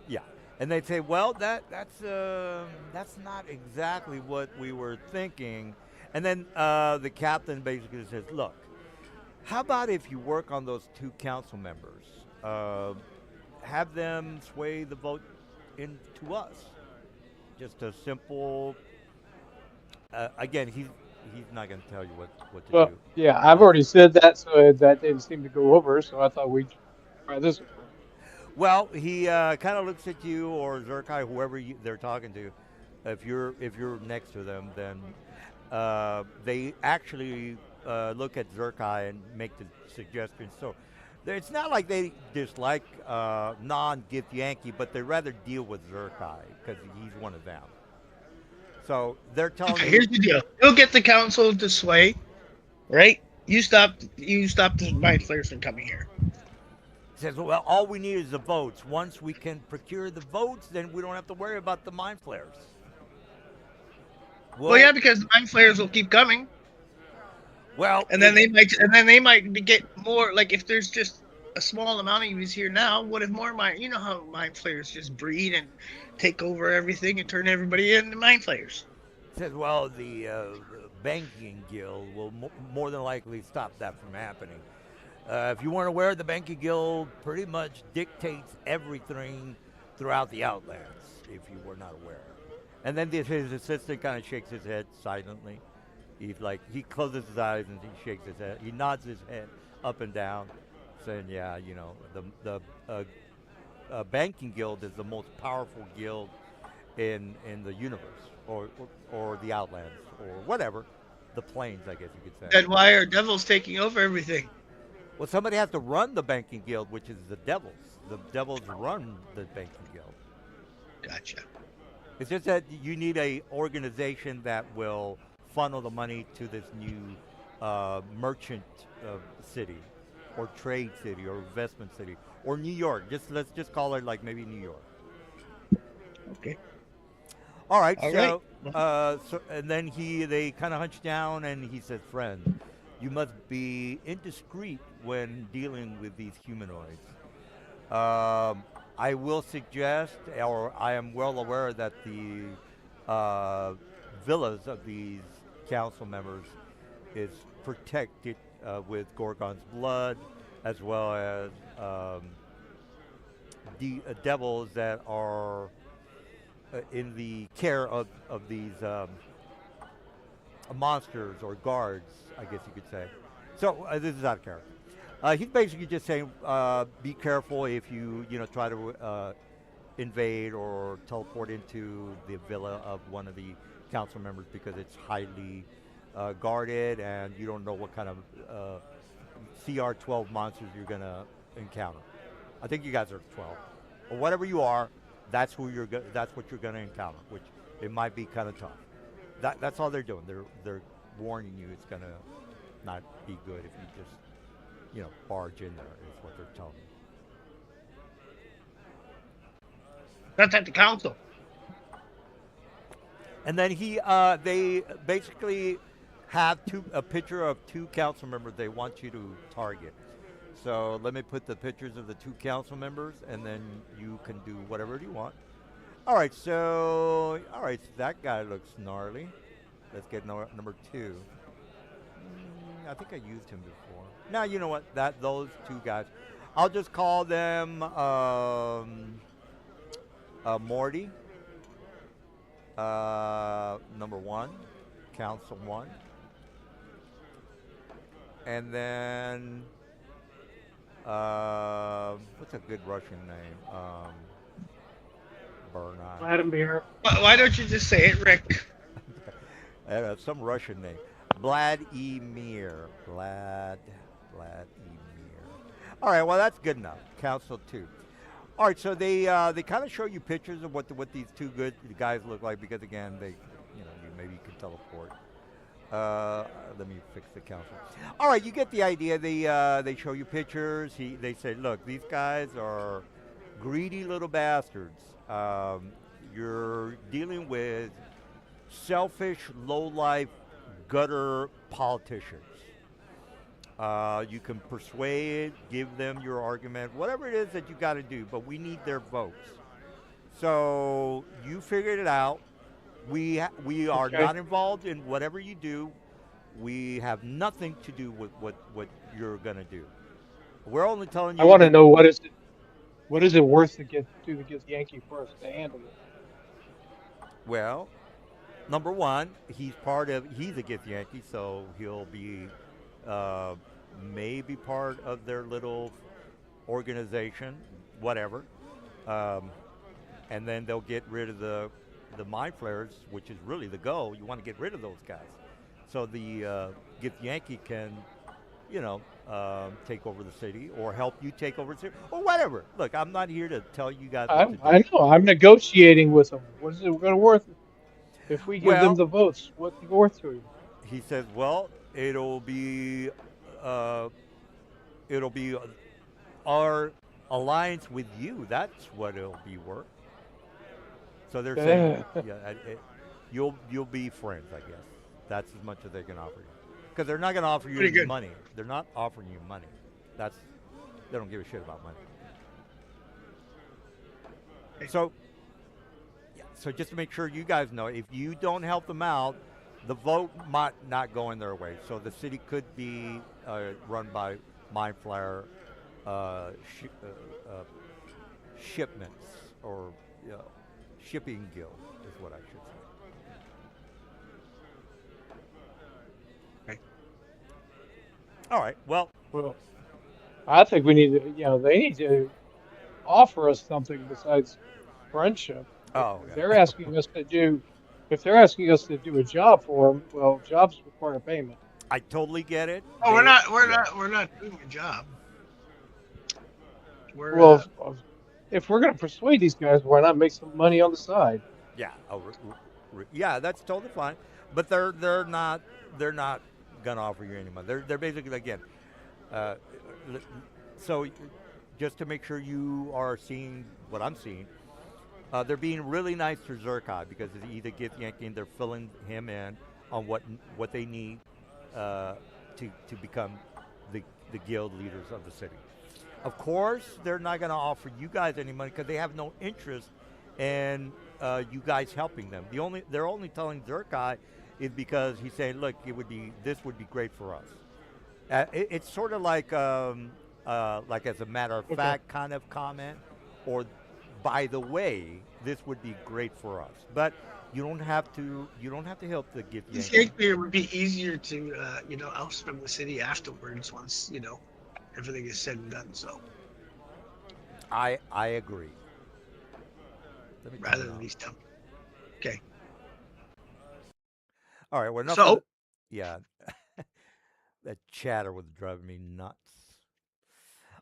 yeah, and they'd say, well, that's not exactly what we were thinking, and then the captain basically says, look, how about if you work on those two council members, have them sway the vote into us, just a simple. Again, he's not going to tell you what to Well, do. yeah, I've already said that, so that didn't seem to go over. So I thought we'd try this one first. Well, he kind of looks at you or Zerkai, whoever they're talking to. If you're next to them, then they actually look at Zerkai and make the suggestion. So it's not like they dislike non-Gith Yankee, but they rather deal with Zerkai because he's one of them. So they're telling Okay, you. here's the deal. You'll get the council to sway, right? You stop the mind flayers from coming here. Says, well, all we need is the votes. Once we can procure the votes, then we don't have to worry about the mind flayers. Well, yeah, because the mind flayers will keep coming. Well, and then they might get more. Like if there's just a small amount of you here now, what if more mind? You know how mind flayers just breed and take over everything and turn everybody into mind flayers. Says, well, the banking guild will more than likely stop that from happening. If you weren't aware, the banking guild pretty much dictates everything throughout the Outlands, if you were not aware. And then his assistant kind of shakes his head silently. He closes his eyes and he shakes his head. He nods his head up and down, saying, yeah, the banking guild is the most powerful guild in the universe, or the Outlands, or whatever, the plains, I guess you could say. Then why are devils taking over everything? Well, somebody has to run the banking guild, which is the devils. The devils run the banking guild. Gotcha. It's just that you need a organization that will funnel the money to this new merchant city, or trade city or investment city or New York. Just let's just call it like maybe New York. Okay. All right, All right. so and then they kind of hunch down and he says, "Friend, you must be indiscreet when dealing with these humanoids. I will suggest, or I am well aware that the uh, villas of these council members is protected with Gorgon's blood, as well as devils that are in the care of these monsters or guards, I guess you could say. So this is out of character. He's basically just saying, be careful if you try to invade or teleport into the villa of one of the council members because it's highly guarded and you don't know what kind of CR12 monsters you're gonna encounter. I think you guys are 12, or whatever you are. That's what you're gonna encounter, which it might be kind of tough. That's all they're doing. They're warning you it's gonna not be good if you just barge in there. Is what they're telling you. That's at the council. And then they basically have a picture of two council members they want you to target. So let me put the pictures of the two council members, and then you can do whatever you want. All right, so that guy looks gnarly. Let's get number two. I think I used him before. Now you know what? Those two guys, I'll just call them Morty. Number one, Council one, and then what's a good Russian name? Bernard. Vladimir. Why don't you just say it, Rick? Some Russian name. Vladimir. Vladimir. All right, well that's good enough. Council two. All right, so they kind of show you pictures of what these two good guys look like because again maybe you can teleport. Let me fix the council. All right, you get the idea. They show you pictures. They say, look, these guys are greedy little bastards. You're dealing with selfish, low-life, gutter politicians. You can persuade, give them your argument, whatever it is that you got to do, but we need their votes. So you figured it out. We are Okay. not involved in whatever you do. We have nothing to do with what you're gonna do. We're only telling I you want to that. know what is it worth to get Yankee for us to handle it? Well, number one, he's a Gith Yankee, so he'll be uh, maybe part of their little organization, whatever. Um, and then they'll get rid of the mind flayers, which is really the goal. You want to get rid of those guys, so the Gith Yankee can, take over the city or help you take over the city or whatever. Look, I'm not here to tell you guys what to do. I know. I'm negotiating with them. What is it going to worth if we give them Well, the votes? What's it worth to you? he says, well, uh, it'll be our alliance with you. That's what it'll be worth. So they're saying, yeah, you'll be friends, I guess. That's as much as they can offer you. Because they're not going to offer you Pretty any good. money. They're not offering you money. They don't give a shit about money. Okay. So, yeah. So just to make sure you guys know, if you don't help them out, the vote might not go in their way. So the city could be run by Mind Flayer shipments or shipping guild is what I should say. Okay. All right. Well, Well, I think we need to, they need to offer us something besides friendship. oh, If okay. they're asking us to do, if they're asking us to do a job for them, well, jobs require payment. I totally get it. Oh, we're not. We're Yeah. not. We're not doing a job. We're. Well, if we're going to persuade these guys, why not make some money on the side? Yeah. Oh, yeah, that's totally fine. But they're not gonna offer you any money. They're basically again, l- so just to make sure you are seeing what I'm seeing, they're being really nice to Zerkai because it's either gift yanking, they're filling him in on what they need uh, to become the the guild leaders of the city. Of course, they're not going to offer you guys any money because they have no interest in you guys helping them. They're only telling Zerkai is because he's saying, look, this would be great for us. It's sort of like as a matter of Okay. fact kind of comment, or by the way, this would be great for us. But you don't have to help the gift This yanking. Shakespeare would be easier to, oust from the city afterwards once, everything is said and done. So I agree. Let me turn rather it than off. these dumb. Okay. All right, well enough of So the, yeah, that chatter was driving me nuts.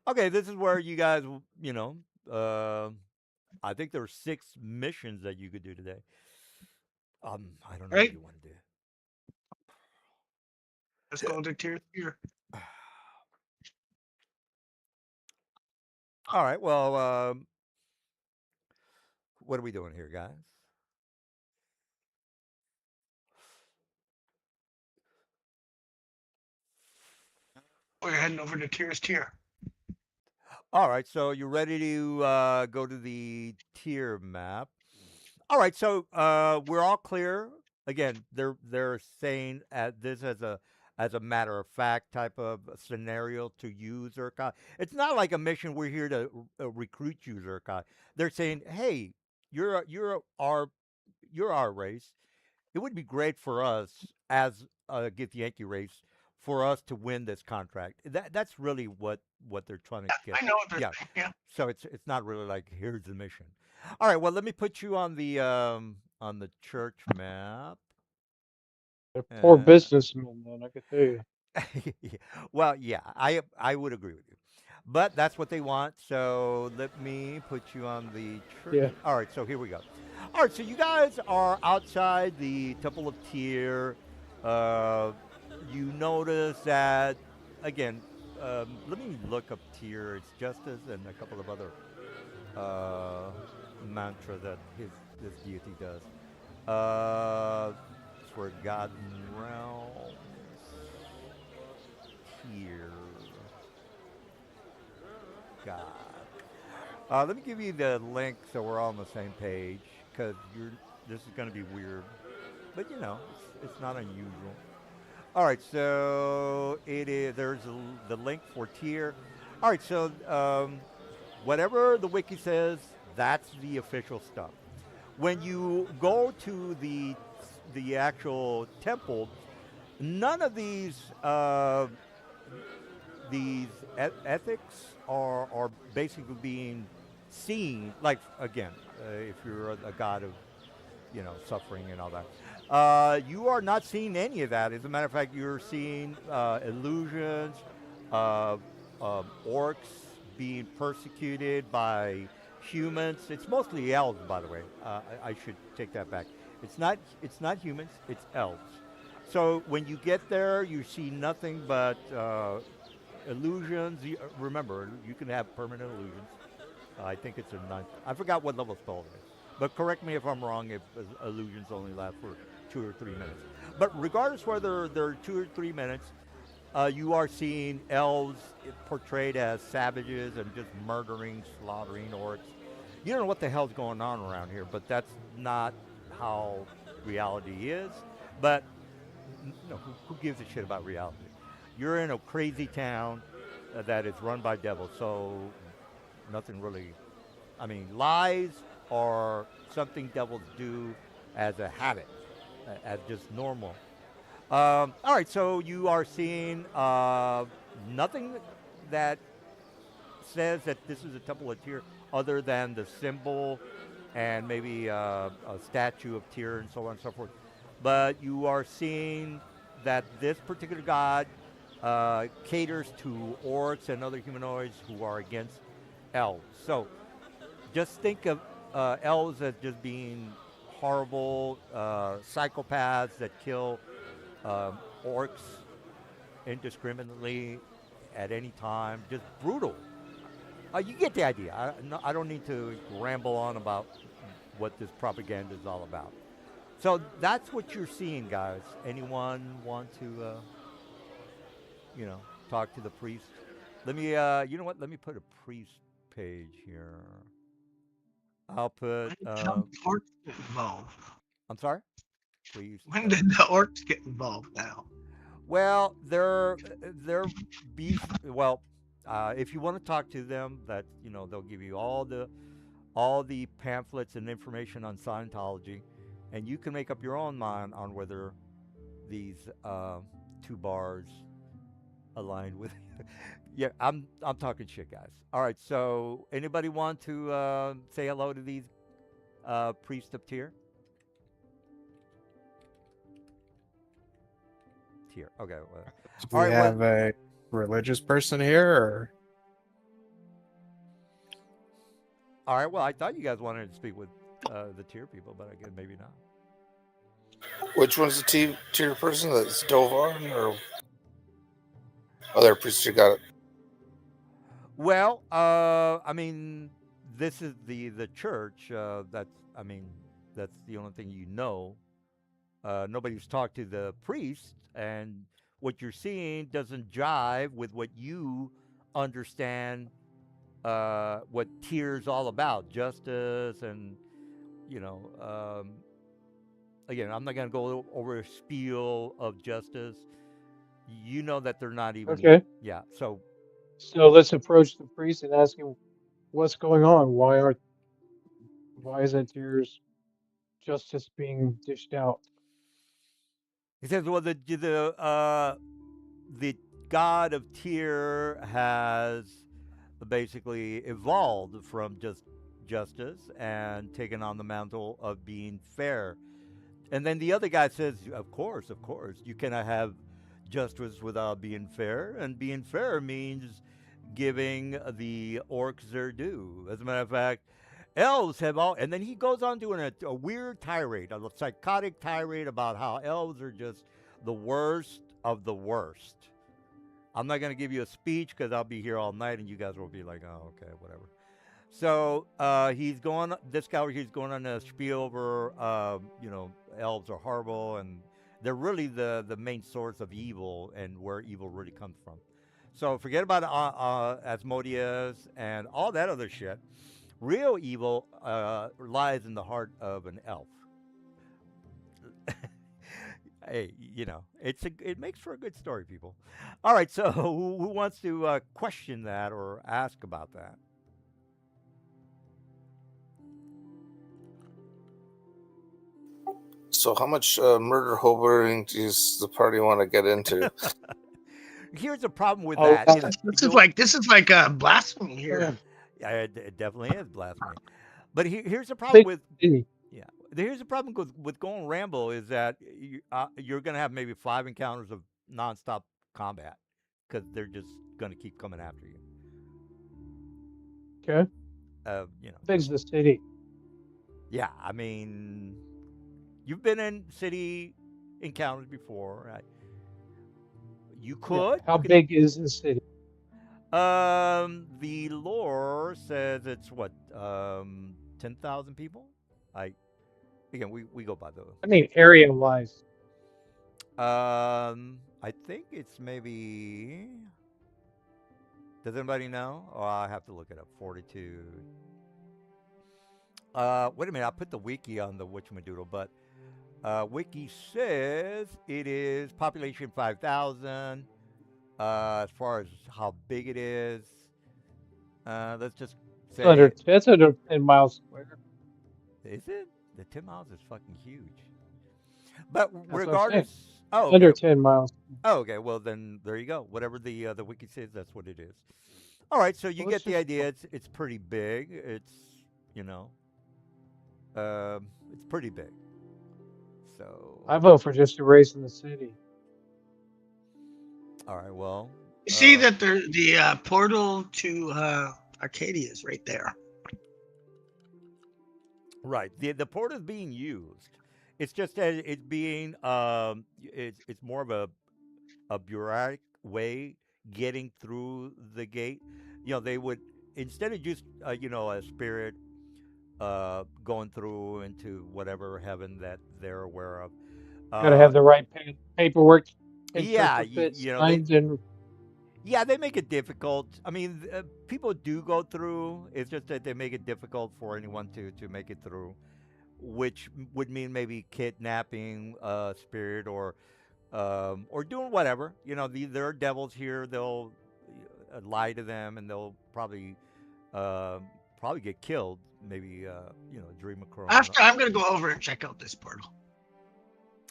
Okay, this is where you guys, uh, I think there were 6 missions that you could do today. I don't know what right, you want to do. let's go to tier 3. All right, well, what are we doing here, guys? We're heading over to tier. All right, so you're ready to go to the tier map. All right, so we're all clear. Again, they're saying this as a matter of fact type of scenario to use Zerkai. It's not like a mission. We're here to recruit you, Zerkai. They're saying, hey, you're our race. It would be great for us as a Get Yankee race for us to win this contract. That's really what they're trying to get. I know what they're Yeah. saying. Yeah. So it's not really like here's the mission. All right. Well, let me put you on the church map. They're poor Uh, businessmen, then I could tell you. yeah. Well, yeah, I would agree with you. But that's what they want. So let me put you on the church. Yeah. All right, so here we go. All right, so you guys are outside the Temple of Tyr. Uh, you notice that again. Let me look up Tyr's justice and a couple of other uh, mantra that this deity does. Forgotten realms here. God. Let me give you the link so we're all on the same page because you're. This is going to be weird, but it's not unusual. All right, so it is. The link for tier. All right, so whatever the wiki says, that's the official stuff. When you go to the actual temple, none of these ethics are basically being seen. Like again, if you're a god of suffering and all that, you are not seeing any of that. As a matter of fact, you're seeing illusions, uh, orcs being persecuted by humans. It's mostly elves, by the way. I should take that back. It's not humans. It's elves. So when you get there, you see nothing but illusions. Remember, you can have permanent illusions. I think it's a ninth. I forgot what level spell it is. But correct me if I'm wrong if illusions only last for 2 or 3 minutes. But regardless whether they're 2 or 3 minutes, you are seeing elves portrayed as savages and just murdering, slaughtering orcs. You don't know what the hell's going on around here, but that's not how reality is. But no, who gives a shit about reality? You're in a crazy town that is run by devils, so nothing really. I mean, lies are something devils do as a habit, as just normal. All right, so you are seeing nothing that says that this is a temple of Tyr other than the symbol and maybe a statue of Tyr and so on and so forth. But you are seeing that this particular god caters to orcs and other humanoids who are against elves. So just think of elves as just being horrible psychopaths that kill orcs indiscriminately at any time, just brutal. You get the idea. No, I don't need to ramble on about what this propaganda is all about. So that's what you're seeing, guys. Anyone want to, you know, talk to the priest? Let me, you know what? Let me put a priest page here. I'll put, When did the orcs get involved? I'm sorry? Priest. When did the orcs get involved now? Well, they're beef. Well, if you want to talk to them, that they'll give you all the pamphlets and information on Scientology, and you can make up your own mind on whether these two bars aligned with. Yeah, I'm talking shit, guys. All right, so anybody want to say hello to these priests up tier? Tier. Okay. Well, Do all we right. Well, have a religious person here, or all right. Well, I thought you guys wanted to speak with the tier people, but I guess maybe not. Which one's the tier person? That's Dovar or other priest? You got it. Well, I mean, this is the church. That's the only thing you know. Nobody's talked to the priest, and what you're seeing doesn't jive with what you understand. What tier's all about, justice, and you know. Again, I'm not going to go over a spiel of justice. You know that they're not even. Okay. Yeah. So So let's approach the priest and ask him what's going on. Why isn't yours justice being dished out? he says, well, the god of Tyr has basically evolved from just justice and taken on the mantle of being fair. And then the other guy says, of course, you cannot have justice without being fair, and being fair means giving the orcs their due. As a matter of fact, elves have all, and then he goes on doing a weird tirade, a psychotic tirade about how elves are just the worst of the worst. I'm not going to give you a speech because I'll be here all night and you guys will be like, oh, okay, whatever. So this guy over here, he's going on a spiel over, elves are horrible and they're really the main source of evil and where evil really comes from. So forget about Asmodeus and all that other shit. Real evil lies in the heart of an elf. Hey, it makes for a good story, people. All right, so who wants to question that or ask about that? So, how much murder hobering does the party want to get into? Here's the problem with Oh, that. This is like a blasphemy here. Yeah, it definitely is blasphemy. But here's the problem big with city. yeah. Here's the problem with going ramble is that you're gonna have maybe 5 encounters of nonstop combat because they're just gonna keep coming after you. Okay. Uh, you know, Big's the city. yeah. I mean, you've been in city encounters before, right? You Yeah. could. How You could. big is the city? The lore says it's what 10,000 people. I Again, we go by the. I mean, area wise. I think it's maybe. Does anybody know? Oh, I have to look it up. Fortitude. Wait a minute. I put the wiki on the whatchamadoodle, but wiki says it is population 5,000. As far as how big it is, let's just say, It's under 10 miles square. is it? The 10 miles is fucking huge. But That's what I'm saying. regardless, oh, okay. Under 10 miles. Oh, okay. Well, then there you go. Whatever the wiki says, that's what it is. All right. So you Well, get let's the just idea. It's pretty big. You know, it's pretty big. So I vote for just erasing the city. all right. Well, You see that the portal to Arcadia is right there. right. The port is being used. It's just that it's being it's more of a bureaucratic way getting through the gate. They would, instead of just a spirit going through into whatever heaven that they're aware of. Got to have Uh, the right paperwork yeah, interpret, they signed, and yeah, they make it difficult. I mean, people do go through. It's just that they make it difficult for anyone to make it through, which would mean maybe kidnapping a spirit or doing whatever. There are devils here. They'll lie to them, and they'll uh, probably get killed. Maybe adrenochrome. After I'm gonna go over and check out this portal.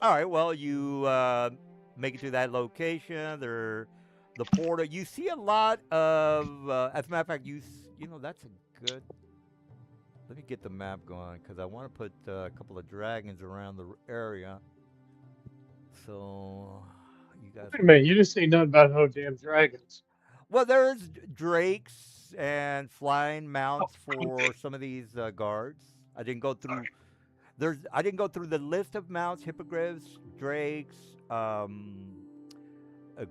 All right. Well, you make it to that location. The portal. You see a lot of. As a matter of fact, that's a good. Let me get the map going because I want to put a couple of dragons around the area. So you guys. wait a minute, you didn't say nothing about no damn dragons. Well, there's drakes and flying Oh, mounts okay. for some of these guards. I didn't go through. Alright. I didn't go through the list of mounts: hippogriffs, drakes,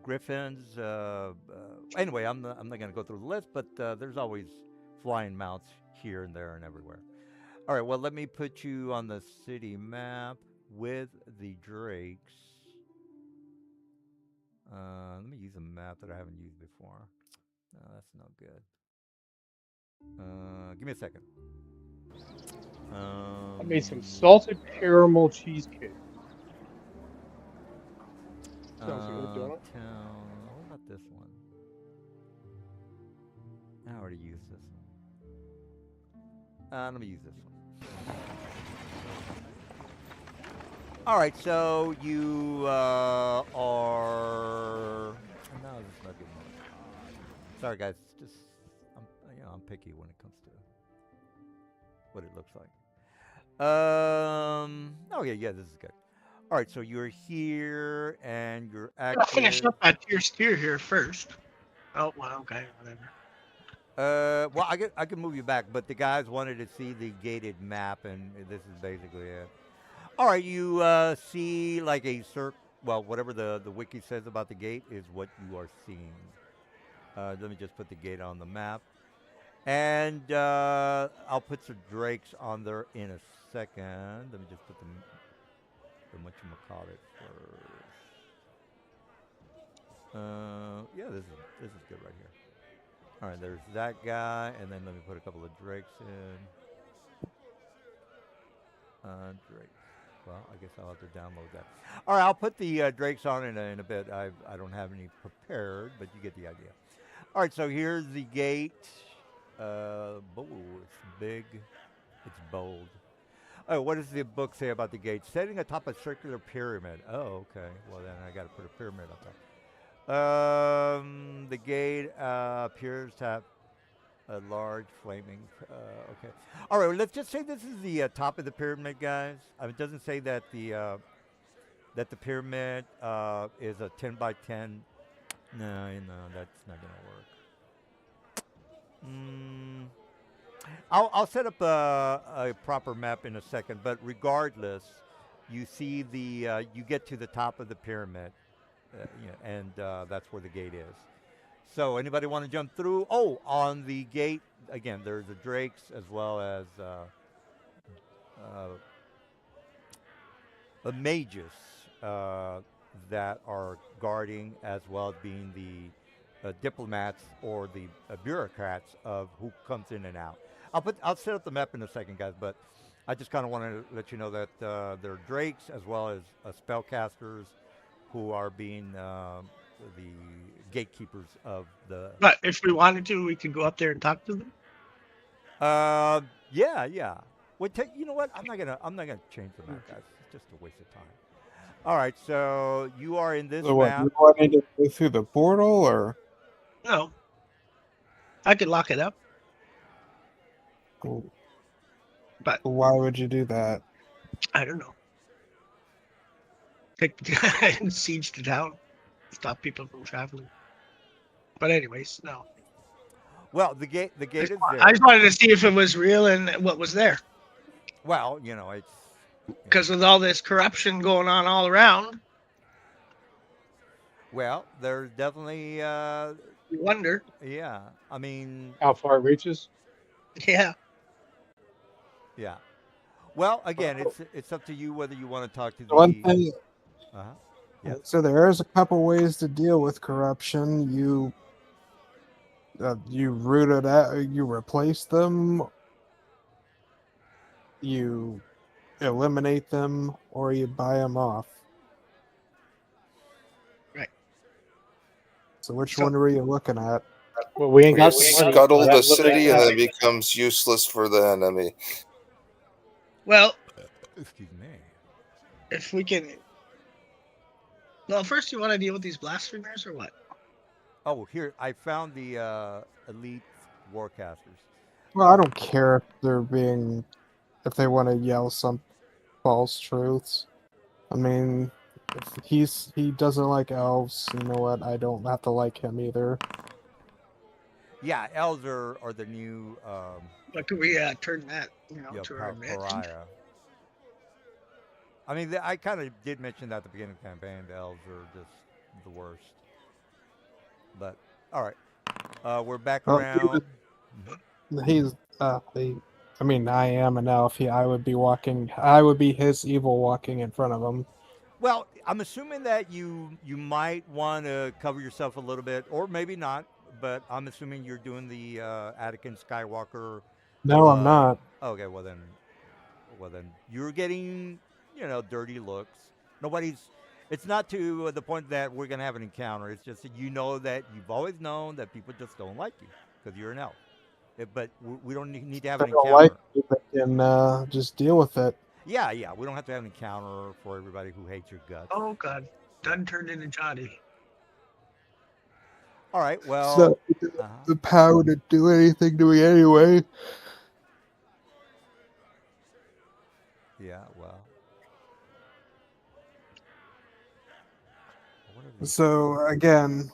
griffins. Anyway, I'm not going to go through the list, but there's always flying mounts here and there and everywhere. All right. Well, let me put you on the city map with the drakes. Let me use a map that I haven't used before. No, that's no good. Give me a second. I made some salted caramel cheesecake. Sounds good, don't it? What about this one? I already used this one. Let me use this one. All right, so you are. No, this is not good enough. Sorry, guys. Just I'm picky when it comes to what it looks like. Okay, yeah, this is good. All right, so you're here and you're I'm gonna finish active. up that tier spear here first. Oh well, okay, whatever. Well, I can move you back, but the guys wanted to see the gated map, and this is basically it. All right, you see like a well, whatever the wiki says about the gate is what you are seeing. Let me just put the gate on the map. And I'll put some drakes on there in a second. Let me just put the whatchamacallit first. Yeah, this is good right here. All right, there's that guy, and then let me put a couple of drakes in. Drake. Well, I guess I'll have to download that. All right, I'll put the drakes on in a bit. I don't have any prepared, but you get the idea. All right, so here's the gate. It's big. It's bold. Oh, what does the book say about the gate? Setting atop a circular pyramid. Oh, okay. Well, then I got to put a pyramid up there. The gate appears to have a large flaming. Okay. All right. Well, let's just say this is the top of the pyramid, guys. It doesn't say that the pyramid is a 10 by 10. No, that's not gonna work. I'll set up a proper map in a second, but regardless, you see you get to the top of the pyramid, and that's where the gate is. So anybody want to jump through? Oh, on the gate again, there's the drakes as well as the mages that are guarding, as well as being the diplomats or the bureaucrats of who comes in and out. I'll set up the map in a second, guys, but I just kind of want to let you know that there are drakes as well as spellcasters who are being the gatekeepers of the. But if we wanted to, we could go up there and talk to them. Yeah. Well, you know what? I'm not gonna change the map, guys. It's just a waste of time. All right, so you are in this So what, map. you wanted to go through the portal, or No, I could lock it up, but why would you do that? I don't know. Take the guy and siege the town, stop people from traveling. But anyways, no. Well, the gate is there. I just wanted to see if it was real and what was there. Well, it's Because with all this corruption going on all around. Well, there's definitely, You wonder. yeah. I mean, How far it reaches? Yeah. yeah. Well, again, Well, it's up to you whether you want to talk to the one the. thing, Uh huh. Yes. so there is a couple ways to deal with corruption. You root it out, you replace them, you eliminate them, or you buy them off. Right. So which So one were you looking at? Well, we ain't We got the money, so scuttle that the eliminates city, and then that. it becomes useless for the enemy. well, Excuse me. if we can. Well, first you want to deal with these blasphemers or what? Oh, here I found the elite warcasters. Well, I All right. don't care if they want to yell some false truths. I mean, if he doesn't like elves, you know what? I don't have to like him either. Yeah, elves are the new But could we turn that, yeah, to our advantage? pariah. I mean, I kind of did mention that at the beginning of the campaign. The elves are just the worst. But all right, we're back Well, around. Mhm. he's I mean, I am an elf. I would be his evil walking in front of him. Well, I'm assuming that you might want to cover yourself a little bit, or maybe not. But I'm assuming you're doing the Anakin Skywalker. No, I'm not. Okay, well then, you're getting dirty looks. Nobody's. It's not to the point that we're gonna have an encounter. It's just that you know that you've always known that people just don't like you because you're an elf. But we don't need to have If an they don't like encounter. you, they can just deal with it. Yeah, yeah. We don't have to have an encounter for everybody who hates your guts. Oh God, Dunn turned into Johnny. All right. Well. So the power to do anything to me anyway. Yeah. Well. What are these? So again,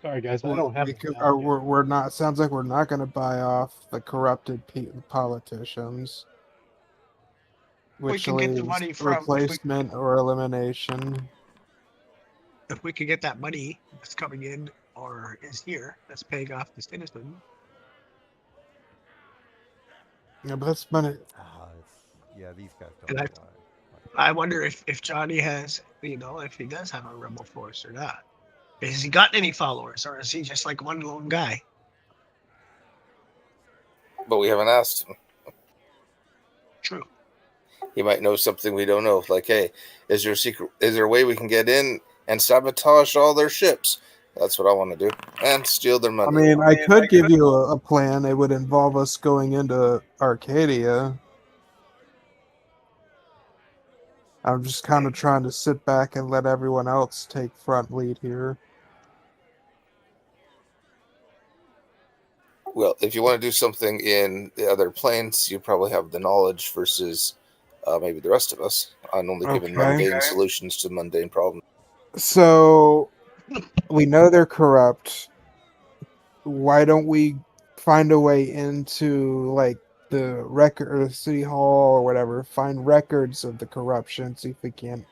Sorry, guys, I don't have we a could, map yet. we're not. Sounds like we're not going to buy off the corrupted politicians, We which could get the leaves money from replacement or elimination. if we could get that money that's coming in or is here that's paying off the citizen. Yeah, but that's money. Yeah. These guys don't And I, apply. I wonder if Johnny has, if he does have a rebel force or not. Has he got any followers, or is he just like one lone guy? But we haven't asked him. True. He might know something we don't know. Like, hey, is there a way we can get in and sabotage all their ships? That's what I want to do. And steal their I money. mean, I could give you a plan. It would involve us going into Arcadia. I'm just kind of trying to sit back and let everyone else take front lead here. Well, if you want to do something in the other planes, you probably have the knowledge versus maybe the rest of us on only giving mundane solutions to mundane problems. So we know they're corrupt. Why don't we find a way into like the record or city hall or whatever? Find records of the corruption. See if we can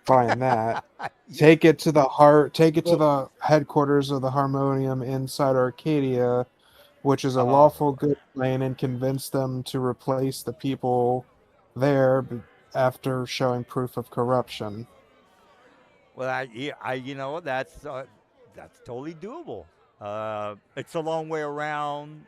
find that. Take it to the heart. Take it to the headquarters of the Harmonium inside Arcadia, which is a lawful good plane, and convince them to replace the people there after showing proof of corruption. Well, that's totally doable. It's a long way around,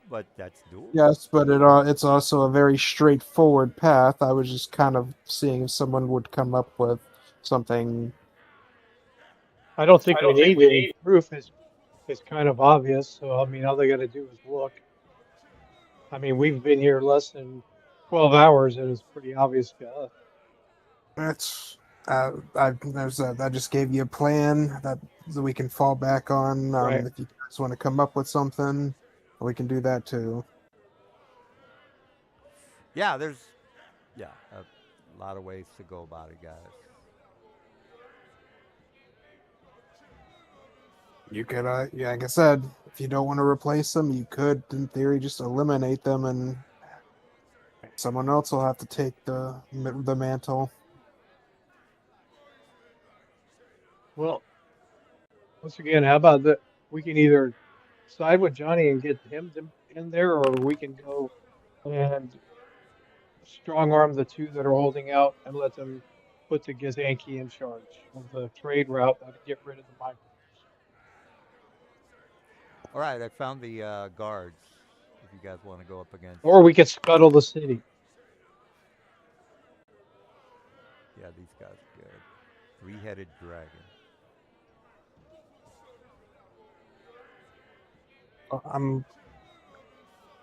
but that's doable. Yes, but it's also a very straightforward path. I was just kind of seeing if someone would come up with something. I don't think we need any proof. It's kind of obvious. So I mean, all they got to do is look. I mean, we've been here less than 12 hours, and it's pretty obvious to us. That's I just gave you a plan that we can fall back on. Right. If you guys want to come up with something, we can do that too. Yeah, there's a lot of ways to go about it, guys. You could, yeah, like I said, if you don't want to replace them, you could, in theory, just eliminate them, and someone else will have to take the mantle. Well, once again, how about that? We can either side with Johnny and get him in there, or we can go and strong arm the two that are holding out and let them put the Gazanki in charge of the trade route to get rid of the migrants. All right, I found the guards. If you guys want to go up against, Or we could scuttle the city. yeah, these guys are good. Three-headed dragon.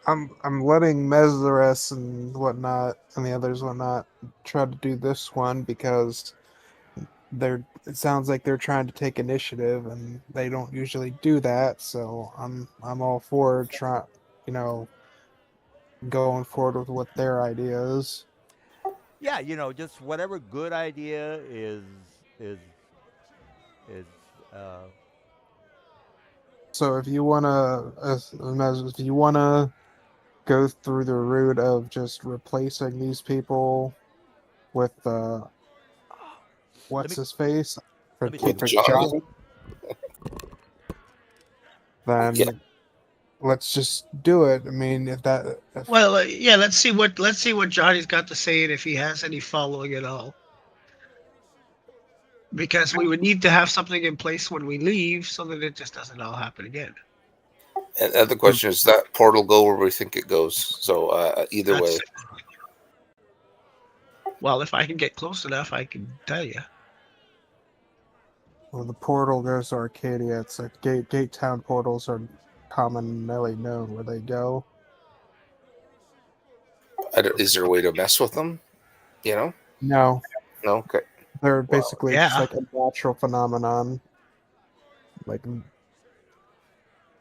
I'm I'm letting Mesderus and whatnot and the others whatnot try to do this one because it sounds like they're trying to take initiative and they don't usually do that, so I'm all for you know going forward with what their idea is. Yeah, just whatever good idea is is uh, So if you wanna go through the route of just replacing these people with let what's me his face let me take With a for look. Johnny? Johnny, Yeah. then let's just do it. I mean, if Well, yeah. Let's see what Johnny's got to say, and if he has any following at all. Because we would need to have something in place when we leave, so that it just doesn't all happen again. And the other question is that portal go where we think it goes. So either way, That's well, if I can get close enough, I can tell you. well, the portal goes to Arcadia, it's like gate town portals are commonly known where they go. is there a way to mess with them? You know? No, No. Okay. they're Well, basically just Yeah. like a natural phenomenon. Like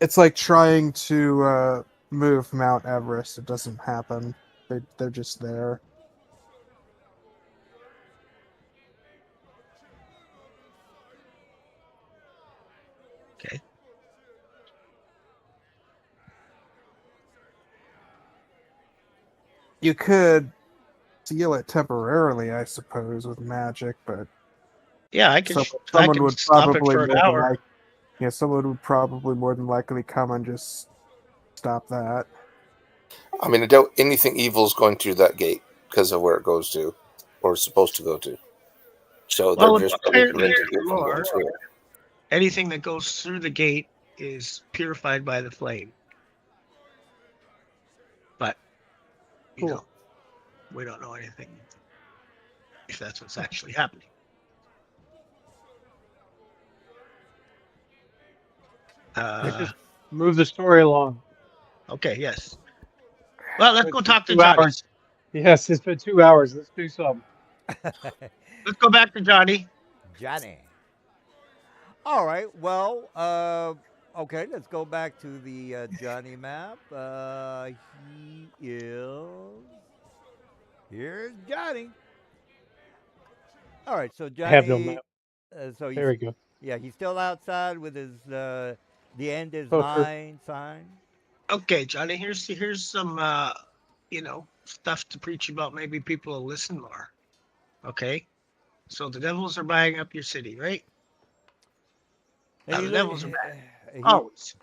it's like trying to move Mount Everest. It doesn't happen. They're just there. Okay. You could seal it temporarily, I suppose, with magic, but Yeah, I someone can would stop it probably for an more than hour. like yeah, someone would probably more than likely come and just stop that. I mean, I doubt anything evil is going through that gate because of where it goes to, or is supposed to go to. So they're Well, just probably apparently in preventing the it from going lore, through. anything that goes through the gate is purified by the flame. But Cool. we don't know anything if that's what's actually happening. Let's just move the story along. Okay, yes. Well, let's It's go been talk to 2 Johnny. hours. Yes, it's been 2 hours. Let's do something. Let's go back to Johnny. Johnny. All right. Well, okay. Let's go back to the Johnny map. He is. Here's Johnny. All right. So I have no Johnny. map. So There he's we go. yeah. He's still outside with his the end is Poker. nine sign. Okay, Johnny. Here's some stuff to preach about. Maybe people will listen more. Okay. So the devils are buying up your city, right? And Now he the look. devils are bad He always.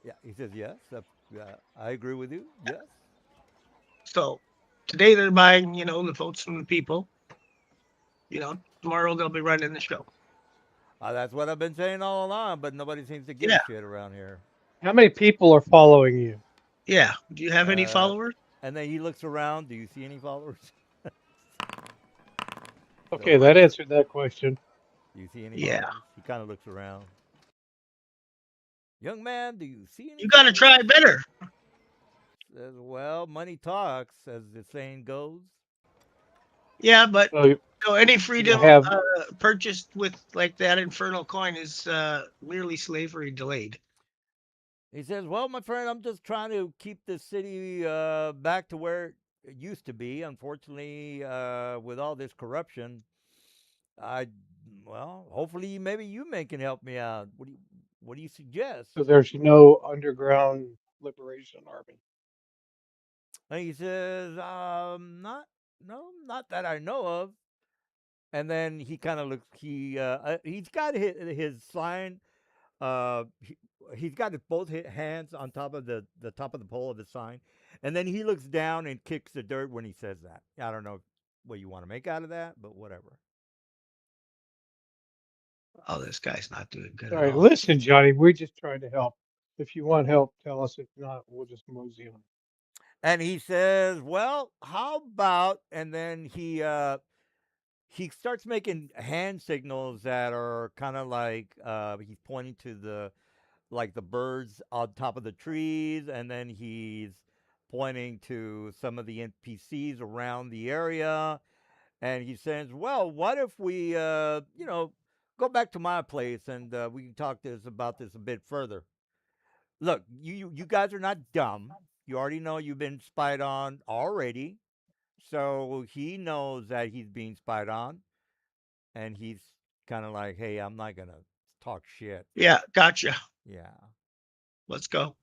yeah. He says yes. I agree with you. Yes. So today they're buying, the votes from the people. Tomorrow they'll be running the show. That's what I've been saying all along, but nobody seems to give a Yeah. shit around here. How many people are following you? Yeah. Do you have any Uh, followers? and then he looks around. Do you see any followers? So Okay, that answered that question. do you see any Yeah. followers? He kind of looks around. Young man, do you see any You got to followers? try better. Says, well, money talks, as the saying goes. Yeah, but So any you freedom have purchased with like that infernal coin is merely slavery delayed. He says, well, my friend, I'm just trying to keep this city back to where it used to be. Unfortunately, with all this corruption, I, well, hopefully, maybe you men can help me out. What do you suggest? so there's no underground liberation army. And he says, not, no, not that I know of. and then he kind of looks. He's got his sign. Uh, he, he's got both hands on top of the top of the pole of the sign, and then he looks down and kicks the dirt when he says that. I don't know what you want to make out of that, but whatever. Oh, this guy's not doing good All at right, all. listen, Johnny, we're just trying to help. If you want help, tell us. If not, we'll just mosey on. And he says, "Well, how about?" And then he starts making hand signals that are kind of like he's pointing to the birds on top of the trees, and then he's pointing to some of the NPCs around the area, and he says, "Well, what if we, go back to my place and we can talk about this a bit further? Look, you guys are not dumb. You already know you've been spied on already, so he knows that he's being spied on, and he's kind of like, hey, I'm not gonna talk shit. Yeah, gotcha. Yeah." Let's go.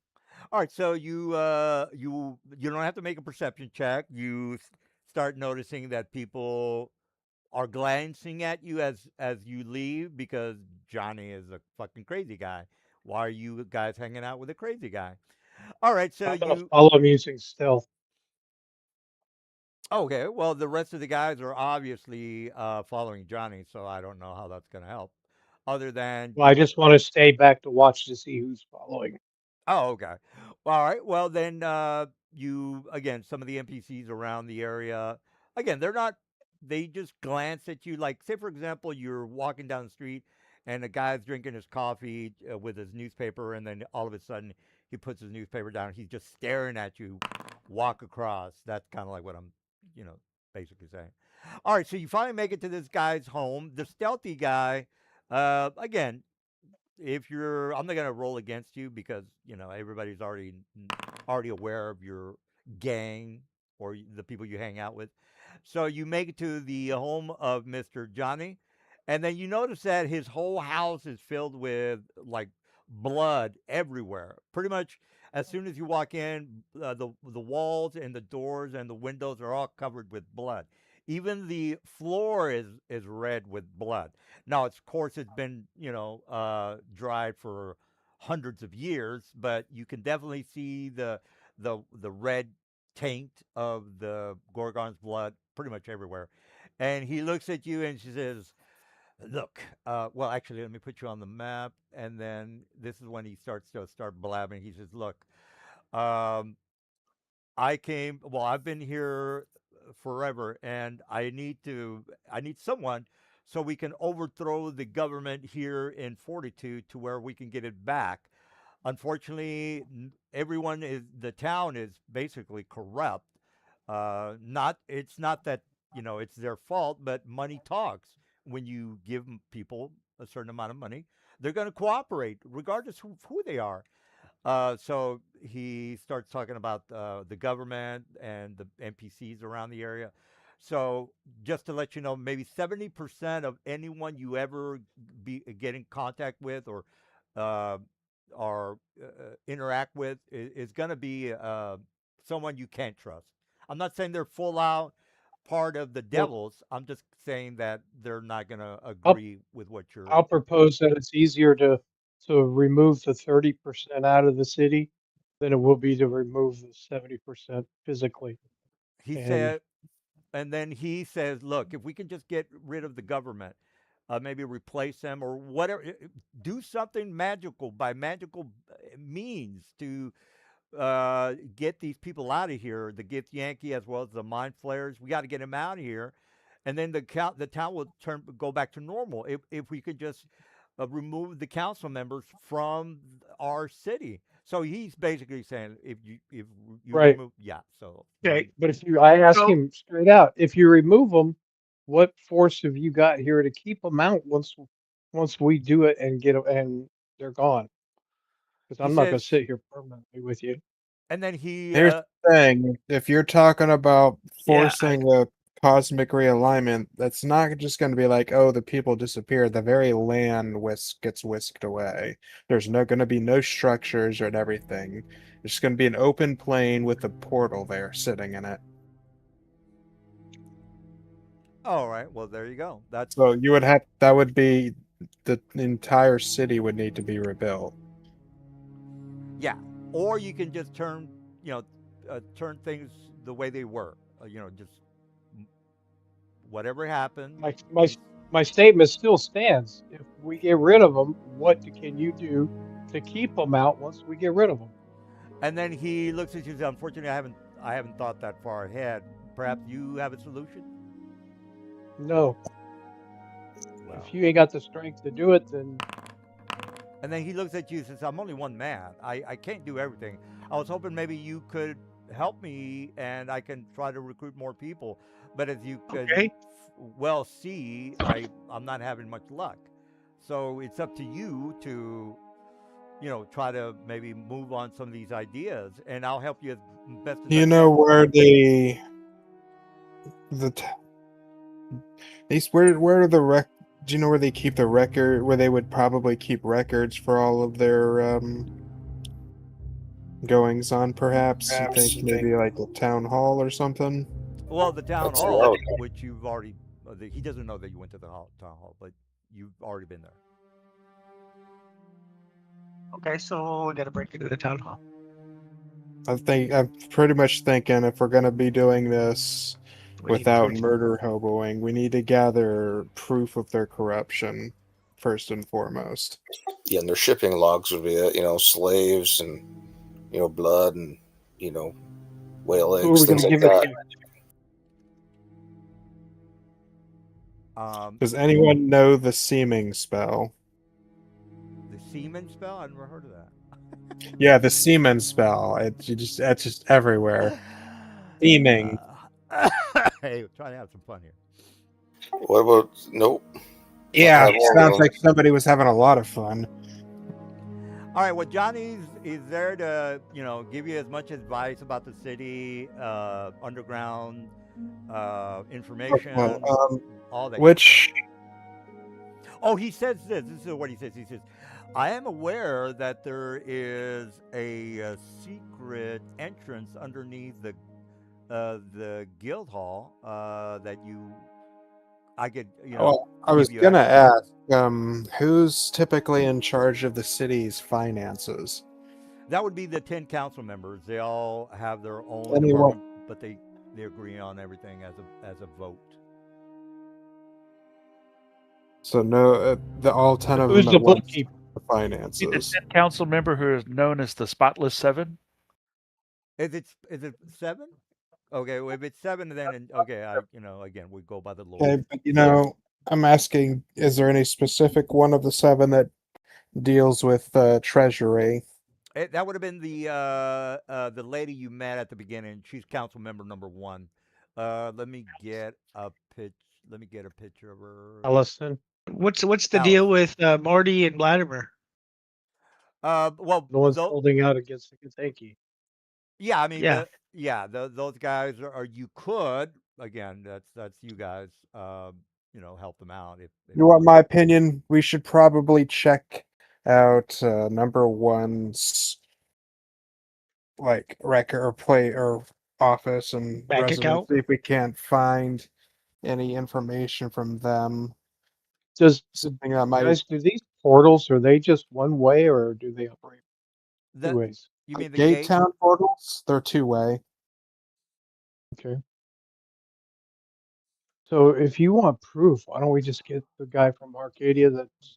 All right, so you don't have to make a perception check. You start noticing that people are glancing at you as you leave because Johnny is a fucking crazy guy. Why are you guys hanging out with a crazy guy? All right, so I'm gonna you follow him using stealth. okay. Well, the rest of the guys are obviously following Johnny, so I don't know how that's gonna help. Other than Well, I just want to stay back to watch to see who's following. oh, okay. All right. Well, then you again some of the NPCs around the area. Again, they're not. They just glance at you. Like, say for example, you're walking down the street, and a guy's drinking his coffee with his newspaper, and then all of a sudden he puts his newspaper down. He's just staring at you. Walk across. That's kind of like what I'm, you know, basically saying. All right. So you finally make it to this guy's home. The stealthy guy. Again, if you're I'm not going to roll against you because everybody's already aware of your gang or the people you hang out with. So you make it to the home of Mr. Johnny, and then you notice that his whole house is filled with like blood everywhere. Pretty much as soon as you walk in, the walls and the doors and the windows are all covered with blood. Even the floor is red with blood. Now, of course, it's been dried for hundreds of years, but you can definitely see the red taint of the Gorgon's blood pretty much everywhere. And he looks at you and she says, "Look, well, actually, let me put you on the map." And then this is when he starts to start blabbing. He says, "Look, um, I've been here forever, and I need someone so we can overthrow the government here in Fortitude to where we can get it back. Unfortunately, the town is basically corrupt. It's not that, it's their fault, but money talks. When you give people a certain amount of money, they're going to cooperate regardless who they are." So he starts talking about the government and the NPCs around the area. So just to let you know, maybe 70% of anyone you ever get in contact with uh, or interact with is going to be someone you can't trust. I'm not saying they're full out part of the Well, devils. I'm just saying that they're not going to I'll agree with what you're. I'll propose that it's easier to remove the 30% out of the city than it will be to remove the 70% physically. He And said, and then he says, "Look, if we can just get rid of the government, maybe replace them or whatever, do something magical by magical means to get these people out of here, the Gift Yankee as well as the Mind Flayers. We got to get them out of here, and then the town will go back to normal if we could just remove the council members from our city." So he's basically saying, if you right, remove, yeah. So Okay. but I ask So him straight out, if you remove them, what force have you got here to keep them out once we do it and get 'em and they're gone? Because he I'm not going says, to sit here permanently with you. and then he Here's the thing, if you're talking about yeah, forcing a cosmic realignment, that's not just going to be like, oh, the people disappear. The very land gets whisked away. There's no going to be no structures and everything. It's going to be an open plain with a portal there sitting in it. All right. Well, there you go. That's So you would have that would be the entire city would need to be rebuilt. yeah. Or you can just turn, you know, turn things the way they were. Just whatever happened. My my Just my statement still stands. If we get rid of them, what can you do to keep them out once we get rid of them? and then he looks at you and says, "Unfortunately, I haven't thought that far ahead. Perhaps you have a solution." No, Well, if you ain't got the strength to do it, then and then he looks at you and says, "I'm only one man. I can't do everything. I was hoping maybe you could help me and I can try to recruit more people. But as you could Okay. well see, I'm not having much luck. So it's up to you to try to maybe move on some of these ideas, and I'll help you as best as I You can." know where the t- these where are the rec? Do you know where they keep the record? Where they would probably keep records for all of their goings on? Perhaps you think maybe like a town hall or something. Well, the town That's what I hall, would. which you've already, he doesn't know that you went to the town hall, but you've already been there. Okay, so we gotta break into the town hall. I'm pretty much thinking if we're gonna be doing this We need without proof. murder hoboing, we need to gather proof of their corruption first and foremost. Yeah, and their shipping logs would be, slaves and blood and whale who are eggs, we going things to like give it that. to? Does anyone know the seeming spell? The semen spell? I've never heard of that. Yeah, the semen spell. It's just everywhere. Seeming. Hey, trying to have some fun here. What about nope? Yeah, I have one of sounds them. like somebody was having a lot of fun. All right, well, Johnny's is there to give you as much advice about the city, underground information, Well, all that. which Oh, he says this. This is what he says. He says, "I am aware that there is a secret entrance underneath the guild hall that I could well, I was give you gonna access to." ask, who's typically in charge of the city's finances? That would be the 10 council members. They all have their own Anyone? department, but they agree on everything as a vote. So no, all 10 of Who's them the at once. bookkeeper? The The finances. 10 council member who is known as the Spotless Seven. Is it 7? Okay, well, if it's 7, then okay, again, we go by the Lord. Okay, but I'm asking: is there any specific one of the 7 that deals with treasury? That would have been the lady you met at the beginning. She's council member number 1. Let me get a pitch. Let me get a picture of her. Allison, What's the deal Allison. with Marty and Vladimir? Well, the one's holding out against the Kentucky. yeah, I mean Yeah. those guys are you could again. That's you guys. Help them out if You want my opinion? We should probably check out number 1's like record or play or office and Bank residence. account? See if we can't find any information from them. Something that might. Guys, do these portals, are they just one way or do they operate two the ways? you mean the Gate gate? Town portals? They're 2-way. Okay. So if you want proof, why don't we just get the guy from Arcadia that's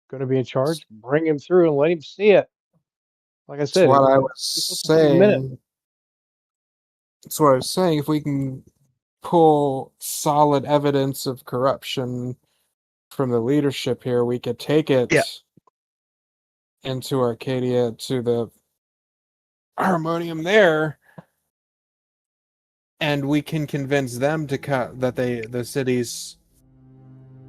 going to be in charge, bring him through and let him see it? Like I That's said, what I it'll was take a minute. saying. That's what I was saying. If we can pull solid evidence of corruption from the leadership here, we could take it Yeah. into Arcadia to the harmonium there, and we can convince them to cut that the city's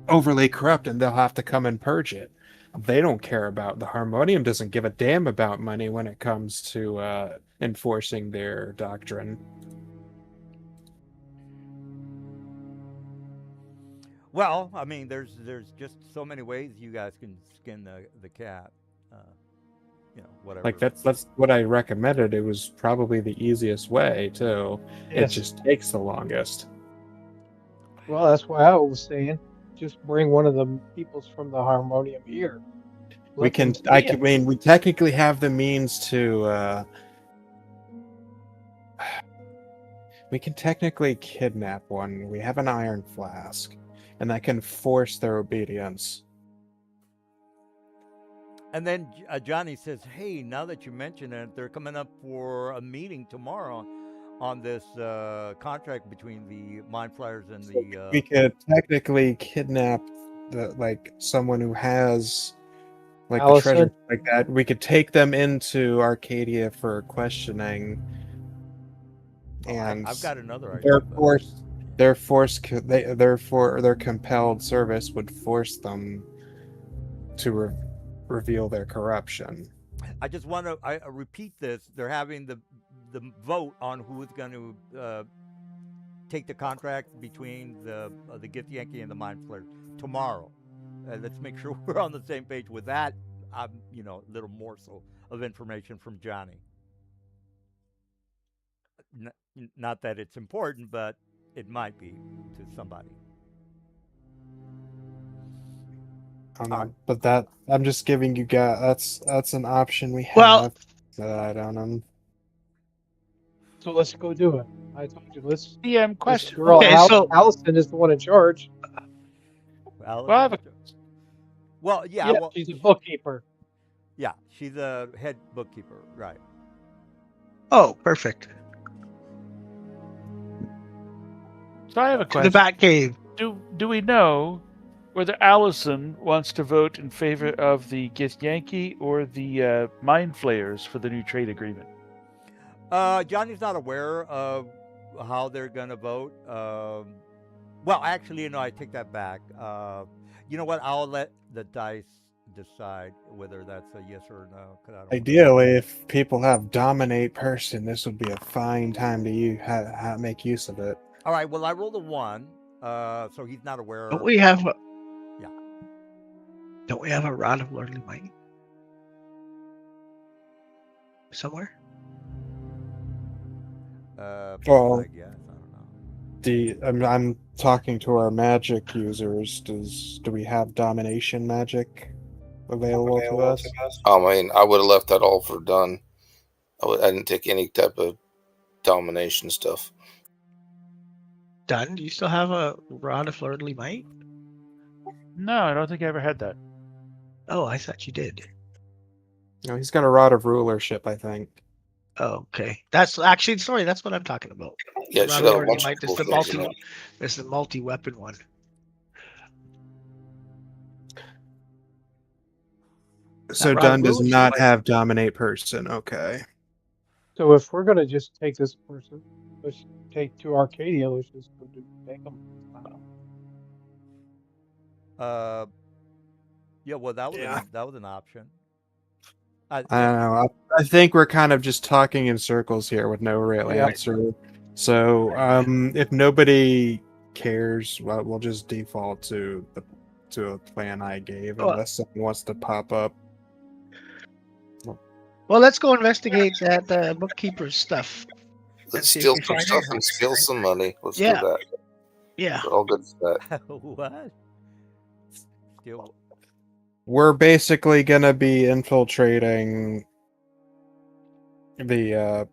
overly corrupt and they'll have to come and purge it. They don't care about the harmonium. Doesn't give a damn about money when it comes to enforcing their doctrine. Well, I mean, there's just so many ways you guys can skin the cat. Uh, whatever. Like that's what I recommended. It was probably the easiest way too. It Yes. just takes the longest. Well, that's why I was saying, just bring one of the peoples from the harmonium here. We Let them can. see I it. mean, we technically have the means to. We can technically kidnap one. We have an iron flask, and that can force their obedience. And then Johnny says, "Hey, now that you mention it, they're coming up for a meeting tomorrow on this contract between the Mind Flyers and So the." we could technically kidnap someone who has like the treasure Allison, like that. We could take them into Arcadia for questioning, Oh, and I've got another their idea, but force, their force, therefore their compelled service would force them to reveal their corruption. I just want to repeat this. They're having the vote on who's going to take the contract between the Gift Yankee and the Mind Flayer tomorrow. Let's make sure we're on the same page with that. A little morsel of information from Johnny. Not that it's important, but it might be to somebody. I don't All know, right. but that I'm just giving you guys. That's an option we Well, have that I don't know. so let's go do it. I told you, let's. The This question. girl, okay, so Allison, is the one in charge. Well, I Allison. have a Well, yeah. Yeah, Well, she's a bookkeeper. yeah. She's a head bookkeeper, right? oh, perfect. so I have a To the question. Batcave. Do we know whether Allison wants to vote in favor of the Gith Yankee or the Mind Flayers for the new trade agreement? Johnny's not aware of how they're gonna vote. Well, actually, I take that back. You know what? I'll let the dice decide whether that's a yes or a no, because I don't want to. Ideally, if people have dominate person, this would be a fine time to make use of it. All right. Well, I rolled a one, so he's not Don't aware. we have a Yeah. don't we have a rod of lordly might somewhere? Well, I guess I don't know. I'm talking to our magic users. Do we have domination magic available to us? I mean, I would have left that all for done. I didn't take any type of domination stuff. Done. Do you still have a rod of lordly might? No, I don't think I ever had that. Oh, I thought you did. No, he's got a rod of rulership, I think. Oh, okay. That's actually sorry. That's what I'm talking about. Yeah, The it rod should of have a lordly bunch of might. cool things in it. There's the multi-weapon one. So rod Dunn of does rulership not might- have dominate person. Okay. So if we're gonna just take this person, let's take to Arcadia. Let's just go take them. Uh, yeah. Well, Yeah. that was an option. I don't know. I think we're kind of just talking in circles here with no real Yeah. answer. So, if nobody cares, well, we'll just default to a plan I gave, Well- unless someone wants to pop up. Well, let's go investigate that bookkeeper's stuff. Let's see if steal we some find stuff anything. and steal some money. Let's Yeah. do that. Yeah. We're all good for that. What? Still. We're basically gonna be infiltrating the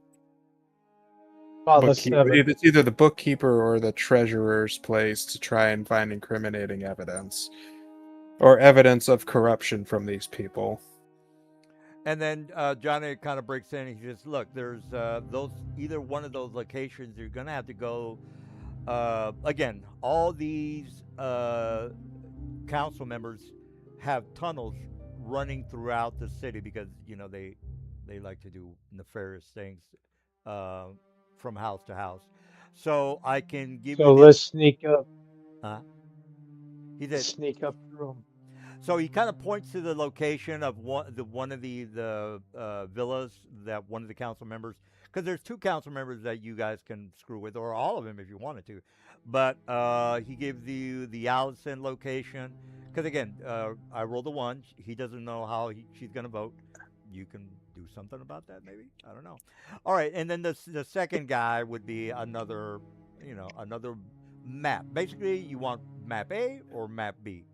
Father bookkeeper. Seven. It's either the bookkeeper or the treasurer's place to try and find incriminating evidence or evidence of corruption from these people. And then Johnny kind of breaks in. He says, "Look, there's those either one of those locations. You're gonna have to go again. All these council members have tunnels running throughout the city because they like to do nefarious things uh, from house to house. So I can give So you let's sneak up. He said, Sneak up through them. so he kind of points to the location of one of the villas that one of the council members, because there's two council members that you guys can screw with, or all of them if you wanted to. But he gives you the Allison location, because again, I rolled a one. He doesn't know how she's gonna vote. You can do something about that, maybe. I don't know. All right, and then the second guy would be another map. Basically, you want map A or map B.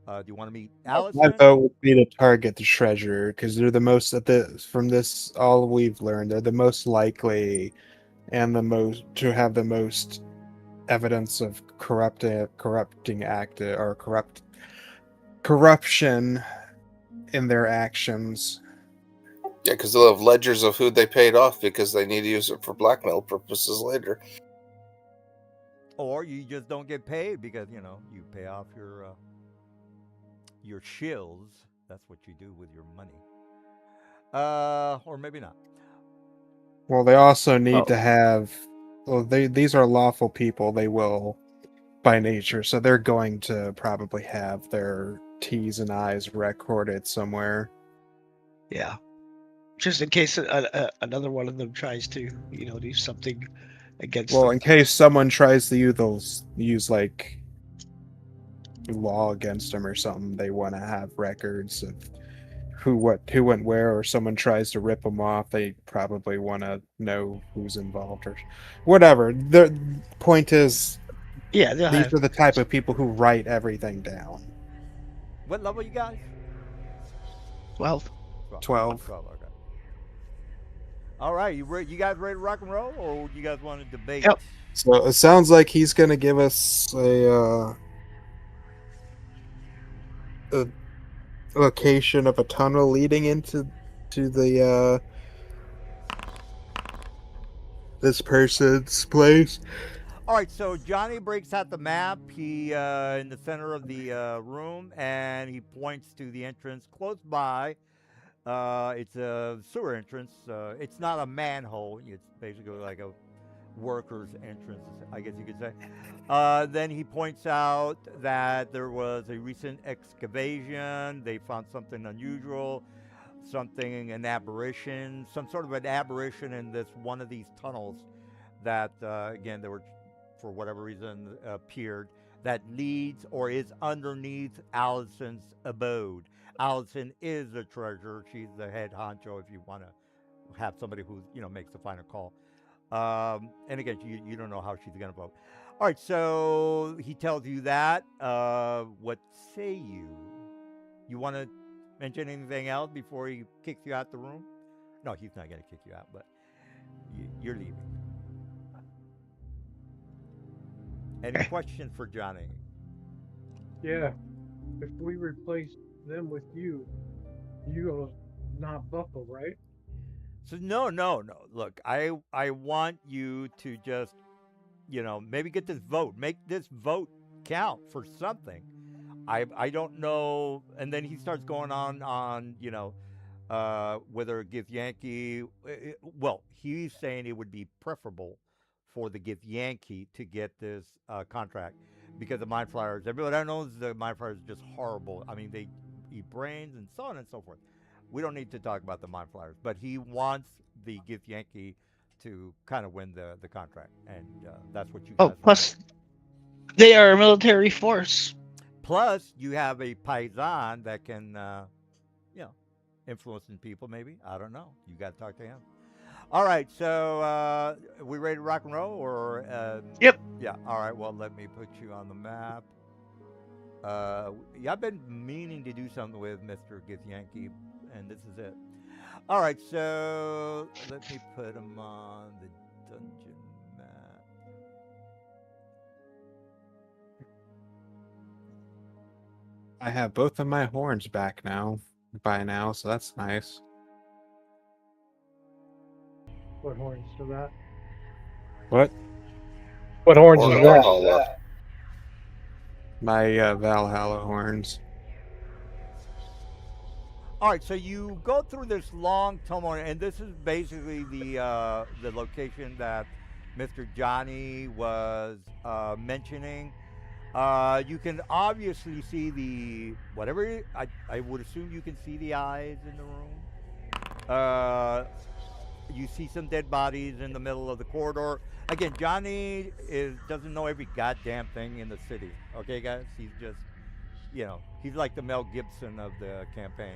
Do you want to meet My Allison? vote would be to target the treasurer because they're the most at the from this all we've learned they're the most likely and the most to have the most evidence of corrupting act or corruption in their actions. Yeah, because they'll have ledgers of who they paid off because they need to use it for blackmail purposes later. Or you just don't get paid because you pay off your shills. That's what you do with your money. Or maybe not. Well, they also need Well, to have. Well, these are lawful people. They will, by nature, so they're going to probably have their T's and I's recorded somewhere. yeah. Just in case another one of them tries to, do something against Well, them. in case someone tries to use like law against them or something, they want to have records of who went where, or someone tries to rip them off. They probably want to know who's involved or whatever. The point is, Yeah, they'll these have are the type of people who write everything down. What level you guys? 12. 12. 12. Okay. All right. You guys ready to rock and roll, or you guys want to debate? Yep. So it sounds like he's gonna give us a location of a tunnel leading into the this person's place. All right, so Johnny breaks out the map. He in the center of the room, and he points to the entrance close by. It's a sewer entrance. It's not a manhole. It's basically like a worker's entrance, I guess you could say. Then he points out that there was a recent excavation. They found something unusual, an aberration, some sort of an aberration in this one of these tunnels that, again, they were, for whatever reason, appeared that leads or is underneath Allison's abode. Allison is the treasurer. She's the head honcho if you want to have somebody who, makes the final call. And again, you don't know how she's going to vote. All right, so he tells you that. What say you? You want to mention anything else before he kicks you out the room? No, he's not going to kick you out, but you're leaving. Any Okay. questions for Johnny? Yeah. If we replace them with you gonna not buckle, right? So no. Look, I want you to just maybe get this vote, make this vote count for something. I don't know. And then he starts going on whether Gith Yankee. Well, he's saying it would be preferable for the Gith Yankee to get this contract because the Mind Flyers. Everybody knows the Mind Flyers are just horrible. I mean, they eat brains and so on and so forth. We don't need to talk about the Mind Flyers, but he wants the Gith Yankee to kind of win the contract, and that's what you Oh, guys want. plus they are a military force. Plus, you have a paisan that can, influencing people. Maybe, I don't know. You got to talk to him. All right, so we ready to rock and roll, or Yep. yeah. All right. Well, let me put you on the map. Yeah, I've been meaning to do something with Mr. Gith Yankee, and this is it. All right, so let me put him on the dungeon map. I have both of my horns back now, by now, so that's nice. What horns is that? What? What horns Or is an that? Orhala. My Valhalla horns. All right, so you go through this long tunnel, and this is basically the location that Mr. Johnny was mentioning. You can obviously see the whatever. I would assume you can see the eyes in the room. You see some dead bodies in the middle of the corridor. Again, Johnny doesn't know every goddamn thing in the city. Okay, guys, he's just he's like the Mel Gibson of the campaign.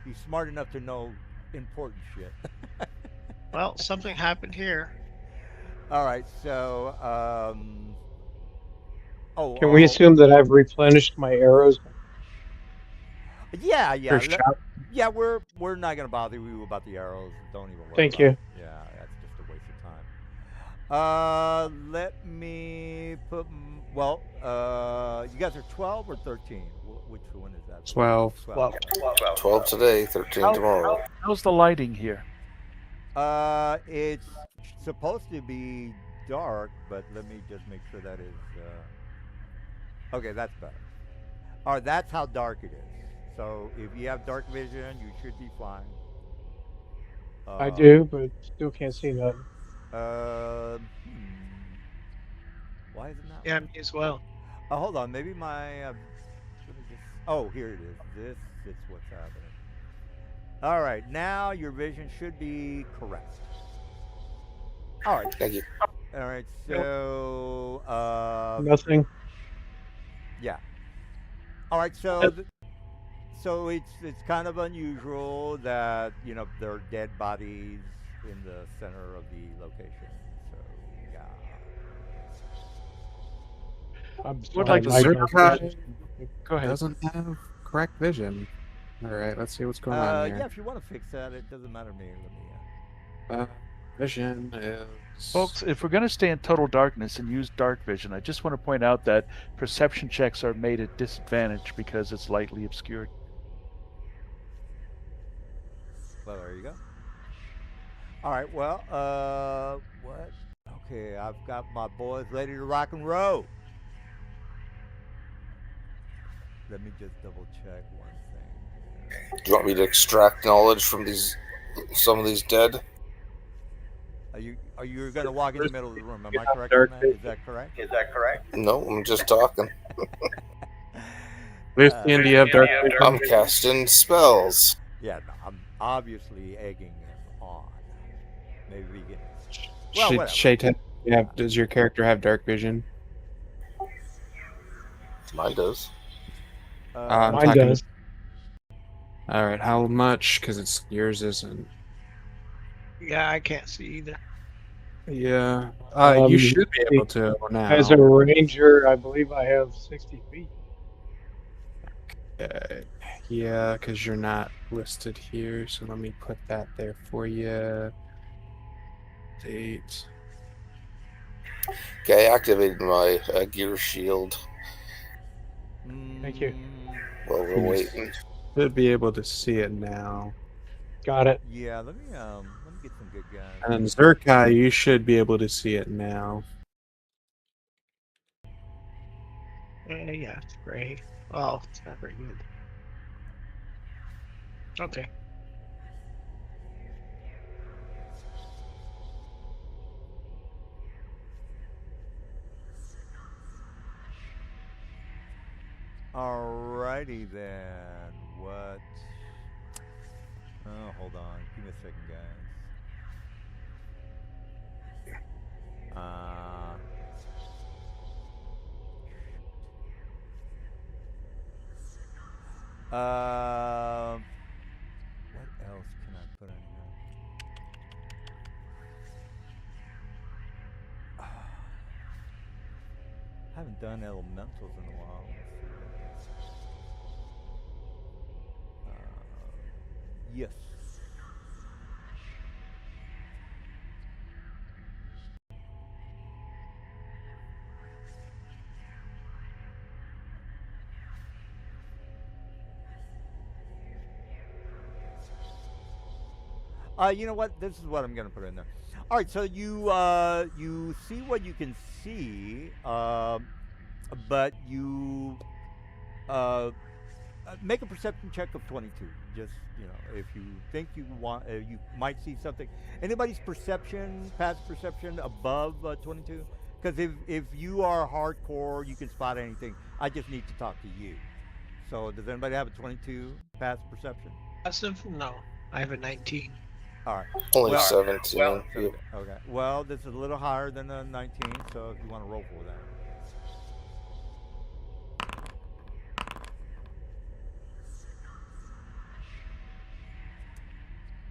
He's smart enough to know important shit. Well, something happened here. All right, so Oh, Can we assume that I've replenished my arrows? Yeah, yeah, First shot. yeah. We're not gonna bother you about the arrows. Don't even worry Thank about you. it. Yeah, that's just a waste of time. Let me put. Well, you guys are 12 or 13. Which one is that? 12. 12. 12 today, 13 tomorrow. How's the lighting here? It's supposed to be dark, but let me just make sure that is. Okay, that's better. All right, that's how dark it is. So if you have dark vision, you should be fine. I do, but still can't see nothing. Uh, Why is it not Yeah, working? me as well. Hold on. Maybe my. Let me just. Oh, here it is. This is what's happening. All right. Now your vision should be correct. All right. Thank you. All right. So. Nothing. Yeah. All right. So. So it's kind of unusual that there are dead bodies in the center of the location. So yeah. I'm Would sorry, like to my see. dark vision's Go ahead. Doesn't have correct vision. All right, let's see what's going on Yeah. here. If you want to fix that, it doesn't matter to me. Let me. Vision is Folks, if we're going to stay in total darkness and use dark vision, I just want to point out that perception checks are made at disadvantage because it's lightly obscured. Well, there you go. All right. Well, what? Okay, I've got my boys ready to rock and roll. Let me just double check one thing. Do you want me to extract knowledge from some of these dead? Are you going to walk in the middle of the room? Am I correct dark on that? Is that correct? No, I'm just talking. Lucian, do you have dark vision? I'm casting spells. Yeah, no, I'm obviously egging him on. Maybe we can. Well, whatever. Shaitan, does your character have dark vision? Mine does. I'm Mine talking. does. All right, how much? Because yours isn't. Yeah, I can't see either. Yeah, you should be able to now. As a ranger, I believe I have 60 feet. Yeah, because you're not listed here, so let me put that there for you. Date. Okay, I activated my gear shield Thank you. while we're waiting. Should be able to see it now. Got it. Yeah, let me get some good guys. And Zerkai, you should be able to see it now. Yeah, it's gray. Oh, it's not very good. Okay. Alrighty then. What? Oh, hold on. Give me a second, guys. What else can I put in here? I haven't done elementals in a while. Yes. You know what? This is what I'm gonna put in there. All right. So you see what you can see, but you make a perception check of 22. Just if you think you want, you might see something. Anybody's perception, passive perception, above 22? Because if you are hardcore, you can spot anything. I just need to talk to you. So does anybody have a 22 passive perception? Passive? No. I have a 19. All right. Only Well, 17. Yeah. Okay. Well, this is a little higher than a 19, so if you want to roll for that.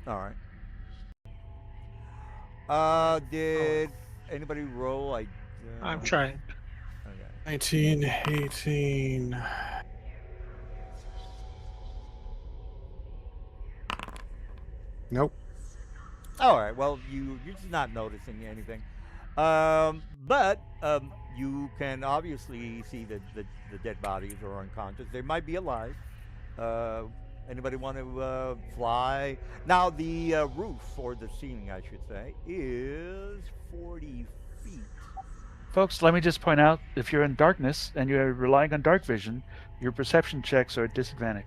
All right. Did anybody roll? I'm trying. Okay. 19, 18. Nope. All right. Well, you're just not noticing anything. But you can obviously see that the dead bodies are unconscious. They might be alive. Uh, Anybody want to fly? Now the roof or the ceiling, I should say, is 40 feet. Folks, let me just point out if you're in darkness and you're relying on dark vision, your perception checks are at disadvantage.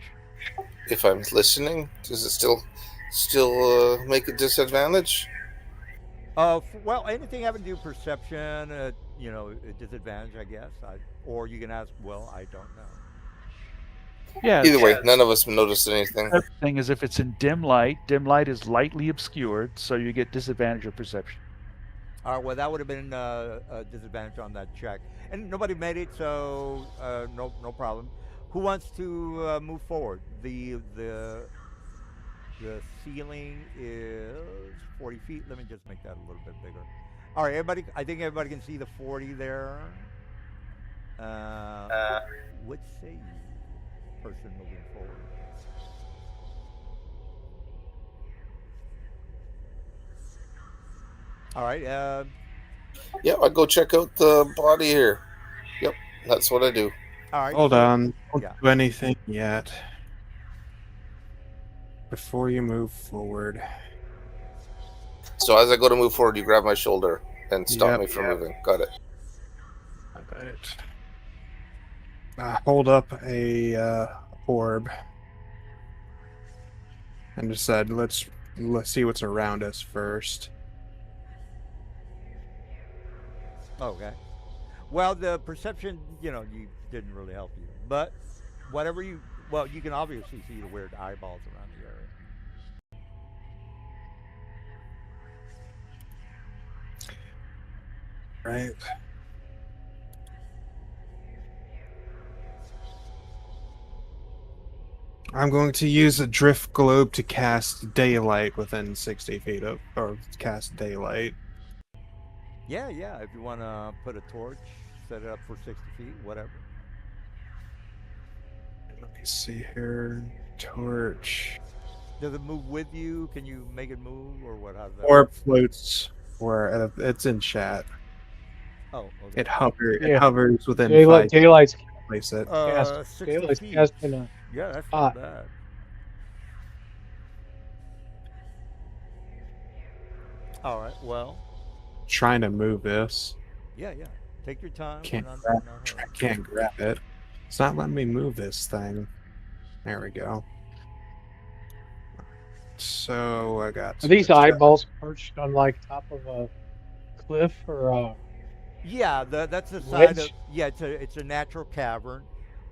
If I'm listening, does it still make a disadvantage? Well, anything having to do with perception, a disadvantage, I guess. Or you can ask, well, I don't know. Yeah. Either way, none of us noticed anything. The thing is, if it's in dim light is lightly obscured, so you get disadvantage of perception. All right, well, that would have been a disadvantage on that check, and nobody made it, so no problem. Who wants to move forward? The ceiling is 40 feet. Let me just make that a little bit bigger. All right, everybody. I think everybody can see the 40 there. What say you, person moving forward? All right. Yeah, I go check out the body here. Yep, that's what I do. All right. Hold so- on. Don't yeah. do anything yet. Before you move forward. So as I go to move forward, you grab my shoulder and stop Yep. me from moving. Got it. Alright. Hold up a orb. And decide let's see what's around us first. Okay. Well, the perception, you didn't really help you. But whatever you can obviously see the weird eyeballs around the area. Right. I'm going to use a drift globe to cast daylight within 60 feet of, or cast daylight. Yeah. If you want to put a torch, set it up for 60 feet, whatever. Let me see here. Torch. Does it move with you? Can you make it move, or what? How's that? Orb floats where it's in chat. Oh, okay. It hovers. Yeah. It hovers within Daylight, 5 daylight's place it. 60 daylight's feet. cast in a Yeah, that's spot. not bad. All right. Well, Trying to move this. yeah. Take your time. Can't We're not grab, hurry. can't grab it. It's not letting me move this thing. There we go. So I got Are these some- eyeballs perched on like top of a cliff or Yeah, that's the side of. Wedge? Yeah, it's a natural cavern,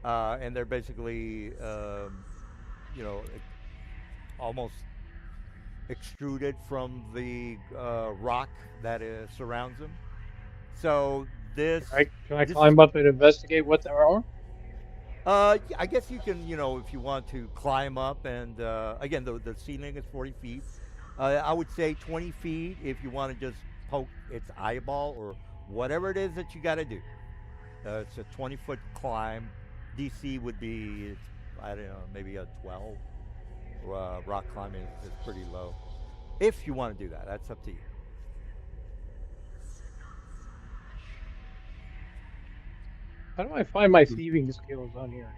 and they're basically, almost extruded from the rock that surrounds them. So this. can I this- climb up and investigate what there are? I guess you can, if you want to climb up, and again, the ceiling is 40 feet. I would say 20 feet if you want to just poke its eyeball or whatever it is that you got to do. It's a 20-foot climb. DC would be, I don't know, maybe a 12. Rock climbing is pretty low. If you want to do that, that's up to you. How do I find my thieving skills on here?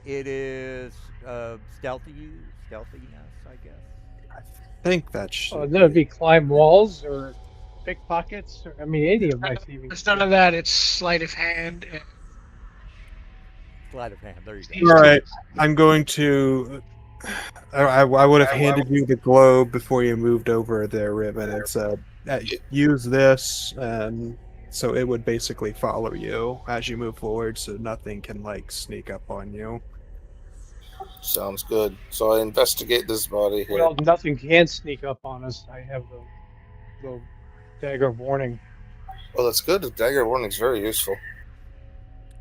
It is stealthiness, I guess. I think that should. Oh, that'd be climb walls or pickpockets. Or, I mean, any of my thieving. It's none of that. It's sleight of hand. And Sleight of hand. There you go. All right, I'm going to. I would have handed you the globe before you moved over there, Ribbon. It said use this, and so it would basically follow you as you move forward, so nothing can like sneak up on you. Sounds good. So I investigate this body here. Well, nothing can sneak up on us. I have the dagger of warning. Well, that's good. The dagger warning's very useful.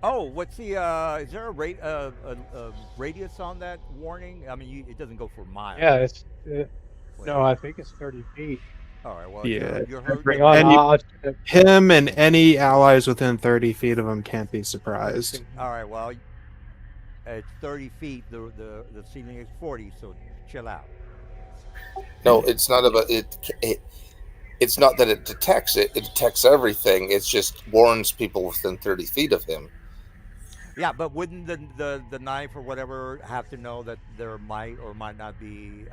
Oh, what's the? Is there a radius on that warning? I mean, it doesn't go for miles. Yeah, it's Wait. no, I think it's 30 feet. All right. Well, Yeah, you heard the Hang on, any man. I'll check. him and any allies within 30 feet of him can't be surprised. All right. Well, it's 30 feet. The ceiling is 40. So chill out. No, it's not about it. It's not that it detects it. It detects everything. It just warns people within 30 feet of him. Yeah, but wouldn't the knife or whatever have to know that there might or might not be?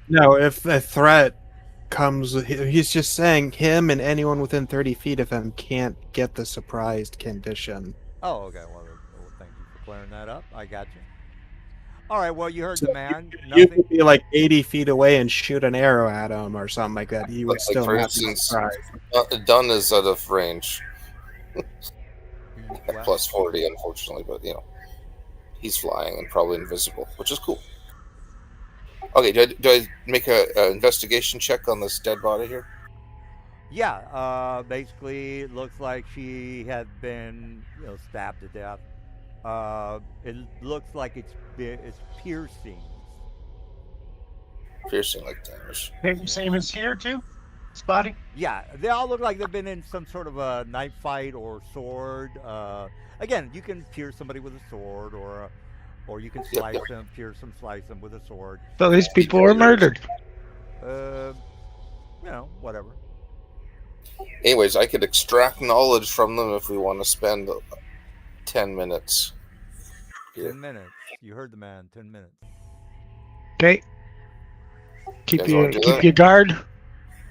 No, if a threat comes, he's just saying him and anyone within 30 feet of him can't get the surprised condition. Oh, okay. Well, thank you for clearing that up. I got you. All right. Well, you heard So the man. you Nothing. could be like 80 feet away and shoot an arrow at him or something like that. He would Like still for not be instance, surprised. Dunn is out of range at Well, plus 40, unfortunately, but he's flying and probably invisible, which is cool. Okay, do I make a investigation check on this dead body here? yeah. Basically, it looks like she had been, stabbed to death. It looks like it's piercings. Piercing like damage. Same as here too. Spotty. Yeah, they all look like they've been in some sort of a knife fight or sword. Again, you can pierce somebody with a sword, or you can Yep. pierce them, slice them with a sword. So these people were murdered. Uh, whatever. Anyways, I could extract knowledge from them if we want to spend 10 minutes. Here. 10 minutes. You heard the man. 10 minutes. Okay. You guys wanna do Keep that? your guard.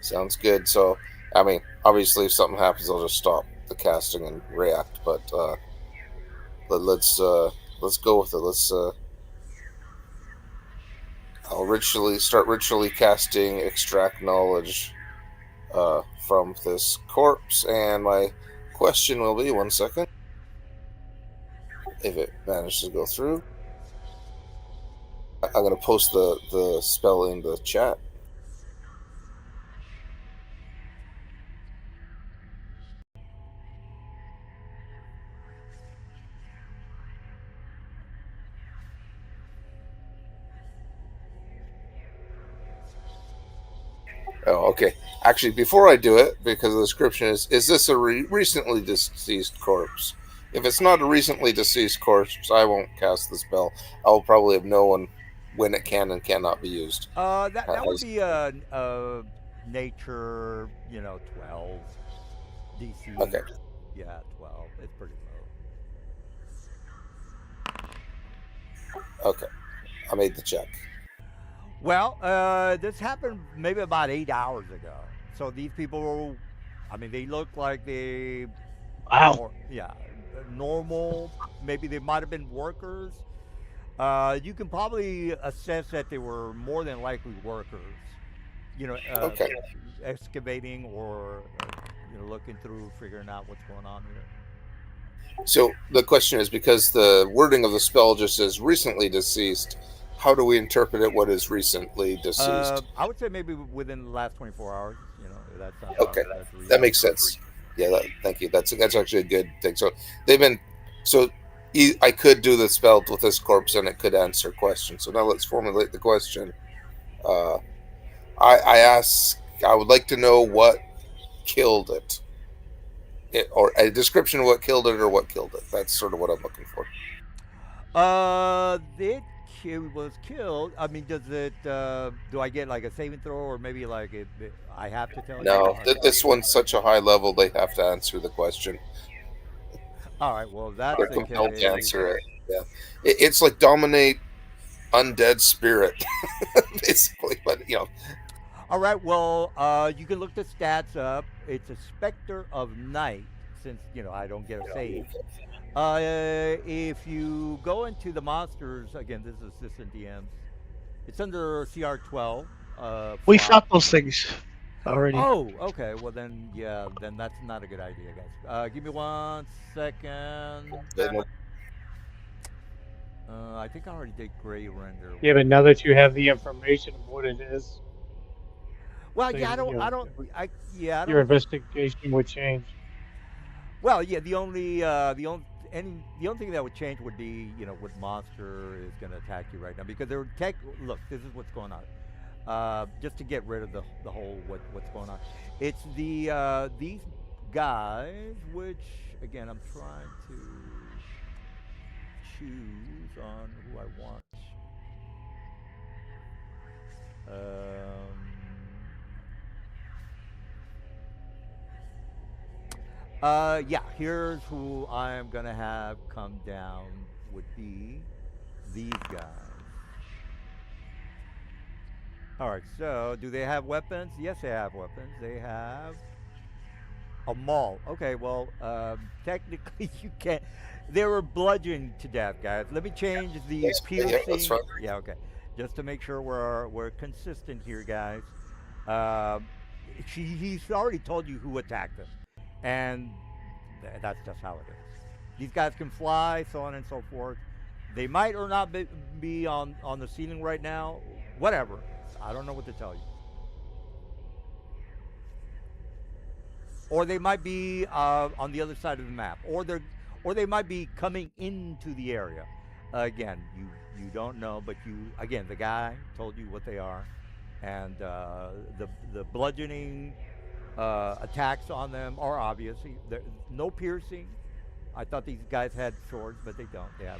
Sounds good. So, I mean, obviously, if something happens, I'll just stop the casting and react. But let's go with it. I'll start ritually casting extract knowledge from this corpse, and my question will be 1 second if it manages to go through. I'm going to post the spell in the chat. Oh, okay. Actually, before I do it, because the description is this a recently deceased corpse? If it's not a recently deceased corpse, I won't cast the spell. I will probably have known when it can and cannot be used. That would be a nature, 12 DC. Okay. Yeah, 12. It's pretty low. Okay. I made the check. Well, this happened maybe about 8 hours ago. So these people, they look like they, Wow. normal. Maybe they might have been workers. You can probably assess that they were more than likely workers. Okay. Excavating or looking through, figuring out what's going on here. So the question is, because the wording of the spell just says recently deceased, how do we interpret it? What is recently deceased? I would say maybe within the last 24 hours. That's not Okay, that's reasonable. that makes sense. Yeah, thank you. That's actually a good thing. So they've been I could do the spell with this corpse and it could answer questions. So now let's formulate the question. I would like to know what killed it. Or a description of what killed it or what killed it. That's sort of what I'm looking for. It was killed. Does it? Do I get like a saving throw, or maybe like I have to tell you? No, this one's such a high level, they have to answer the question. All right. Well, that's They're the compelled to case. answer it. Yeah, it's like dominate undead spirit, basically. But All right. Well, you can look the stats up. It's a Specter of Night, since I don't get a save. If you go into the monsters again, this is assistant DMs. It's under CR 12. We five. fought those things already. Oh, okay. Well, then that's not a good idea, guys. Give me 1 second. I think I already did gray render. Yeah, but now that you have the information of what it is, Well, so, yeah, I don't. you know, I don't. I your don't. investigation would change. Well, yeah. The only thing that would change would be what monster is going to attack you right now, because they're tech. Look, this is what's going on. just to get rid of the whole what's going on. It's these guys, which again I'm trying to choose on who I want. Um, yeah, here's who I'm gonna have come down would be these guys. All right, so do they have weapons? Yes, they have weapons. They have a maul. Okay, well, technically you can't. They were bludgeoned to death, guys. Let me change the Basically, yeah, that's piercing. right. Yeah, okay. Just to make sure we're consistent here, guys. Um, he's already told you who attacked them, and that's just how it is. These guys can fly, so on and so forth. They might or not be on the ceiling right now. Whatever. I don't know what to tell you. Or they might be on the other side of the map, or they might be coming into the area. Again, you don't know, but again the guy told you what they are, and the bludgeoning attacks on them are obvious. No piercing. I thought these guys had swords, but they don't. They have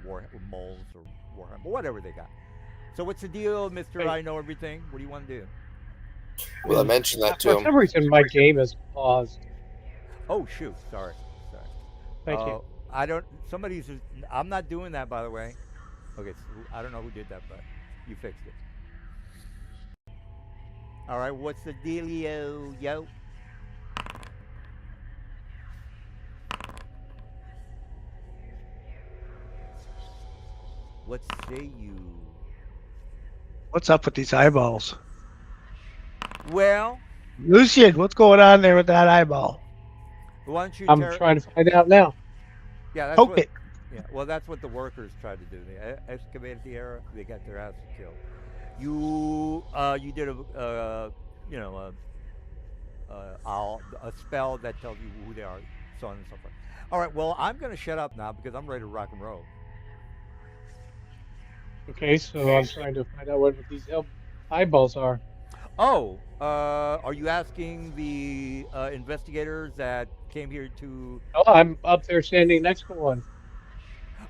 war moles or warhammer, whatever they got. So what's the deal, Mister? Hey, I know everything. What do you want to do? Well, I mentioned that to for him. some reason, my game is paused. Oh shoot! Sorry. Thank you. I don't. Somebody's. I'm not doing that, by the way. Okay, so I don't know who did that, but you fixed it. All right. What's the dealio, yo? What say you? What's up with these eyeballs? Well, Lucian, what's going on there with that eyeball? why don't you? I'm trying to find out now. Yeah, that's Poke what. it. Yeah, well, that's what the workers tried to do. They excavated the area. They got their asses killed. You did you know, a spell that tells you who they are, so on and so forth. All right, well, I'm going to shut up now because I'm ready to rock and roll. Okay, so I'm trying to find out what these eyeballs are. Oh, are you asking the investigators that came here to? Oh, I'm up there standing next to one.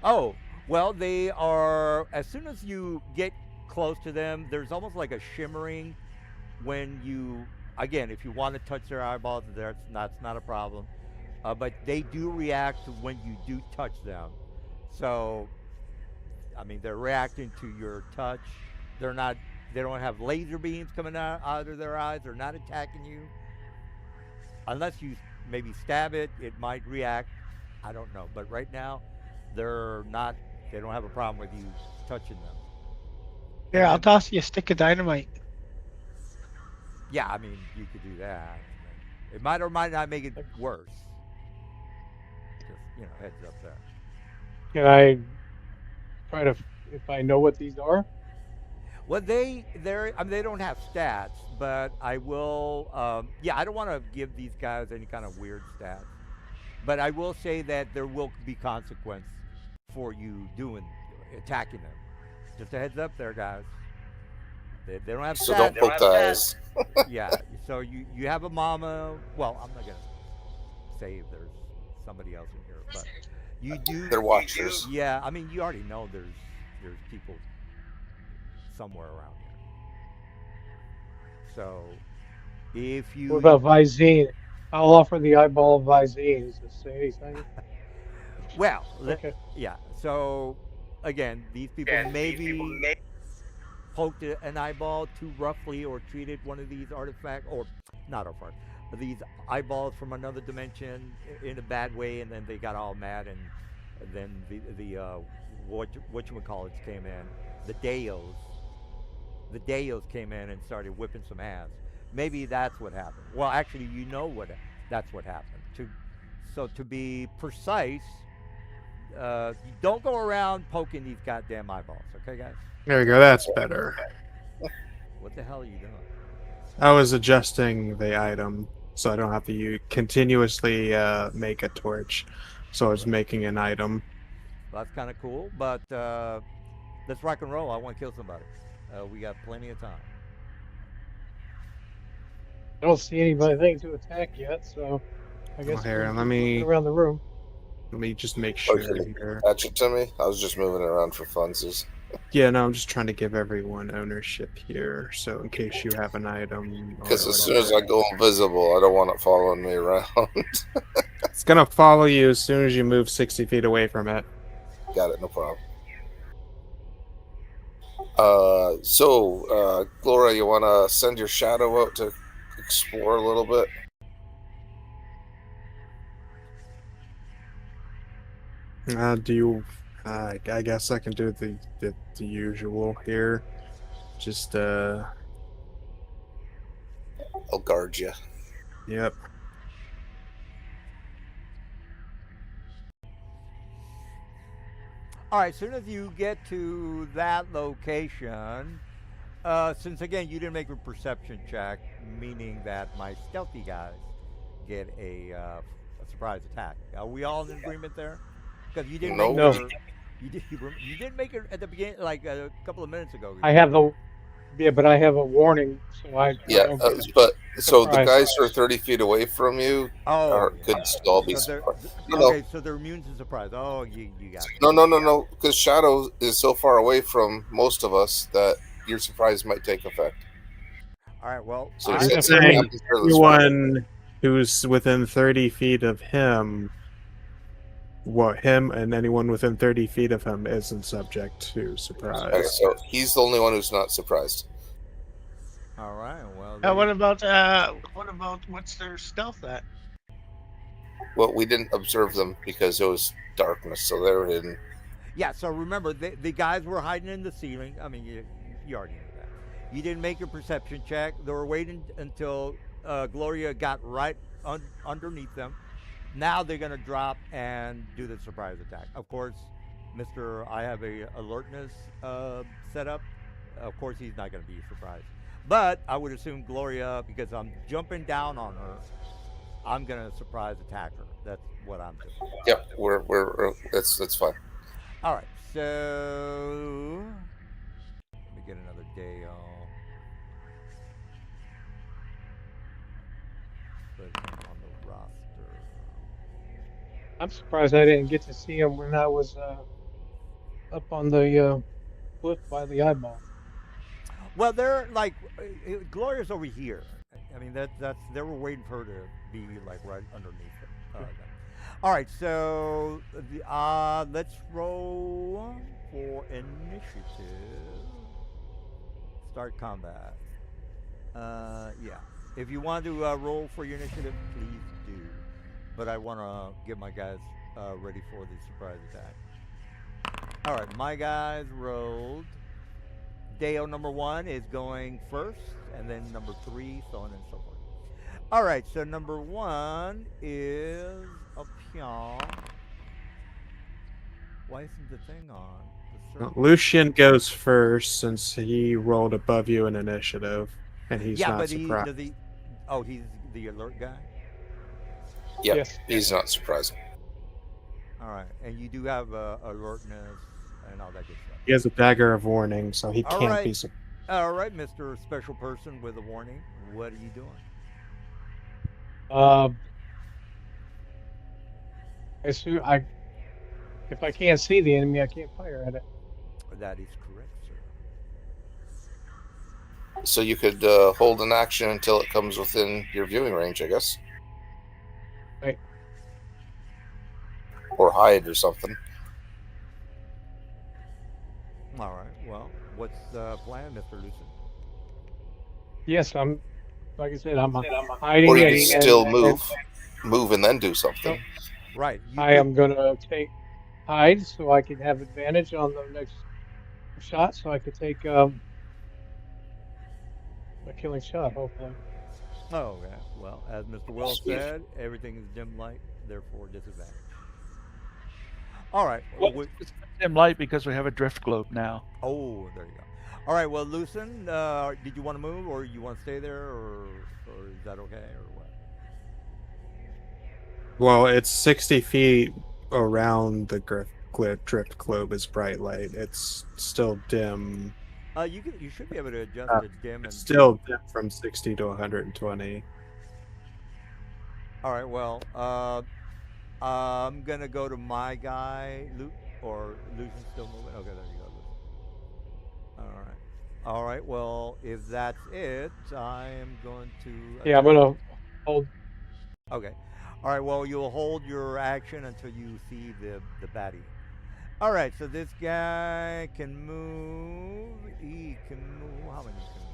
Oh, well, they are. As soon as you get close to them, there's almost like a shimmering when you. Again, if you want to touch their eyeballs, that's not a problem. But they do react to when you do touch them. So, I mean, they're reacting to your touch. They're not. They don't have laser beams coming out of their eyes. They're not attacking you unless you maybe stab it. It might react. I don't know. But right now, they're not. They don't have a problem with you touching them. Here, And I'll then, toss you a stick of dynamite. yeah, I mean, you could do that. It might or might not make it worse. Just heads up there. Can I try to, if I know what these are? Well, I mean, they don't have stats, but I will. Yeah, I don't want to give these guys any kind of weird stats, but I will say that there will be consequence for you attacking them. Just a heads up there, guys. They don't have So stats. don't poke the eyes. Yeah, so you have a mama. Well, I'm not gonna say if there's somebody else in here, but you do. They're watchers. Yeah, I mean, you already know there's people somewhere around here. So if What you about Visine? I'll offer the eyeball of Visine. Does it say anything? well, Okay. yeah. So again, these people maybe poked an eyeball too roughly or treated one of these artifacts or not artifacts, but these eyeballs from another dimension in a bad way, and then they got all mad, and then the what you call it came in, the Deos came in and started whipping some ass. Maybe that's what happened. Well, actually, that's what happened. To be precise, you don't go around poking these goddamn eyeballs. Okay, guys? There we go. That's better. What the hell are you doing? I was adjusting the item so I don't have to continuously make a torch. So I was making an item. Well, that's kind of cool, but let's rock and roll. I want to kill somebody. We got plenty of time. I don't see anything to attack yet, so I Well, guess here, we'll let keep looking me around the room. just make Or sure can you here. attach it to me? I was just moving it around for funsies. Yeah, no, I'm just trying to give everyone ownership here, so in case you have an item or Because as soon as whatever. I go invisible, I don't want it following me around. It's gonna follow you as soon as you move 60 feet away from it. Got it, no problem. Gloria, you want to send your shadow out to explore a little bit? Do you? I guess I can do the usual here. Just I'll guard you. yep. All right, as soon as you get to that location, since again you didn't make a perception check, meaning that my stealthy guys get a surprise attack. Are we all in agreement there? Because you didn't make No. No, your you didn't make it at the beginning, like a couple of minutes ago. I have a but I have a warning, so I Yeah, don't get but so the surprised. guys who are 30 feet away from you Oh could yeah. still be So they're surprised. No, no, okay. So they're immune to surprise. Oh, you got me. no. Because Shadow is so far away from most of us that your surprise might take effect. All right. Well, So he I'm said just definitely saying happens for this one. anyone who's within 30 feet of him, him and anyone within 30 feet of him isn't subject to Okay, surprise. so he's the only one who's not surprised. all right. Well, what about what's their stealth at? Well, we didn't observe them because it was darkness, so they were hidden. yeah. So remember, the guys were hiding in the ceiling. I mean, you already knew that. You didn't make your perception check. They were waiting until Gloria got right underneath them. Now they're gonna drop and do the surprise attack. Of course, Mister, I have a alertness set up. Of course, he's not gonna be surprised. But I would assume Gloria, because I'm jumping down on her, I'm gonna surprise attack her. That's what I'm doing. Yep, we're that's fine. All right, so let me get another day on. Put him on the roster. I'm surprised I didn't get to see him when I was up on the cliff by the eyeball. Well, they're like Gloria's over here. I mean that's they were waiting for her to be like right underneath it. Them. All right, so let's roll for initiative. Start combat. Yeah. If you want to roll for your initiative, please do. But I want to get my guys ready for the surprise attack. All right, my guys rolled. Deo number 1 is going first, and then number 3, so on and so forth. All right, so number 1 is a peon. Why isn't the thing on? The circle? Lucian goes first since he rolled above you in initiative, and he's Yeah, not but surprised. does he? Oh, he's the alert guy. Yep, Yes. he's not surprising. All right, and you do have alertness and all that good stuff. He has a dagger of warning, so he All can't right. be surprised. All right, Mister Special Person with a warning. What are you doing? As soon if I can't see the enemy, I can't fire at it. That is correct, sir. So you could hold an action until it comes within your viewing range, I guess. Right. Or hide or something. All right. Well, what's the plan, Mister Lucid? Yes, I'm. Like I said, I'm hiding. Or you and, could still and- move and then do something. Nope. Right. I am gonna hide so I can have advantage on the next shot, so I could take a killing shot, hopefully. Oh, okay. Well, as Mr. Wells Sweet. said, everything is dim light, therefore disadvantage. All right. Well, it's dim light because we have a drift globe now. Oh, there you go. All right. Well, Lucen, did you want to move, or you want to stay there, or is that okay, or what? Well, it's 60 feet around the drift globe is bright light. It's still dim. You should be able to adjust Uh, the dim and It's still dipped from 60 to 120. All right. Well, I'm gonna go to my guy, or Lucian's still moving. Okay, there you go. All right. All right. Well, if that's it, I am going to Yeah, I'm attack. gonna hold. Okay. All right. Well, you'll hold your action until you see the baddie. All right. So this guy can move. He can move. How many can move?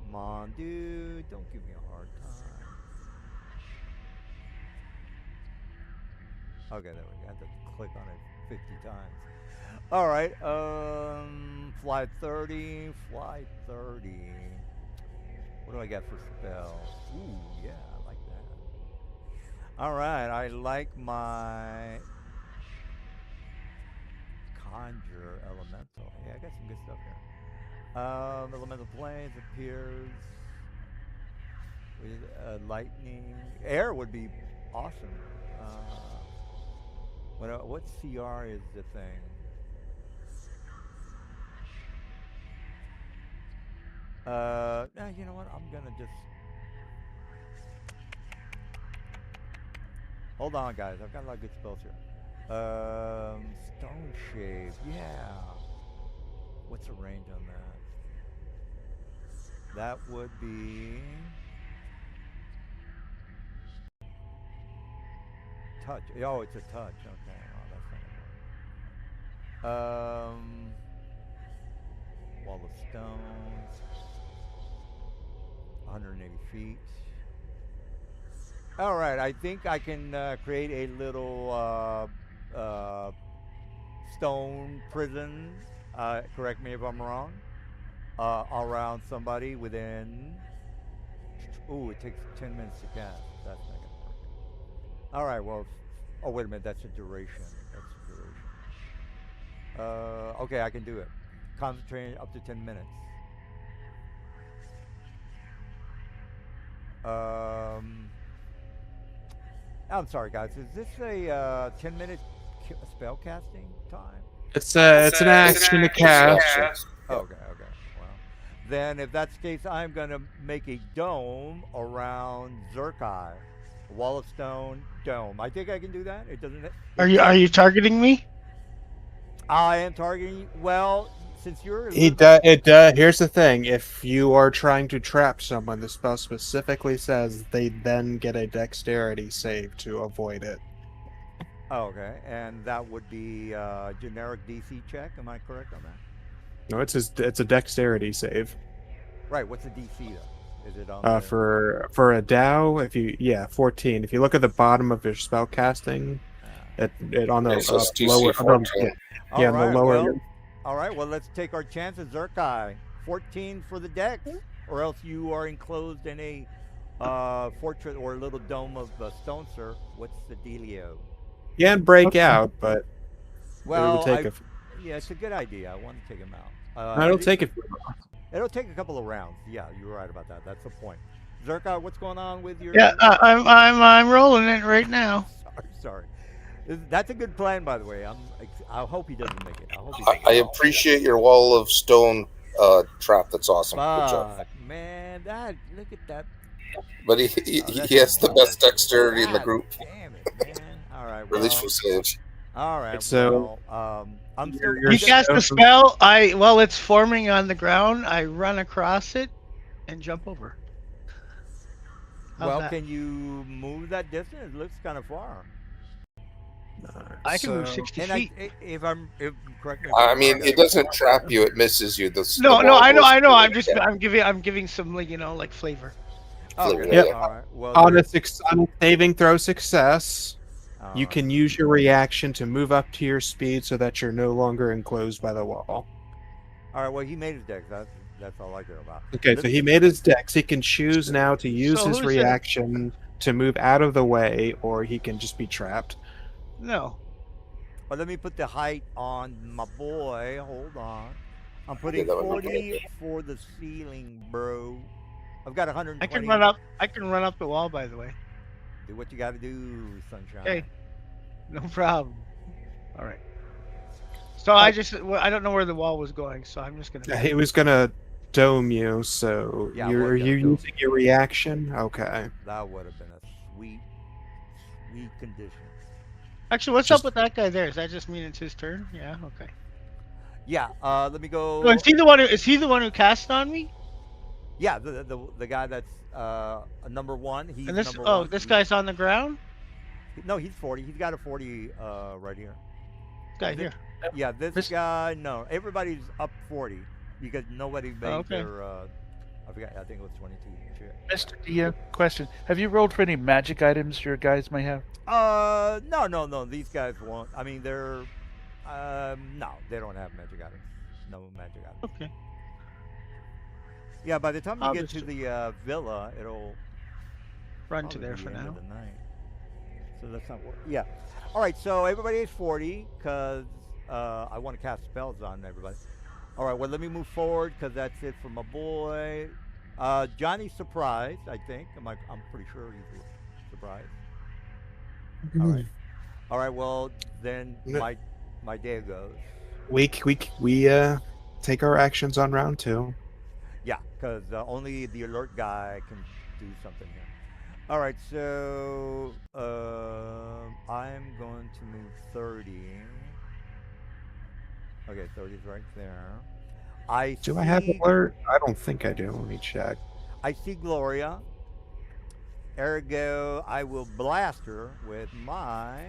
Come on, dude. Don't give me a hard time. Okay, there we go. I had to click on it 50 times. All right. Fly 30. Fly 30. What do I got for spells? Ooh, yeah, I like that. All right, I like my conjure elemental. Yeah, I got some good stuff here. Elemental planes appears with lightning. Air would be awesome. What CR is the thing? You know what? I'm gonna just hold on, guys. I've got a lot of good spells here. Stone shave. Yeah. What's the range on that? That would be touch. Oh, it's a touch. Okay. Oh, that's not gonna work. Wall of stones. 180 feet. All right. I think I can create a little stone prison. Correct me if I'm wrong. Around somebody within. Ooh, it takes 10 minutes to cast. That's not gonna work. All right. Well. Oh, wait a minute. That's a duration. That's a duration. Okay, I can do it. Concentrate up to 10 minutes. I'm sorry, guys. Is this a 10-minute spell casting time? It's an action to cast. Oh, okay, okay. Well, then if that's the case, I'm gonna make a dome around Zerkai, a wall of stone dome. I think I can do that. It doesn't. Are you targeting me? I am targeting. Well, since you're Here's the thing: if you are trying to trap someone, the spell specifically says they then get a dexterity save to avoid it. Oh, okay, and that would be generic DC check. Am I correct on that? No, it's a dexterity save. Right. What's the DC though? Is it on For a Dow, 14. If you look at the bottom of your spell casting, it on the It says DC lower, 14. on the lower. All right. Well, let's take our chances, Zerkai. 14 for the dex, or else you are enclosed in a fortress or a little dome of stone, sir. What's the dealio? You can break out, but Well, it would take yeah, it's a good idea. I want to take him out. it'll take it. It'll take a couple of rounds. Yeah, you're right about that. That's the point. Zerkai, what's going on with your? Yeah, I'm rolling it right now. Sorry. That's a good plan, by the way. I hope he doesn't make it. I hope he I doesn't. appreciate your wall of stone trap. That's awesome. Good job. Fuck, man, look at that. But he has the best dexterity in the God group, damn it, man. All right. or at least for saves. All right. So, I'm still. You cast the spell. While it's forming on the ground, I run across it and jump over. How's Well, that? can you move that distance? It looks kind of far. I can move 60 And feet. if correct me. If I I'm mean, wrong, it doesn't trap you; it misses you. No, the no, wall I know, goes I know. through it. I'm giving some like flavor. Oh, Yep. okay. All right. Well, on a saving throw success, all you right. can use your reaction to move up to your speed so that you're no longer enclosed by the wall. All right. Well, he made his deck. That's all I care about. Okay, so he made his dex. He can choose now to use So his who's in- reaction to move out of the way, or he can just be trapped. No. But let me put the height on my boy. Hold on. I'm putting that would be 40 for the ceiling, bro. I've got 120. I can run up. I can run up the wall. By the way. Do what you got to do, sunshine. Okay. No problem. All right. So I don't know where the wall was going, so I'm just gonna. Yeah, he was gonna dome you, so Yeah, I was you gonna dome using your reaction? Okay. That would have been a sweet, sweet condition. Actually, what's up Just with that guy there? Is that just mean it's his turn? Yeah. Okay. Yeah. Let me So go. is he the one who cast on me? Yeah, the guy that's a number one. He's And this number one. this guy's on the ground. No, he's 40. He's got a 40 right here. This guy Thi- here. Yeah, this Mis- guy. No, everybody's up 40 because nobody made okay. their. I forgot. I think it was 22. Shit. Mr. D, question: have you rolled for any magic items your guys may have? No. These guys won't. I mean, they're. No, they don't have magic items. No magic items. Okay. Yeah, by the time you I'll get to just the villa, it'll run to probably there be for the end of now. the night. So that's not work. Yeah. All right. So everybody is 40 because I want to cast spells on everybody. All right. Well, let me move forward because that's it for my boy. Johnny's surprised. I think. I'm pretty sure he's surprised. All right. All right. Well, then my day goes. we take our actions on round 2. Yeah, because only the alert guy can do something here. All right, so I'm going to move 30. Okay, 30 is right there. Do I have alert? I don't think I do. Let me check. I see Gloria. Ergo, I will blast her with my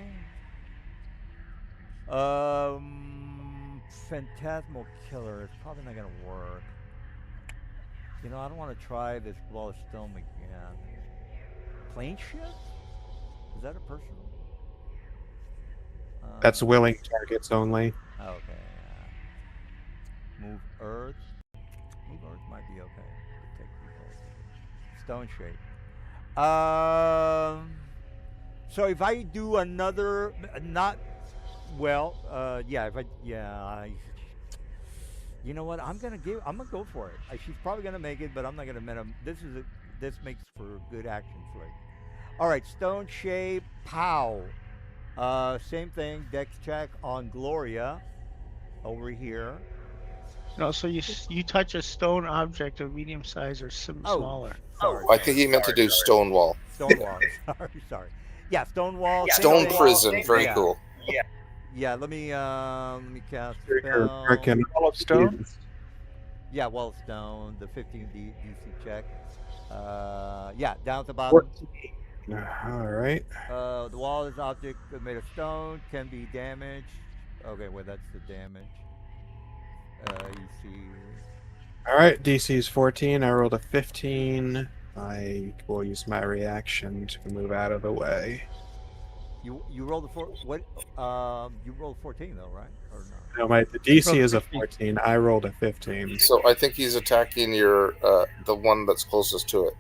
phantasmal killer. It's probably not gonna work. You know, I don't want to try this ball of stone again. Plane shift? Is that a person? That's willing targets only. Okay. Move Earth. Move Earth might be okay. Protect people. Stone shape. So if I do another, not well. Yeah. If I, yeah. You know what? I'm gonna go for it. She's probably gonna make it, but I'm not gonna minimum. This makes for good action flick. All right, stone shape, pow. Same thing. Dex check on Gloria over here. No, so you touch a stone object of medium size or smaller. Sorry. I think he meant to do Stonewall. Stonewall. sorry. Yeah, Stonewall. Stone thing. Prison, very Yeah. cool. Yeah, let me cast a You're spell. freaking Wall of stone? Yeah, Wall of Stone, the 15 DC check. Yeah, down at the bottom. All right. The wall is object made of stone, can be damaged. Okay, well that's the damage. You see. All right. DC is 14. I rolled a 15. I will use my reaction to move out of the way. You rolled what? You rolled 14 though, right? Or no? No, the DC is a 14. I rolled a 15. So I think he's attacking your the one that's closest to it.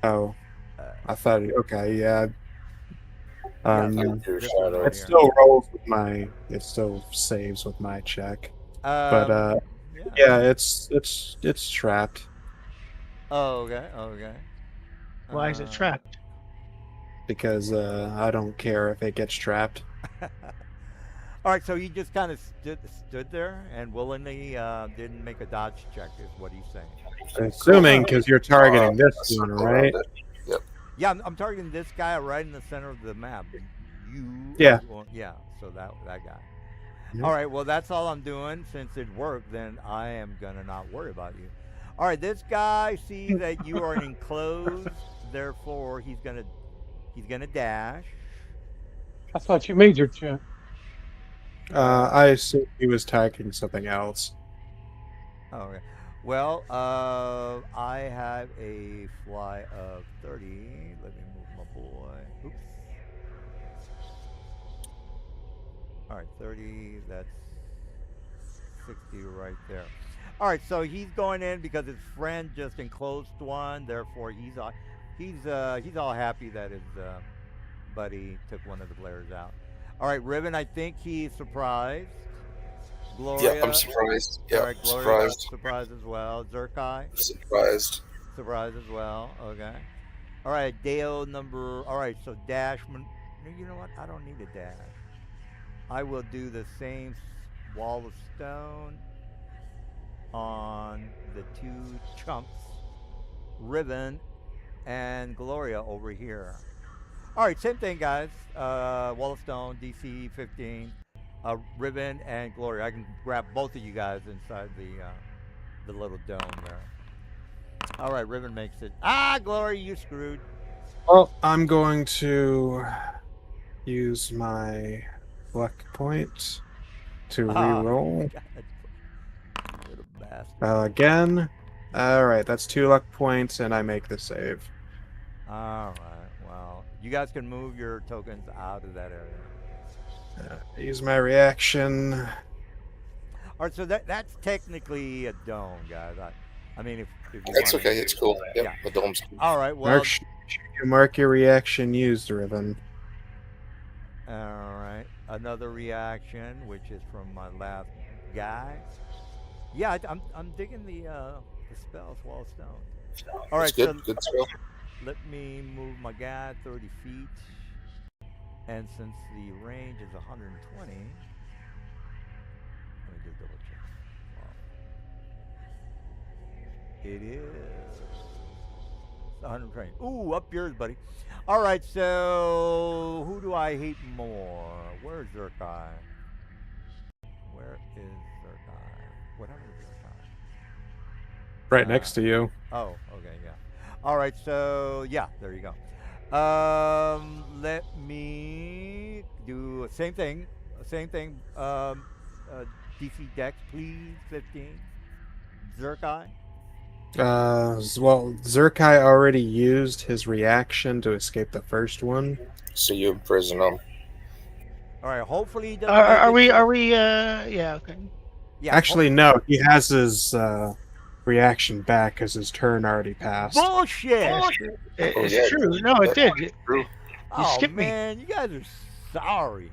Oh, I thought. Okay, yeah. Your shadow. It still rolls with my. It still saves with my check. But yeah, it's trapped Oh, okay. Why is it trapped? because I don't care if it gets trapped. All right, so he just kind of stood there and willingly didn't make a dodge check, is what he's saying. Assuming because you're targeting this one, right? Yep. Yeah, I'm targeting this guy right in the center of the map. Yeah. Yeah. So that guy. Yep. All right. Well, that's all I'm doing. Since it worked, then I am gonna not worry about you. All right. This guy sees that you are enclosed, therefore he's gonna dash. I thought you made your check. I assume he was targeting something else. Oh, okay. Well, I have a fly of 30. Let me move my boy. Oops. All right, 30. That's 60 right there. All right, so he's going in because his friend just enclosed one. Therefore, he's all happy that his buddy took one of the players out. All right, Ribbon. I think he's surprised. Gloria. Yeah, I'm surprised. Yeah, All right, Gloria, surprised. surprised as well. Zerkai. Surprised. Surprise as well. Okay. All right, Dale number. All right, so dash. You know what? I don't need a dash. I will do the same wall of stone on the two chumps, Riven and Gloria over here. All right, same thing, guys. Wall of Stone, DC 15, Riven and Gloria. I can grab both of you guys inside the little dome there. All right, Riven makes it. Ah, Gloria, you screwed. Well, I'm going to use my luck point to re-roll God, little bastard. again. All right, that's 2 luck points, and I make the save. All right, well, you guys can move your tokens out of that area. Use my reaction. All right, so that's technically a dome, guys. I mean, if you That's want okay. It's cool. Yep, Yeah. the dome's. All right, well, Mark your reaction used, Riven. all right, another reaction, which is from my last guy. Yeah, I'm digging the spells, Wall of Stone. All right, It's good. so Good spell. let me move my guy 30 feet, and since the range is 120, let me just double check. Wow. It is 120. Ooh, up yours, buddy. All right, so who do I hate more? Where's Zerkai? Where is Zerkai? What happened to Zerkai? Right next to you. Oh, okay, yeah. All right, so yeah, there you go. Let me do same thing. DC Dex, please. 15. Zerkai. Well, Zerkai already used his reaction to escape the first one. So you imprison them. All right. Hopefully he doesn't. Are make it we? to- Yeah. Okay. Yeah. Actually, no. He has his reaction back because his turn already passed. Bullshit. It's yeah. true. No, it did. True. Oh skipped me. man, you guys are sorry.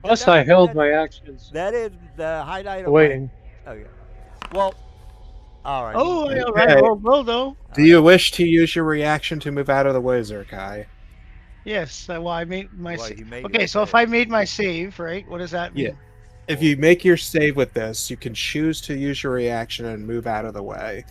Plus, that- I held that- my actions That is the highlight of waiting. My, okay. Well. All right. Oh, Okay. all right. Well, though. Do you wish to use your reaction to move out of the way, Zerkai? Yes. Well, I made my. Well, he made Okay, it so if there. I made my save, right? What does that mean? Yeah. If you make your save with this, you can choose to use your reaction and move out of the way.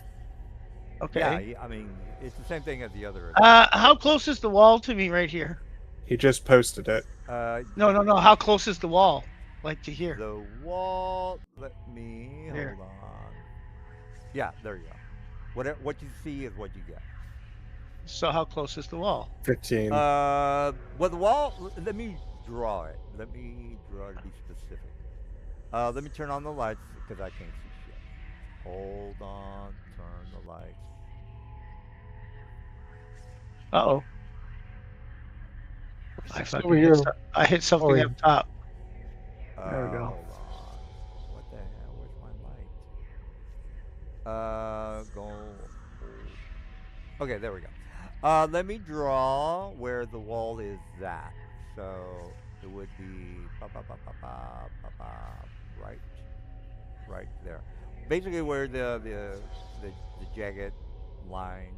Okay. Yeah, I mean, it's the same thing as the other. How close is the wall to me right here? He just posted it. No. How close is the wall? Like to here? The wall. Let me There. hold on. Yeah, there you go. What you see is what you get. So how close is the wall? 15. Well, the wall. Let me draw it. Let me draw it to be specific. Let me turn on the lights because I can't see shit. Hold on. Turn the lights. Uh-oh. It's over here. I hit something Oh, yeah. up top. There we go. Hold on. What the hell? Where's my light? Go. Okay, there we go. Let me draw where the wall is at. So it would be right there. Basically, where the jagged lines,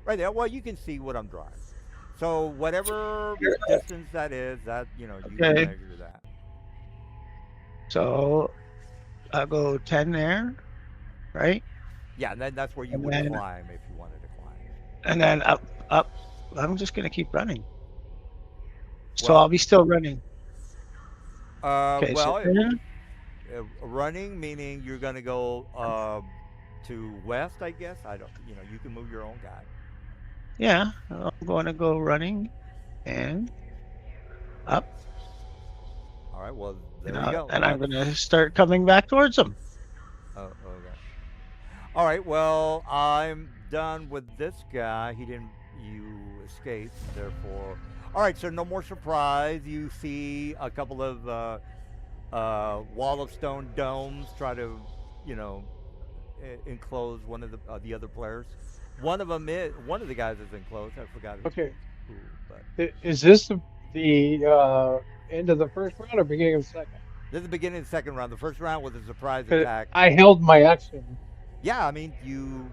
right there. Well, you can see what I'm drawing. So whatever distance that is, that you Okay. can measure that. So I'll go 10 there, right? Yeah, and then that's where you And would then- climb if you wanted to climb. And then up. I'm just gonna keep running. So Well- I'll be still running. Okay. Well, So 10, running meaning you're gonna go to west, I guess. I don't. You can move your own guy. yeah, I'm going to go running, and up, All right. Well, there and, you go. and I'm gonna start coming back towards them. Oh, okay. All right. Well, I'm done with this guy. You escaped. Therefore, all right. So no more surprise. You see a couple of wall of stone domes try to, enclose one of the other players. One of the guys is enclosed. I forgot Okay. who, but Is this the end of the first round or beginning of the second? this is the beginning of the second round. The first round was a surprise 'Cause attack. I held my action. Yeah, I mean,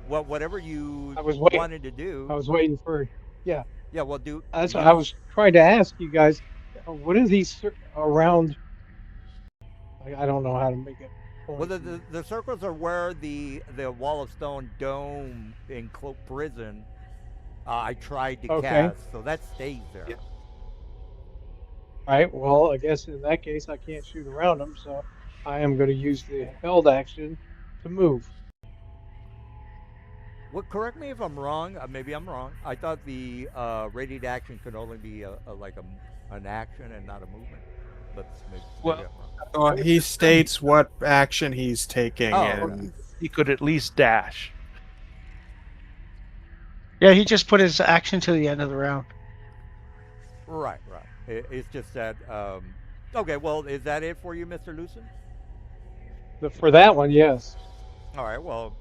whatever you I was waiting. wanted to do. I was waiting for. Yeah, well, do. That's what I was trying to ask you guys. What is he around? I don't know how to make it Well, point. the circles are where the wall of stone dome in Cloak Prison I tried to Okay. cast, so that stays there. Yeah. All right. Well, I guess in that case, I can't shoot around them, so I am going to use the held action to move. What? Correct me if I'm wrong. Maybe I'm wrong. I thought the radiant action could only be an action and not a movement. But maybe Well, I'm wrong. Well, he states what action he's taking, Oh, and he could at least dash. Yeah, he just put his action to the end of the round. right, right. It's just that. Okay, well, is that it for you, Mr. Lucen? For that one, yes. All right. Well,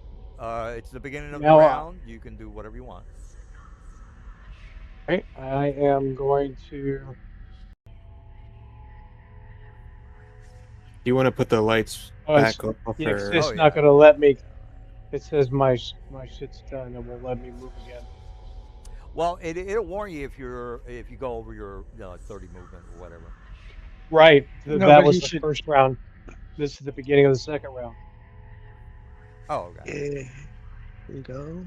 it's the beginning of the Now, round. You can do whatever you want. right, I am going to. you want to put the lights Oh, back off, yeah, it's or Oh just not yeah. going to let me. It says my shit's done. It won't let me move again. Well, it'll warn you if you go over your 30 movement or whatever. Right. No, That but was he the should. first round. This is the beginning of the second round. Oh, okay. Here we go.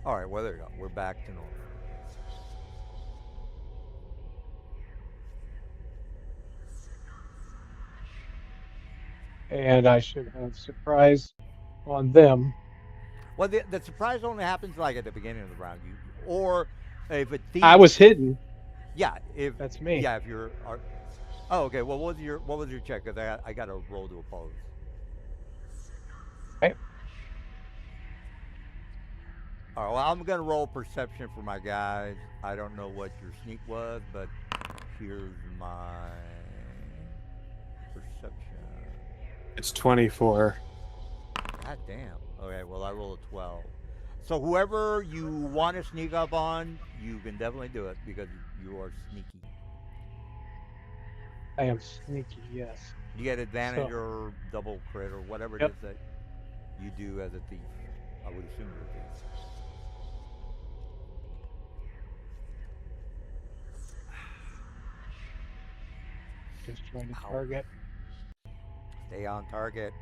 All right. Well, there you go. We're back to normal. And I should have surprise on them. Well, the surprise only happens like at the beginning of the round. Or if a thief. I was hidden. Yeah. If That's me. Yeah. If you're. Oh, okay. Well, what was your check? Cause I got a roll to oppose. Right. All right. Well, I'm gonna roll perception for my guys. I don't know what your sneak was, but here's my perception. it's 24. God damn. Okay, well I rolled a 12. So whoever you want to sneak up on, you can definitely do it because you are sneaky. I am sneaky, yes. You get advantage So- or double crit or whatever it Yep. is that you do as a thief. I would assume you're a thief. Just trying to Ow. target. Stay on target.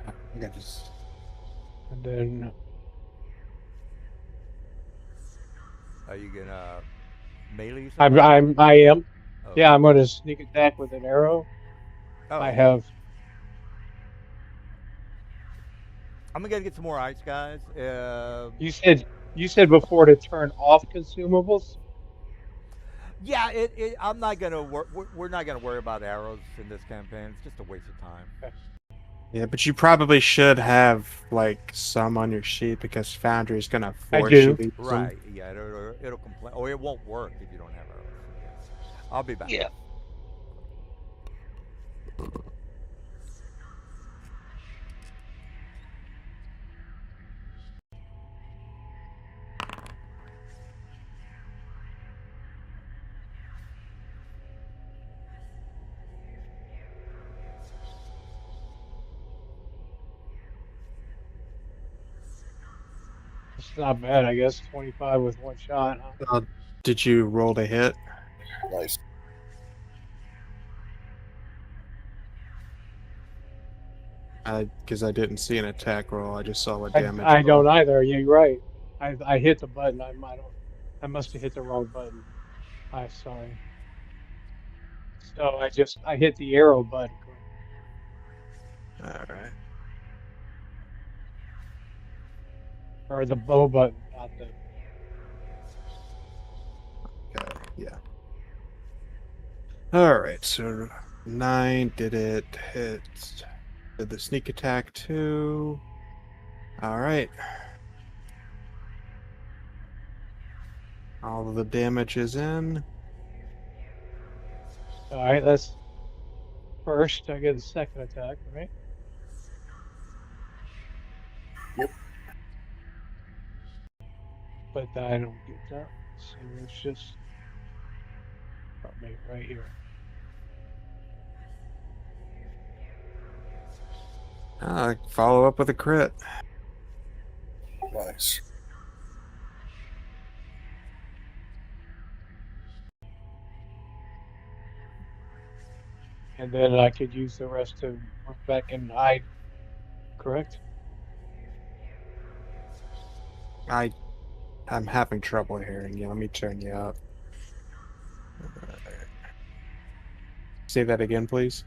I think I just. And then Are you gonna melee I somebody? am. Oh. Yeah, I'm going to sneak attack with an arrow. Oh. I have. I'm gonna get some more ice, guys. You said before to turn off consumables. Yeah, I'm not gonna. We're not gonna worry about arrows in this campaign. It's just a waste of time. Okay. Yeah, but you probably should have like some on your sheet because Foundry's gonna I force do. you to use them. Right. Yeah. It'll complain. Oh, it won't work if you don't have arrows. Yeah. I'll be back. Yeah. It's not bad, I guess. 25 with one shot. Huh? Did you roll to hit? Nice. Because I didn't see an attack roll. I just saw what I damage. don't either. Yeah, you're right. I hit the button. I must have hit the wrong button. I'm sorry. So I hit the arrow button. All right. Or the bow button, not the. Okay. Yeah. All right. So 9 did it hit? Did the sneak attack too? All right. All of the damage is in. All right, that's first. I get the second attack, right? Yep. But I don't get that. So it's just maybe right here. Follow up with a crit. Nice. and then I could use the rest to move back and hide. Correct? I'm having trouble hearing you. Let me turn you up. Say that again, please.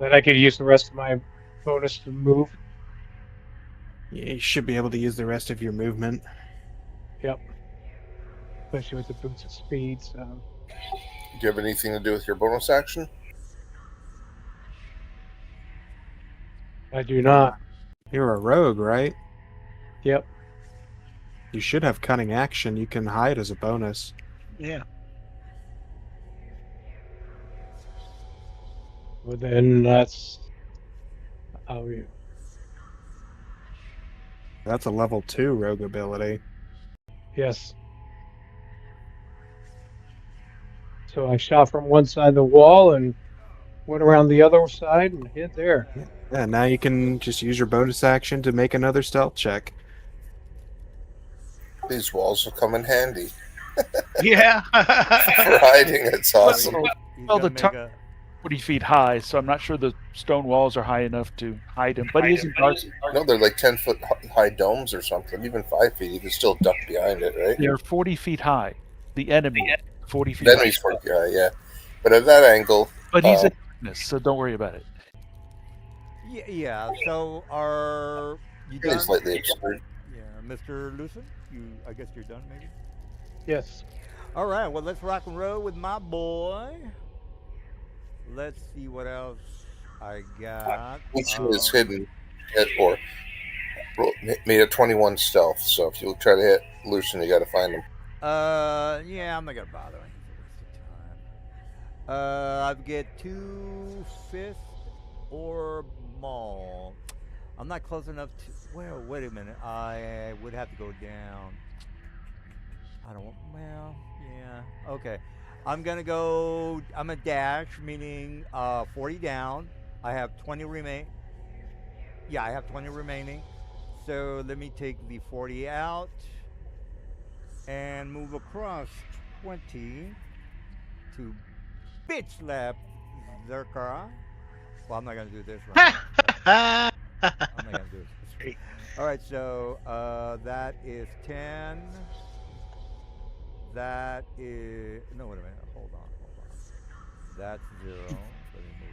Then I could use the rest of my bonus to move. Yeah, you should be able to use the rest of your movement. Yep. Especially with the boots of speed. So Do you have anything to do with your bonus action? I do not. You're a rogue, right? Yep. You should have cunning action. You can hide as a bonus. Yeah. But then that's. Oh, yeah. That's a level 2 rogue ability. Yes. So I shot from one side of the wall and went around the other side and hit there. Yeah, now you can just use your bonus action to make another stealth check. These walls will come in handy Yeah. for hiding. It's awesome. He's Well, gonna the make top- a 40 feet high, so I'm not sure the stone walls are high enough to hide him. But he isn't dark. No, they're like 10-foot high domes or something. Even 5 feet, you can still duck behind it, right? They're 40 feet high. The enemy, 40 feet Then high. he's 40 high, yeah. But at that angle, But he's in darkness, so don't worry about it. yeah. So are you done? really slightly obscured. Yeah, Mr. Lucen, I guess you're done, maybe. Yes. All right. Well, let's rock and roll with my boy. Let's see what else I got. Each one is hidden or made a 21 stealth. So if you try to hit Lucian, you got to find him. Yeah, I'm not gonna bother. It's a waste of time. I get 2 fifth or maul. I'm not close enough to. Well, wait a minute. I would have to go down. I don't. Well, yeah. Okay. I'm gonna go. I'm a dash, meaning 40 down. I have 20 remain. Yeah, I have 20 remaining. So let me take the 40 out and move across 20 to bitch slap Zerkara. Well, I'm not gonna do this right. I'm not gonna do this. Great. All right, so that is 10. That is no. Wait a minute. Hold on. That's 0. Let me move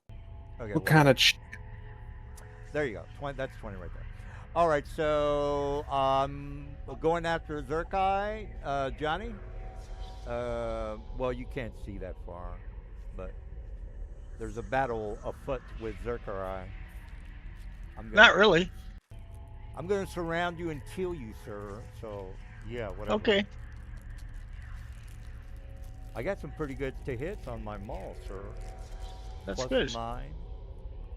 in. Okay. What kind of... There you go. 20. That's 20 right there. All right. So going after Zerkai, Johnny. Well, you can't see that far, but there's a battle afoot with Zerkai. Not really. I'm gonna surround you and kill you, sir. So yeah, whatever. Okay. I got some pretty good to hits on my maul, sir. That's Plus good. mine.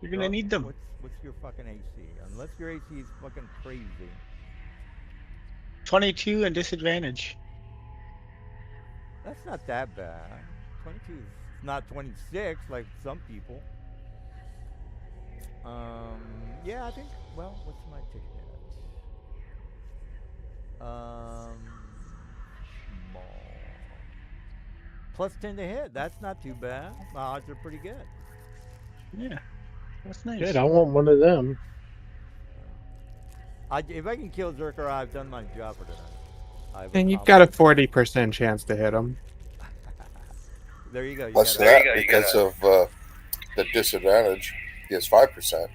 You're gonna need them. What's your fucking AC? Unless your AC is fucking crazy. 22 and disadvantage. That's not that bad. 22 is not 26 like some people. Yeah, I think. Well, what's my to hit? Maul. Plus 10 to hit. That's not too bad. My odds are pretty good. Yeah. That's nice. Good. I want one of them. If I can kill Zerker, I've done my job for tonight. And you've got a 40% chance to hit him. There you go. You Less got than it. that, because of the disadvantage, he has 5%.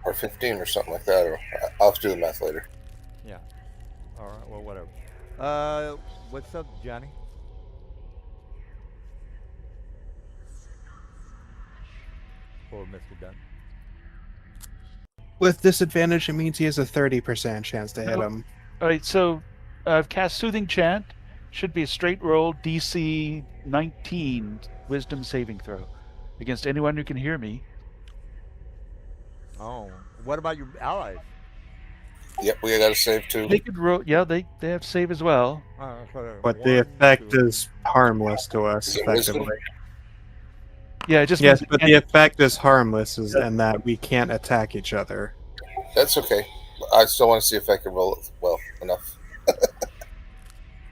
Or 15 or something like that. Or I'll have to do the math later. Yeah. All right. Well, whatever. What's up, Johnny? Or Mr. Dunn? With disadvantage, it means he has a 30% chance to hit him. All right, so I've cast Soothing Chant. Should be a straight roll, DC 19 Wisdom saving throw against anyone who can hear me. Oh, what about your allies? Yep, we got to save too. They could roll. Yeah, they have save as well. But the effect is harmless to us, Is it wisdom? effectively. Yeah, it just Yes, means but the effect is harmless in that we can't attack each other. That's okay. I still want to see if I can roll it well enough.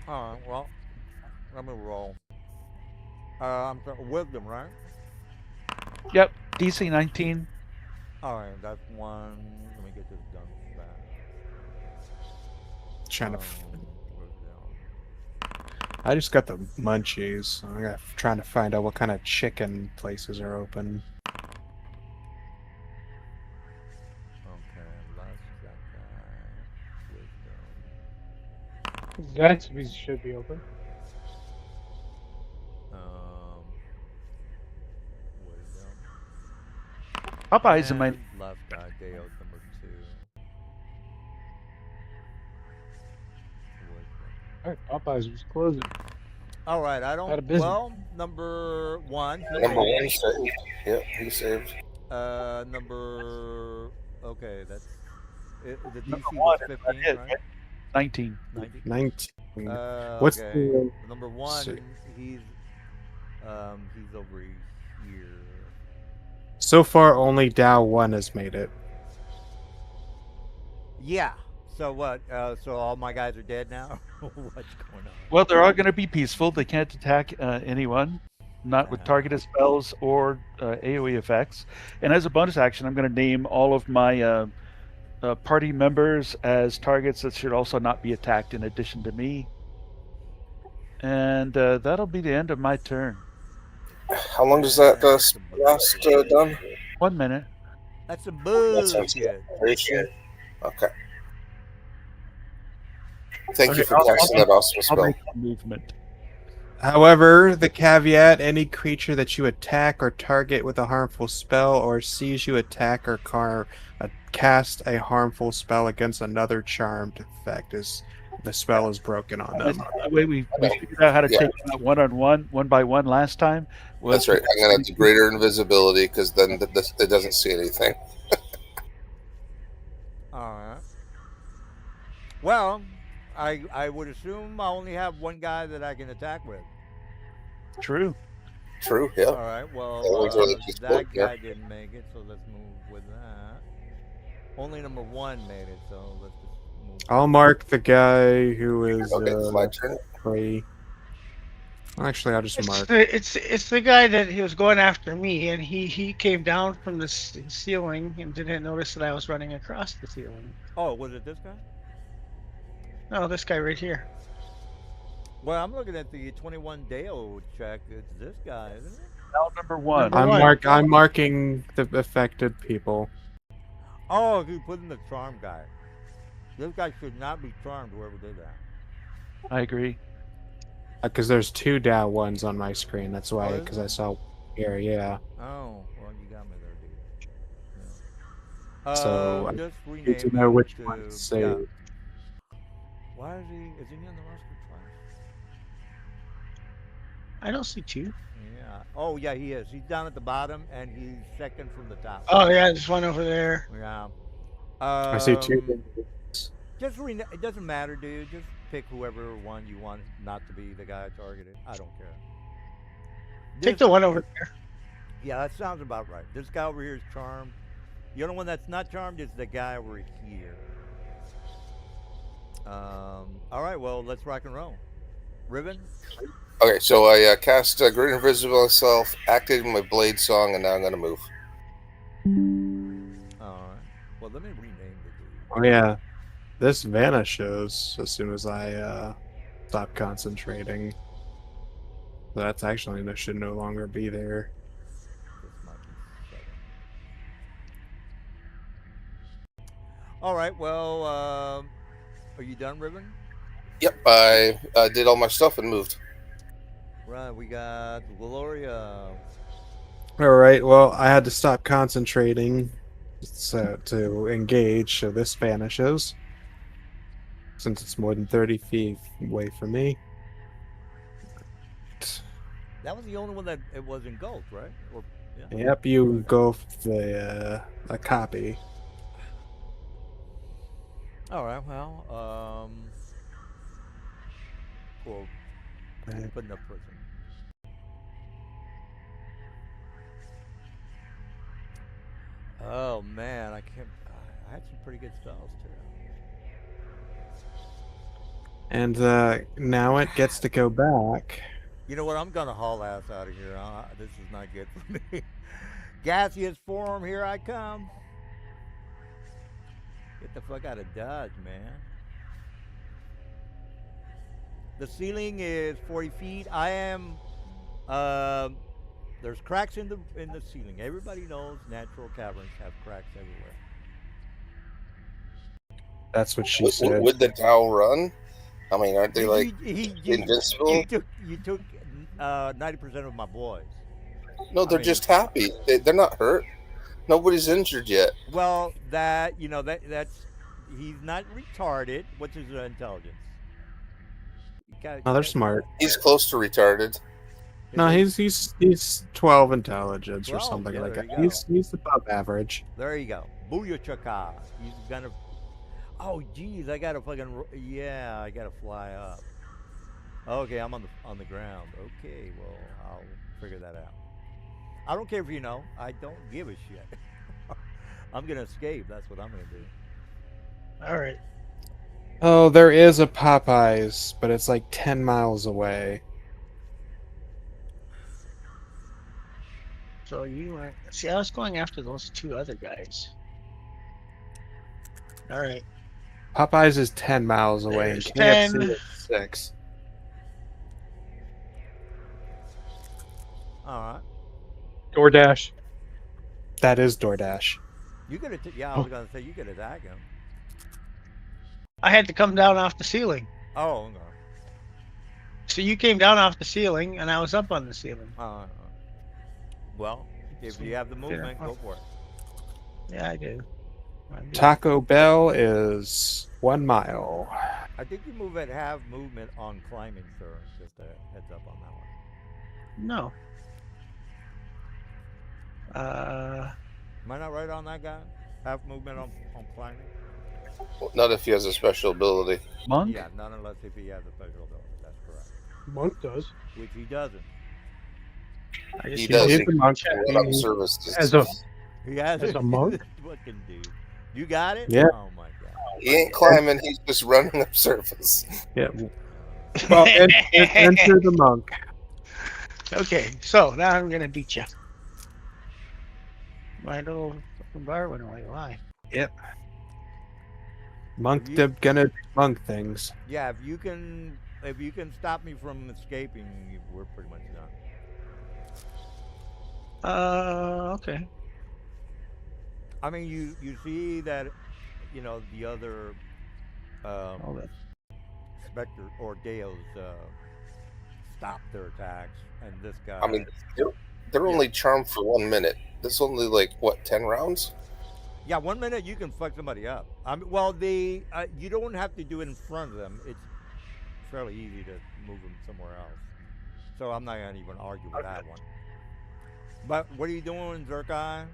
All right. Well, Let me roll. I'm sorry, wisdom, right? Yep, DC 19. All right, that's one. Let me get this done fast. Trying to. Wisdom. I just got the munchies. So I'm trying to find out what kind of chicken places are open. Okay, last that guy. Wisdom. Zaxby's should be open. Wisdom. Popeyes in my. And last guy, Deo's number 2. Wisdom. All right, Popeyes was closing. All right, I Out don't. of business. Well, number 1. He Number made one it. saved. Yep, he saved. Number. Okay, that's. The Number DC one was is 15, it, right? right? 19. 90. 19. What's Okay. the? Number let's see. 1, he's over here. So far, only Dow 1 has made it. Yeah. So what? So all my guys are dead now? What's going on? Well, they're all going to be peaceful. They can't attack anyone, not with targeted spells or AoE effects. And as a bonus action, I'm going to name all of my party members as targets that should also not be attacked in addition to me. And that'll be the end of my turn. How long does that last done? 1 minute. That's some That sounds bullshit. good. Are you sure? Okay. Thank you Okay, for casting that awesome I'll spell. make a movement. However, the caveat: any creature that you attack or target with a harmful spell, or sees you attack or cast a harmful spell against another charmed effect, is the spell is broken on That's them. the way we figured out how to Yeah. take them out one by one last time. Was That's right. I'm going to have to greater invisibility because then it doesn't see anything. All right. Well, I would assume I only have one guy that I can attack with. True. True, yeah. All right. Well, Yeah, we really just that look, yeah. guy didn't make it, so let's move with that. Only number 1 made it, so let's just move. I'll mark the guy who is Okay, it's my turn. free. Actually, I'll just mark. It's the guy that he was going after me, and he came down from the ceiling and didn't notice that I was running across the ceiling. Oh, was it this guy? No, this guy right here. Well, I'm looking at the 21 Deo check. It's this guy, isn't it? Now number 1. Number I'm marking the affected people. Oh, he put in the charm guy. This guy should not be charmed, whoever did that. I agree. Because there's 2 Dow 1s on my screen. That's why. is Because there? I saw here. Yeah. Oh, well, you got me there, dude. Yeah. So I Just need rename to know him which to, one saved. yeah. Why is he on the roster twice? I don't see 2. Yeah. Oh, yeah, he is. He's down at the bottom, and he's second from the top. Oh yeah, there's one over there. Yeah. I see 2. Just it doesn't matter, dude. Just pick whoever one you want not to be the guy targeted. I don't care. Take the one over there. Yeah, that sounds about right. This guy over here is charmed. The only one that's not charmed is the guy over here. All right, well, let's rock and roll. Ribbon? Okay, so I cast Greater Invisible Self, activated my Blade Song, and now I'm going to move. All right. Well, let me rename the dude. Oh yeah, this vanishes as soon as I stop concentrating. That's actually that should no longer be there. This might be 7. All right, well, are you done, Ribbon? Yep, I did all my stuff and moved. Right, we got Gloria. All right. Well, I had to stop concentrating to engage, so this vanishes since it's more than 30 feet away from me. That was the only one that it was engulfed, right? Or, yeah. Yep, you go for the a copy. All right, well, cool. Put enough prison. Oh man, I can't. I had some pretty good spells too. And now it gets to go back. You know what? I'm gonna haul ass out of here. This is not good for me. Gaseous form, here I come. Get the fuck out of Dodge, man. The ceiling is 40 feet. I am. There's cracks in the ceiling. Everybody knows natural caverns have cracks everywhere. That's what she said. Would the Tau run? I mean, aren't they like You invincible? took 90% of my boys. No, they're mean- just happy. They're not hurt. Nobody's injured yet. Well, that's he's not retarded. What's his intelligence? Oh, they're smart. He's close to retarded. No, he's 12 intelligence or 12? something Yeah, like there that. you go. He's above average. There you go. Booyah. He's gonna. Oh, geez, I gotta fucking. Yeah, I gotta fly up. Okay, I'm on the ground. Okay, well, I'll figure that out. I don't care if you know. I don't give a shit. I'm gonna escape. That's what I'm gonna do. All right. Oh, there is a Popeyes, but it's like 10 miles away. So you went. See, I was going after those two other guys. All right. Popeyes is 10 miles away, and There's KFC 10. is 6. All right. DoorDash. That is DoorDash. You could yeah, I was gonna say you could attack him. I had to come down off the ceiling. Oh, okay. So you came down off the ceiling, and I was up on the ceiling. Well, if you have the movement, go for it. Yeah, I do. Taco Bell is 1 mile. I think you move at half movement on climbing, sir. Just a heads up on that one. No. Am I not right on that guy? Half movement on climbing? Not if he has a special ability. Monk? Yeah, not unless if he has a special ability. That's correct. Monk does. Which he doesn't. He does. He's He the monk. can run up services. As a He has As a monk? Fucking dude. You got it? Yeah. Oh my god. He ain't climbing. He's just running up surface. Yeah. Well, enter the monk. Okay, so now I'm gonna beat you. My little fucking bar went away. Why? Monk gonna do monk things. Yeah, if you can stop me from escaping, we're pretty much done. Okay. I mean, you see that, the other Hold it. Spectre or Deos stop their attacks, and this guy. I mean, they're only charmed for 1 minute. That's only like what, 10 rounds? yeah, 1 minute you can fuck somebody up. I mean, well, you don't have to do it in front of them. It's fairly easy to move them somewhere else. So I'm not gonna even argue with that one. But what are you doing, Zerkai?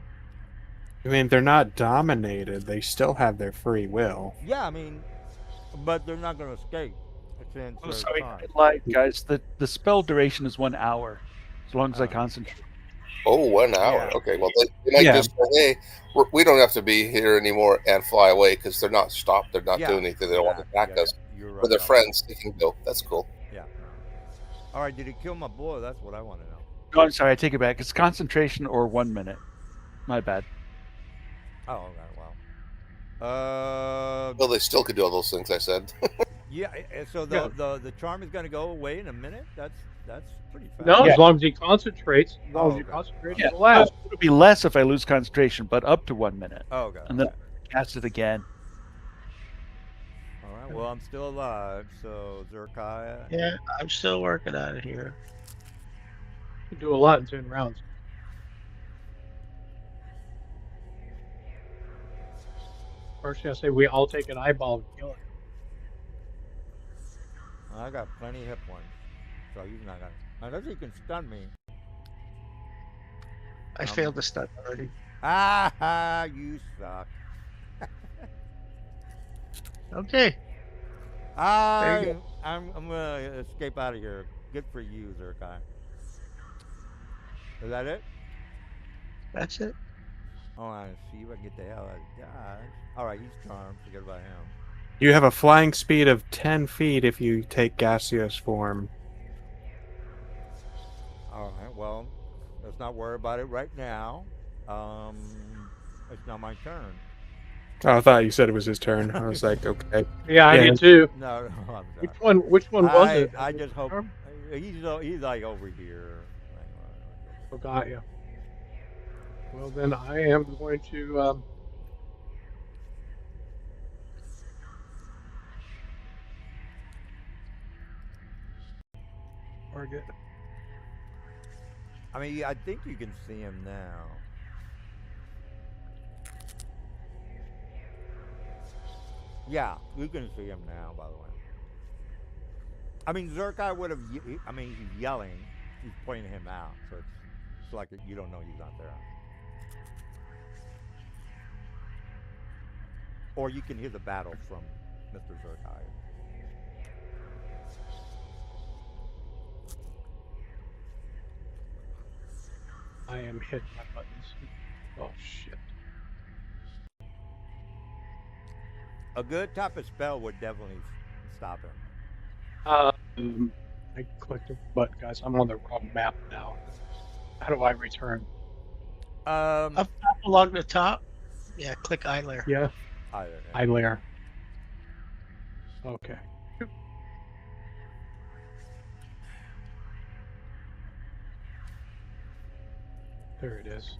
I mean, they're not dominated. They still have their free will. Yeah, I mean, but they're not gonna escape. Since Oh, there's sorry, time. I lied, guys. The spell duration is 1 hour, as long as I Oh. concentrate. Oh, 1 hour. Yeah. Okay, well, they might Yeah. just say, hey, we don't have to be here anymore and fly away because they're not stopped. They're not Yeah, doing anything. They don't want to attack yeah, us. You're right. With their about friends, they can go. That's cool. that. Yeah. All right. Did he kill my boy? That's what I want to know. No, I'm sorry. I take it back. It's concentration or 1 minute. My bad. Oh, okay. Well. Well, they still could do all those things I said. Yeah. So the charm is gonna go away in a minute. That's pretty fast. no, Yeah. as long as he concentrates. As long as Oh, you okay. concentrate, Yeah. it'll last. It'll be less if I lose concentration, but up to 1 minute. Oh, okay. And then okay. cast it again. All right. Well, I'm still alive. So Zerkai. Yeah, I'm still working on it here. You can do a lot in 10 rounds. First, I say we all take an eyeball and kill it. I got plenty of hit points, so he's not gonna. Unless he can stun me. I failed the stun already. Ah, you suck. Okay. There you I'm gonna escape out of here. Good for you, Zerkai. Is that it? That's it. Oh, I see if I can get the hell out of Dodge. All right, he's charmed. Forget about him. You have a flying speed of 10 feet if you take gaseous form. All right. Well, let's not worry about it right now. Um, it's now my turn. Oh, I thought you said it was his turn. I was like, okay. Yeah, I Yeah. did too. No, no, I'm sorry. Which one was it? I just hope he's like over here. Oh, got you. Well, then I am going to target. I mean, I think you can see him now. Yeah, you can see him now. By the way, I mean Zerkai would have. I mean, he's yelling. He's pointing him out, so it's like you don't know he's not there. Or you can hear the battle from Mr. Zerkai. I am hitting my buttons. Oh shit! A good type of spell would definitely stop him. I clicked the button, guys. I'm on the wrong map now. How do I return? Um, Up top along the top. Yeah, click eye layer. Yeah, either. eye layer. Okay. There it is.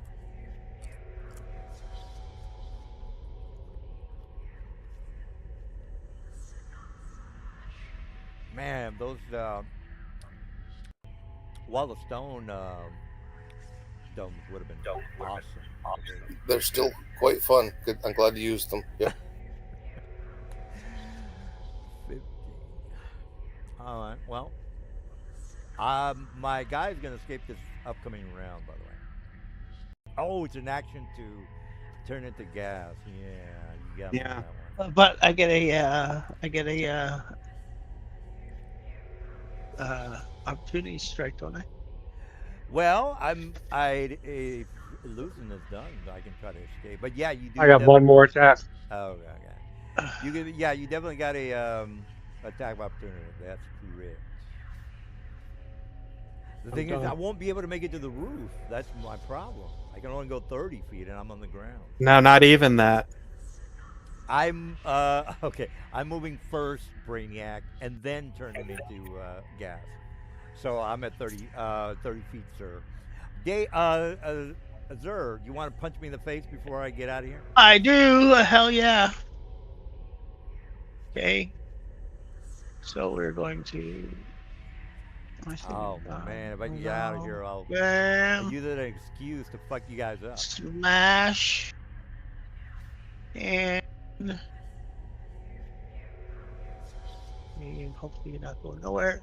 Man, those Wall of Stone domes would have been awesome. They're still quite fun. Good. I'm glad you used them. Yep. 15. All right. Well, my guy's gonna escape this upcoming round. By the way. Oh, it's an action to turn into gas. Yeah, you got me on Yeah. that one. But I get a opportunity strike, don't I? Well, if losing is done, I can try to escape. But yeah, you do. I got one more attack. Oh, okay. You definitely got a attack of opportunity. That's correct. The thing is, I won't be able to make it to the roof. That's my problem. I can only go 30 feet, and I'm on the ground. No, not even that. I'm okay. I'm moving first, Brainiac, and then turning into gas. So I'm at 30 feet, sir. Zer, you want to punch me in the face before I get out of here? I do. Hell yeah. Okay. So we're going to. Oh man, if I can get out of here, I'll use it as an excuse to fuck you guys up. Smash. And hopefully you're not going nowhere.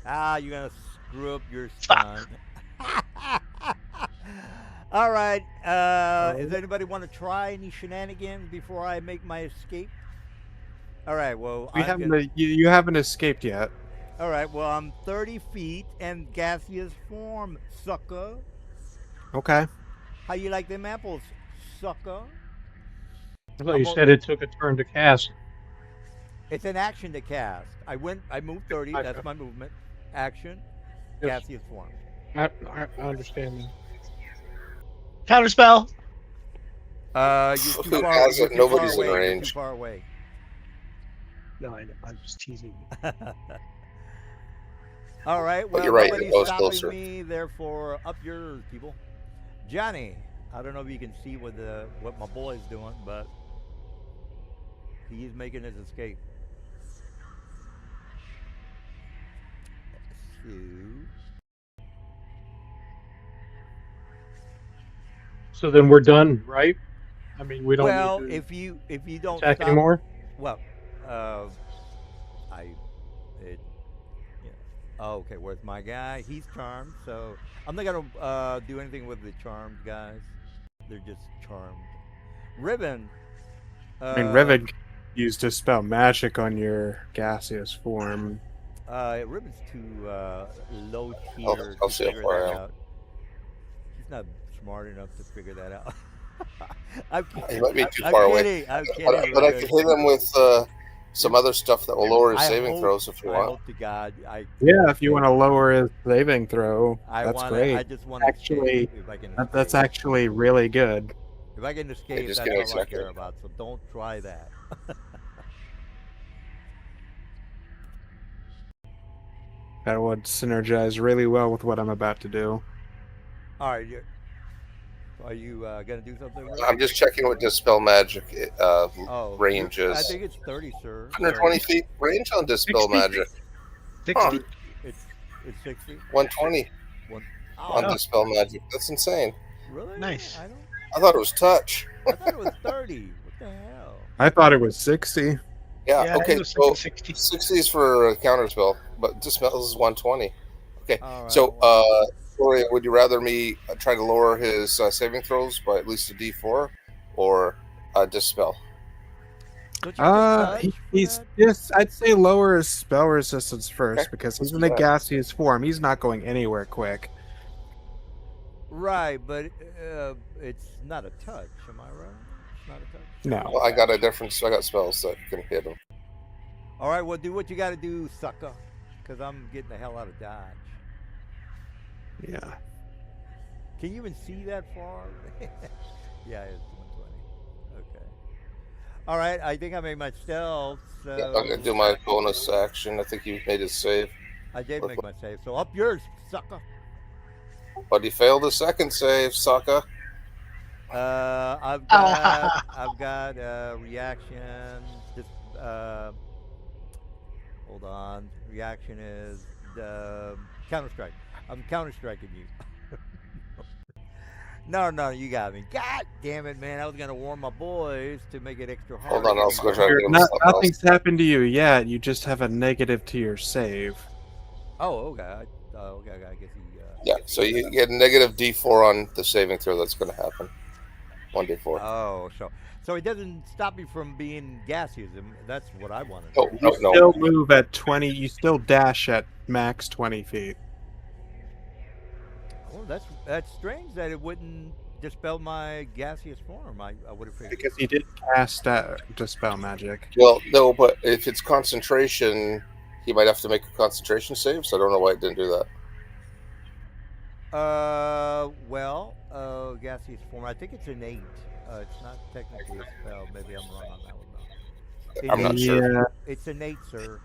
You're gonna screw up your stun. All right. Does anybody want to try any shenanigans before I make my escape? All right. Well, You haven't escaped yet. All right. Well, I'm 30 feet and gaseous form, sucker. Okay. How you like them apples, sucker? I thought you said it took a turn to cast. It's an action to cast. I moved 30. That's my movement. Action. Yes. Gaseous form. I understand that. Counterspell. You're too Who far. has You're it? too Nobody's far in away. You're range. too far away. No, I know. I'm just teasing you. All right. Well, you're right, nobody's you're stopping closer. me. Therefore, up yours, people. Johnny, I don't know if you can see what my boy's doing, but he's making his escape. So then we're done, right? I mean, we don't. Well, need to if you don't attack stop anymore. Well, yeah. Oh, okay, where's my guy? He's charmed, so I'm not gonna do anything with the charmed guys. They're just charmed. Ribbon. I mean, Riven used to spell magic on your gaseous form. Ribbon's too low tier I'll to see how figure far that I am. out. He's not smart enough to figure that out. I'm He might be too I'm far away. kidding. I'm But kidding. I Ribbon. could hit him with some other stuff that will lower his I saving hope- throws if you I want. hope to God. Yeah, if you want to lower his saving throw, that's great. I just want to Actually, escape if I can escape. That's actually really good. If I can escape, just that's get all exactly. I care about. So don't try that. That would synergize really well with what I'm about to do. All right. Are you gonna do something? Rick? I'm just checking what Dispel Magic Oh, range I is. think it's 30, sir. 120 feet range on Dispel 60. Magic. 60. It's 60. 120 on Oh, Dispel Magic. That's insane. really? Nice. I thought it was touch. I thought it was 30. What the hell? I thought it was 60. Yeah, I okay, was so thinking 60. 60 is for a counterspell, but Dispel is 120. Okay, All right, so well, Corey, would you rather me try to lower his saving throws by at least a D4 or Dispel? don't you get touch for He's that? just, I'd say lower his spell resistance first, Okay, because let's he's in do a that. gaseous form. He's not going anywhere quick. Right, but it's not a touch. Am I right? It's not a touch. No. Well, I got spells that can hit him. All right, well, do what you got to do, sucker, because I'm getting the hell out of Dodge. Yeah. Can you even see that far? Yeah, it's 120. Okay. All right, I think I made my stealth. So Yeah, I'm gonna do my bonus action. I think you made his save, I did make my save. So up yours, sucker. but he failed his second save, sucker. I've got reaction. Just hold on. Reaction is counter strike. I'm counter striking you. No, you got me. God damn it, man! I was gonna warn my boys to make it extra hard. Hold on, I'll go try to get him something else. Nothing's happened to you yet. You just have a negative to your save. Oh, okay. Okay, I guess he. Yeah, so you get a negative D4 on the saving throw. That's going to happen. 1d4. Oh, so it doesn't stop me from being gaseous. That's what I want to Oh, know. no. Still move at 20. You still dash at max 20 feet. Oh, that's strange that it wouldn't dispel my gaseous form. I would have figured. Because he did cast Dispel Magic. Well, no, but if it's concentration, he might have to make a concentration save, so I don't know why it didn't do that. Gaseous form. I think it's innate. It's not technically a spell. Maybe I'm wrong on that one. Though. I'm not sure. Yeah. It's innate, sir.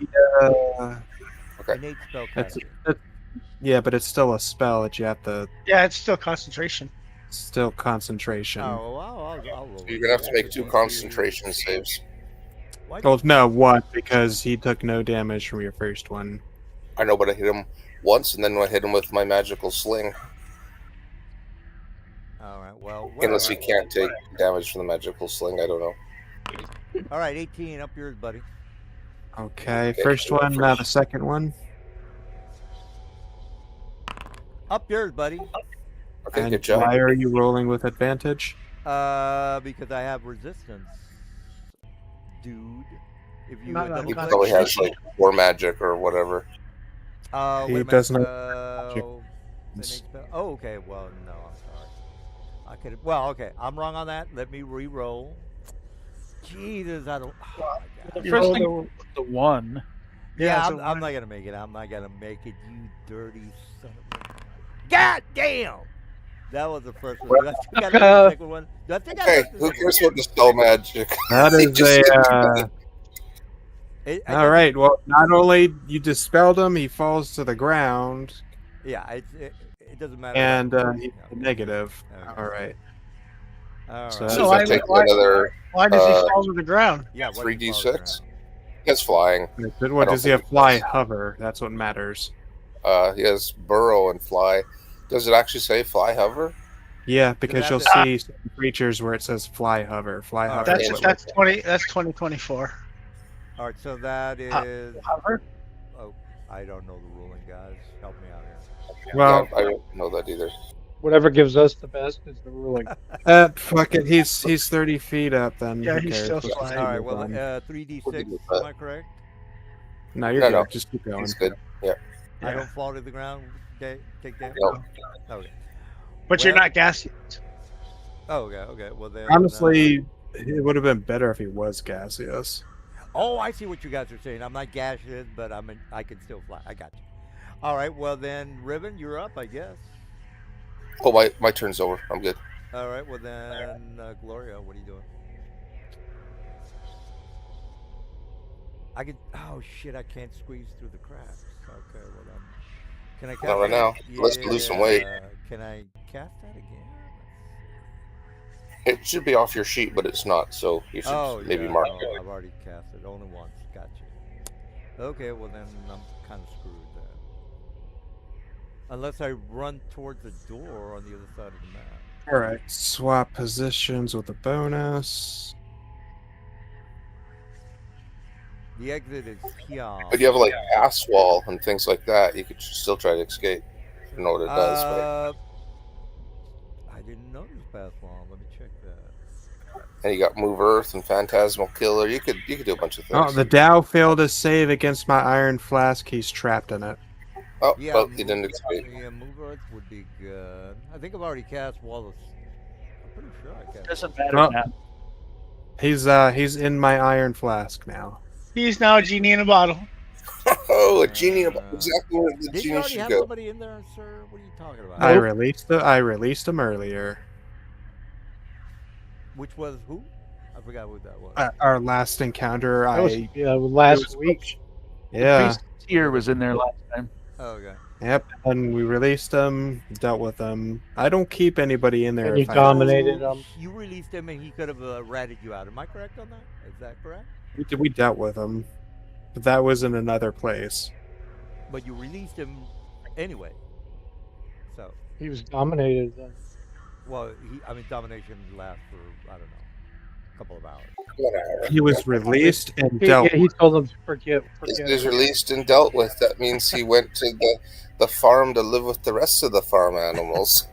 Okay. Innate spell That's, casting. yeah, but it's still a spell that you have to Yeah, it's still concentration. still concentration. Oh, I'll roll. So you're going to have to make 2 concentration saves. Why Well, no, one, because he took no damage from your first one. I know, but I hit him once, and then I hit him with my magical sling. All right. Well. Unless he can't take damage from the magical sling, I don't know. All right, 18. Up yours, buddy. Okay, first one, now the second one. Up yours, buddy. Okay, And good job. why are you rolling with advantage? Because I have resistance, dude. If you Not double on He click- probably has like war magic or whatever. He wait a minute, doesn't have innate spell. Oh, okay. Well, no, I'm sorry. I could. Well, okay. I'm wrong on that. Let me re-roll. Jesus, I don't. Oh my God. The first thing was the 1. Yeah, it's a I'm not gonna make it. I'm not gonna make it. You dirty son of a. God damn! That was the first one. Do I think I made the second one? Do I think I Hey, made the who second cares about the spell magic? That He is just said- one? all right. Well, not only you dispelled him, he falls to the ground, Yeah, it doesn't matter. and he's Yeah. a negative. Okay. All right. All right. So- So So does I- that take why- another Why does he Uh, fall to the ground? Yeah, what 3d6? falls He has flying. What does he think have? it Fly, does. hover. That's what matters. He has burrow and fly. Does it actually say fly hover? Yeah, because you'll have see some creatures where it says fly hover. Fly All hover. right. is That's what- that's 20. That's 2024. All right, so that is. Hover. Oh, I don't know the ruling, guys. Help me out here. Well, Yeah, I don't know that either. Whatever gives us the best is the ruling. fuck it. He's 30 feet up. Then Yeah, who he's cares? still Let's just flying. All keep right, well, going. 3d6. with that. Am I correct? No, you're No, good. no. Just keep going. He's good. Yeah. I Yeah. don't fall to the ground. Take damage. No. Okay. But you're Well- not gaseous. Oh, okay. Well then. Honestly, it would have been better if he was gaseous. Oh, I see what you guys are saying. I'm not gaseous, but I can still fly. I got you. All right. Well then, Ribbon, you're up, I guess. Oh, my turn's over. I'm good. All right. Well then, Gloria, what are you doing? I can. Oh shit! I can't squeeze through the cracks. Okay. Well then, can I Not cast right that? now. Let's lose some weight. Yeah. Can I cast that again? It should be off your sheet, but it's not. So you should Oh maybe yeah. mark No, it. I've already cast it only once. Gotcha. Okay. Well then, I'm kind of screwed then. Unless I run towards the door on the other side of the map. All right, swap positions with a bonus. The exit is here. But you have like pass wall and things like that. You could still try to escape. I don't know what it does, but I didn't notice pass wall. Let me check that. and you got move earth and phantasmal killer. You could do a bunch of things. Oh, the Dow failed his save against my iron flask. He's trapped in it. Oh, Yeah, well, he didn't escape. Yeah, move earth would be good. I think I've already cast Wallace. I'm pretty sure I cast. Doesn't matter Well, now. He's in my iron flask now. He's now a genie in a bottle. Oh, a genie! Exactly where the Did you genie already should have go. somebody in there, sir? What are you talking about? I released him earlier. Which was who? I forgot what that was. Our last encounter, That was last week. yeah, Priest here was in there last time. Oh, okay. yep, and we released him, dealt with him. I don't keep anybody in there. And you if I- dominated So him. You released him, and he could have ratted you out. Am I correct on that? Is that correct? we dealt with him, but that was in another place. But you released him anyway. So, He was dominated then. well, domination lasts for I don't know, a couple of hours. He was released and He, dealt. yeah, he told them to forget. He was released and dealt with. That means he went to the farm to live with the rest of the farm animals.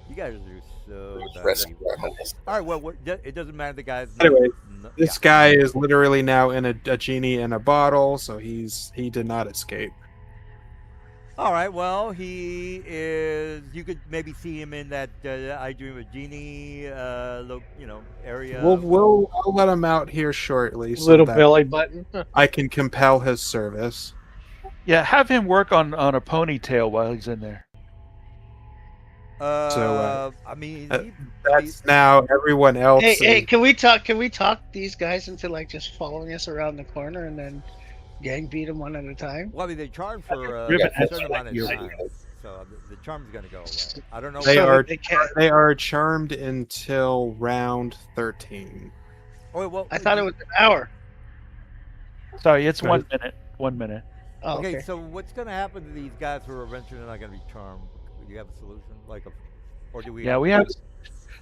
You guys are so Rescue naive. animals. All right, well, it doesn't matter. The guy's Anyway, no, This yeah. guy is literally now in a genie in a bottle, so he did not escape. All right, well, he is. You could maybe see him in that I Dream of Genie, area. I'll let him out here shortly, so Little that belly button. I can compel his service. Yeah, have him work on a ponytail while he's in there. I mean, That's now everyone else. Hey, can we talk these guys into like just following us around the corner and then gang beat them one at a time? well, I mean, they charm for Ribbon a has certain amount of your- time, so the charm's gonna go away. I don't know. They So are they can't. they are charmed until round 13. Oh, well, I thought it was an hour. Sorry, it's Right. 1 minute. 1 minute. Oh, Okay, okay. so what's gonna happen to these guys who are eventually not gonna be charmed? Do you have a solution, or do we? Yeah, we have.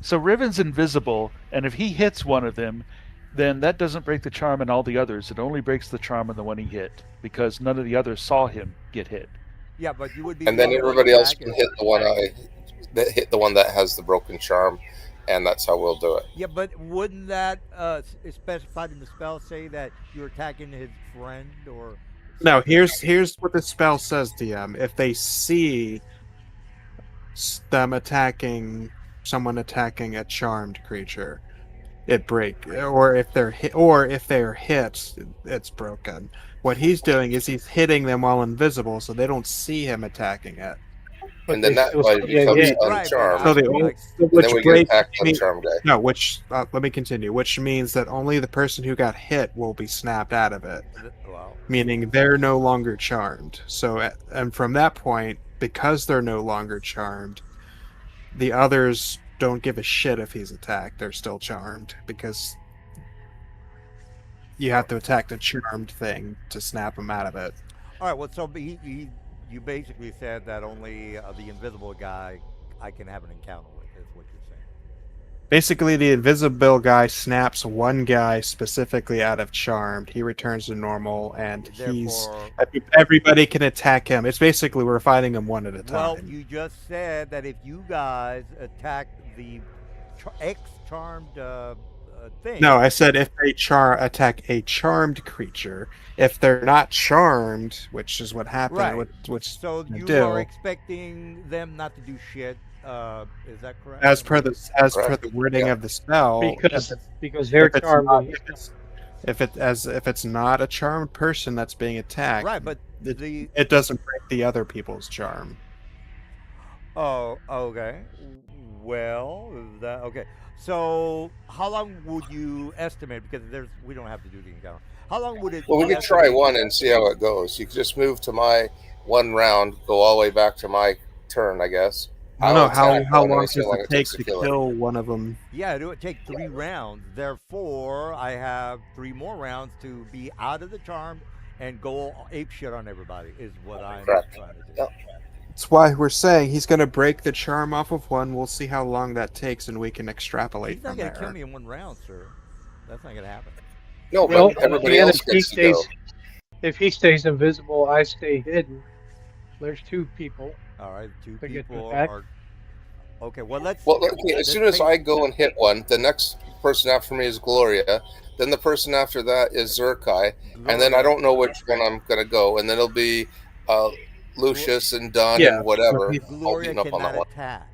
So Riven's invisible, and if he hits one of them, then that doesn't break the charm on all the others. It only breaks the charm on the one he hit, because none of the others saw him get hit. Yeah, but you would be. And then the only one everybody else attacking. can hit the one that has the broken charm, and that's how we'll do it. Yeah, but wouldn't that specified in the spell say that you're attacking his friend or? No, here's what the spell says, DM. If they see them attacking someone attacking a charmed creature, it break. Or if they're hit, it's broken. What he's doing is he's hitting them while invisible, so they don't see him attacking it. And then they that still way see it, becomes yeah. Right, uncharmed. So but the I- only, like- And which then we get breaks attacked by the mean- charm guy. No, which let me continue. Which means that only the person who got hit will be snapped out of it, Wow. meaning they're no longer charmed. So, and from that point, because they're no longer charmed, the others don't give a shit if he's attacked. They're still charmed because you have to attack the charmed thing to snap him out of it. All right. Well, so you basically said that only the invisible guy I can have an encounter with is what you're saying. Basically, the invisible guy snaps one guy specifically out of charmed. He returns to normal, and Therefore, everybody can attack him. It's basically we're fighting him one at a time. well, you just said that if you guys attack the ex-charmed thing. No, I said if they attack a charmed creature. If they're not charmed, which is what happened, Right. which So they you do. are expecting them not to do shit. Is that correct? as per the wording of the spell, Because they're if it's charmed. not- and he's if it's- If it's not a charmed person that's being attacked, Right, but it, the it doesn't break the other people's charm. oh, okay. Well, that okay. So, how long would you estimate? Because we don't have to do the encounter. How long would it Well, we be could try estimated? one and see how it goes. You could just move to my one round, go all the way back to my turn, I guess. I don't I'll know attack how one and long we'll see how does long it it take takes to to kill it. kill one of them? Yeah, it would take 3 rounds. Therefore, I have 3 more rounds to be out of the charm and go ape shit on everybody. Is what I'm Correct. trying to do. Yep. That's why we're saying he's going to break the charm off of one. We'll see how long that takes, and we can extrapolate He's not from gonna kill there. me in 1 round, sir. That's not gonna happen. No, but Well, everybody again, else gets to go. if he stays invisible, I stay hidden. There's 2 people All right, two that get to people attack. are okay. Well, let's Well, okay, as let's soon as pay. I go and hit one, the next person after me is Gloria. Then the person after that is Zerkai. And then I Gloria. don't know which one I'm going to go. And then it'll be uh, Lucius and Dunn Yeah, and but whatever, all Gloria beating up on that cannot one. attack.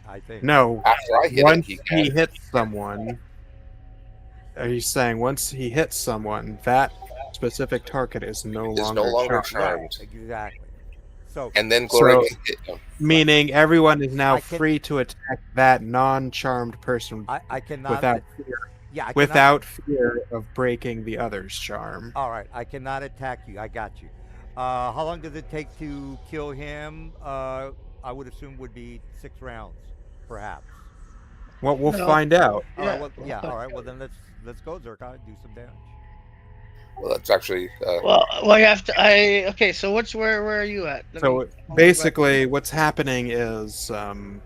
I think. no. After I hit it, Once he he can. hits someone, are you saying once he hits someone, that specific target is no Is no longer longer charmed? Right. charmed. Exactly. So And then Gloria So, can hit him. meaning everyone is now I can- free to attack that non-charmed person I cannot. without fear, Yeah, I cannot. without fear of breaking the other's charm. All right, I cannot attack you. I got you. How long does it take to kill him? I would assume would be 6 rounds, perhaps. Well, we'll No. find out. All right. Yeah. Well, yeah. All right. Well, then let's go, Zerkai. Do some damage. Well, that's actually. Well, you have to. Okay. So where are you at? So I'll go back. basically, what's happening is I'm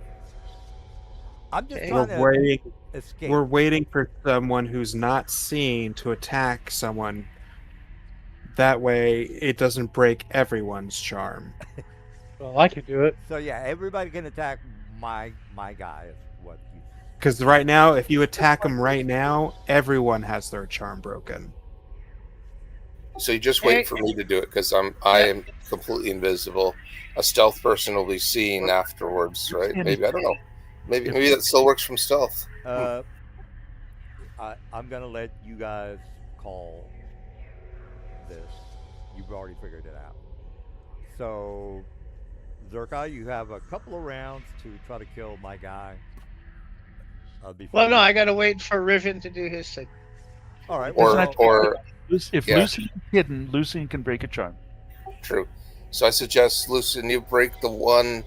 just Okay. we're trying to waiting. escape. We're waiting for someone who's not seen to attack someone. That way, it doesn't break everyone's charm. Well, I could do it. So yeah, everybody can attack my guy. Is what you. Because right now, if you attack them right now, everyone has their charm broken. So you just Hey. wait for me to do it because I am completely invisible. A stealth person will be seen afterwards, right? Maybe, I don't know. Maybe that still works from stealth. I'm gonna let you guys call this. You've already figured it out. So, Zerkai, you have a couple of rounds to try to kill my guy. Before Well, no, you- I gotta wait for Riven to do his thing. All right. Or, well, or If Yeah. Lucian is hidden, Lucian can break a charm. True. So I suggest, Lucian, you break the one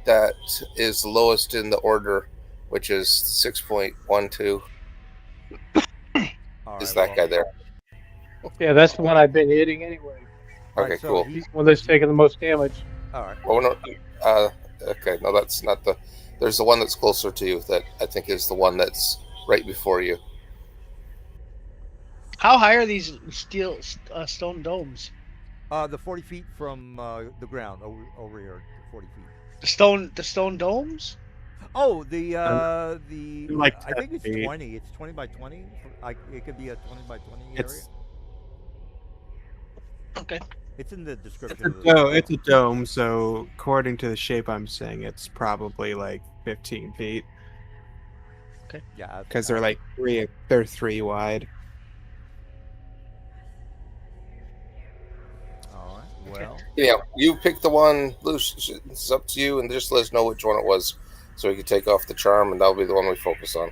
that is lowest in the order, which is 6.12. all Is right, that guy there? Yeah, that's the one I've been hitting anyway. all Okay, right, so cool. he- He's the one that's taking the most damage. all right. Oh, no. Okay, no, that's not the. There's the one that's closer to you that I think is the one that's right before you. How high are these stone domes? The 40 feet from the ground over here. 40 feet. The stone domes? Oh, the like I think 10 it's feet. 20. It's 20 by 20. It could be a 20 by 20 area. Okay. It's in the It's description. a, of the it's a dome, so according to the shape I'm seeing, it's probably like 15 feet. Yeah. Because they're like they're 3 wide. All right. Well. Yeah, you pick the one, Lucian. It's up to you, and just let us know which one it was, so we can take off the charm, and that'll be the one we focus on.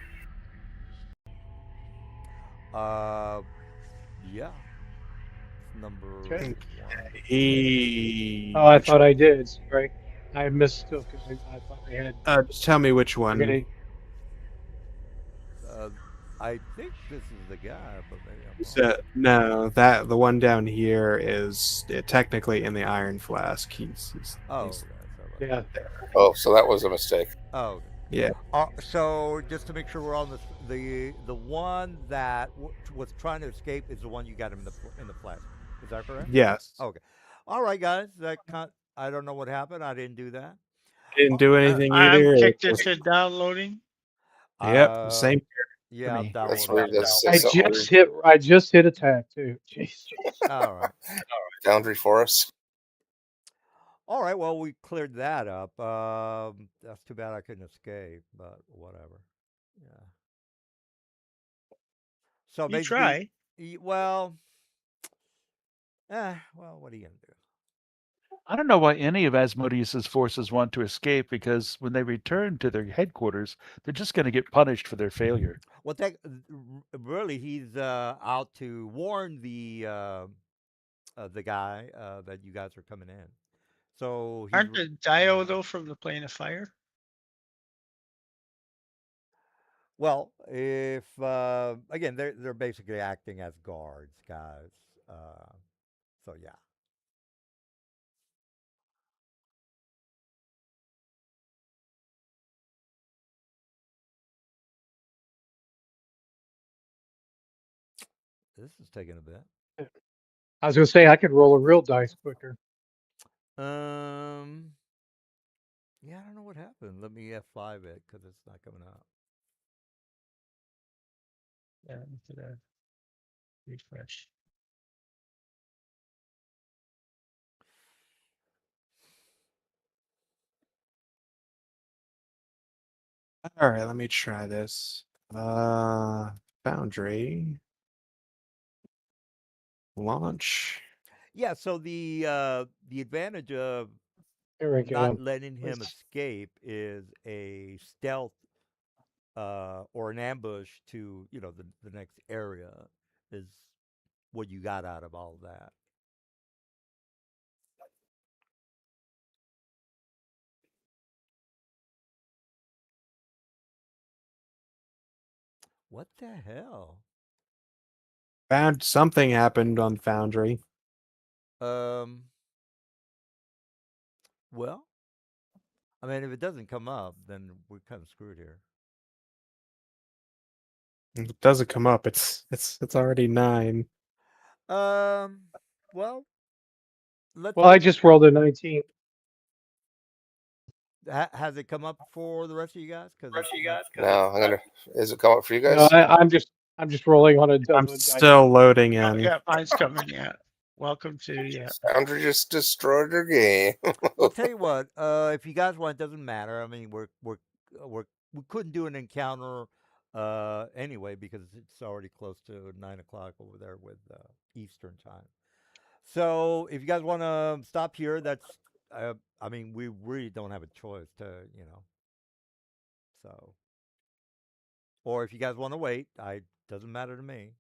Yeah. Number Okay. 1. Oh, I thought I did. Sorry, I mistook it. I thought they had. Just tell me which one. I think this is the guy, but maybe I'm wrong. So, no, that the one down here is technically in the iron flask. He's Oh. he's Okay, Yeah. Oh, so that was a mistake. oh. yeah. So just to make sure we're on the one that was trying to escape is the one you got him in the flash. Is that correct? Yes. Okay. All right, guys. I don't know what happened. I didn't do that. Didn't do anything I'm either. kicked It was- into downloading. Yep. Same. Yeah, I'm me. That's downloading. weird. That's I something just hit attack too. Jeez. All right. Foundry for us. All right. Well, we cleared that up. That's too bad I couldn't escape, but whatever. Yeah. So You basically, try. Well, well, what are you gonna do? I don't know why any of Asmodeus's forces want to escape because when they return to their headquarters, they're just going to get punished for their failure. Well, really, he's out to warn the guy that you guys are coming in. So Aren't the Dio though from the Plane of Fire? well, if again, they're basically acting as guards, guys. Uh, so yeah. This is taking a bit. I was gonna say I could roll a real dice quicker. Um, yeah, I don't know what happened. Let me F5 it because it's not coming up. Yeah, into the refresh. All right, let me try this. Foundry launch. Yeah, so the advantage of Here we not go. letting him Let's- escape is a stealth or an ambush to the next area is what you got out of all of that. What the hell? Found something happened on Foundry. Um, well, I mean, if it doesn't come up, then we're kind of screwed here. It doesn't come up. It's already 9. Um, well, let's. Well, I just rolled a 19. Has it come up for the rest of you guys? Because it's not. No, I'm gonna. Is it come up for you No, guys? I'm just rolling on a I'm dice. still loading Oh, in. yeah, mine's coming. Yeah. Welcome to Foundry just destroyed your game. Well, tell you what. If you guys want, it doesn't matter. I mean, we couldn't do an encounter anyway because it's already close to 9 o'clock over there with Eastern time. So if you guys want to stop here, that's. I mean, we really don't have a choice to. So, or if you guys want to wait, I doesn't matter to me.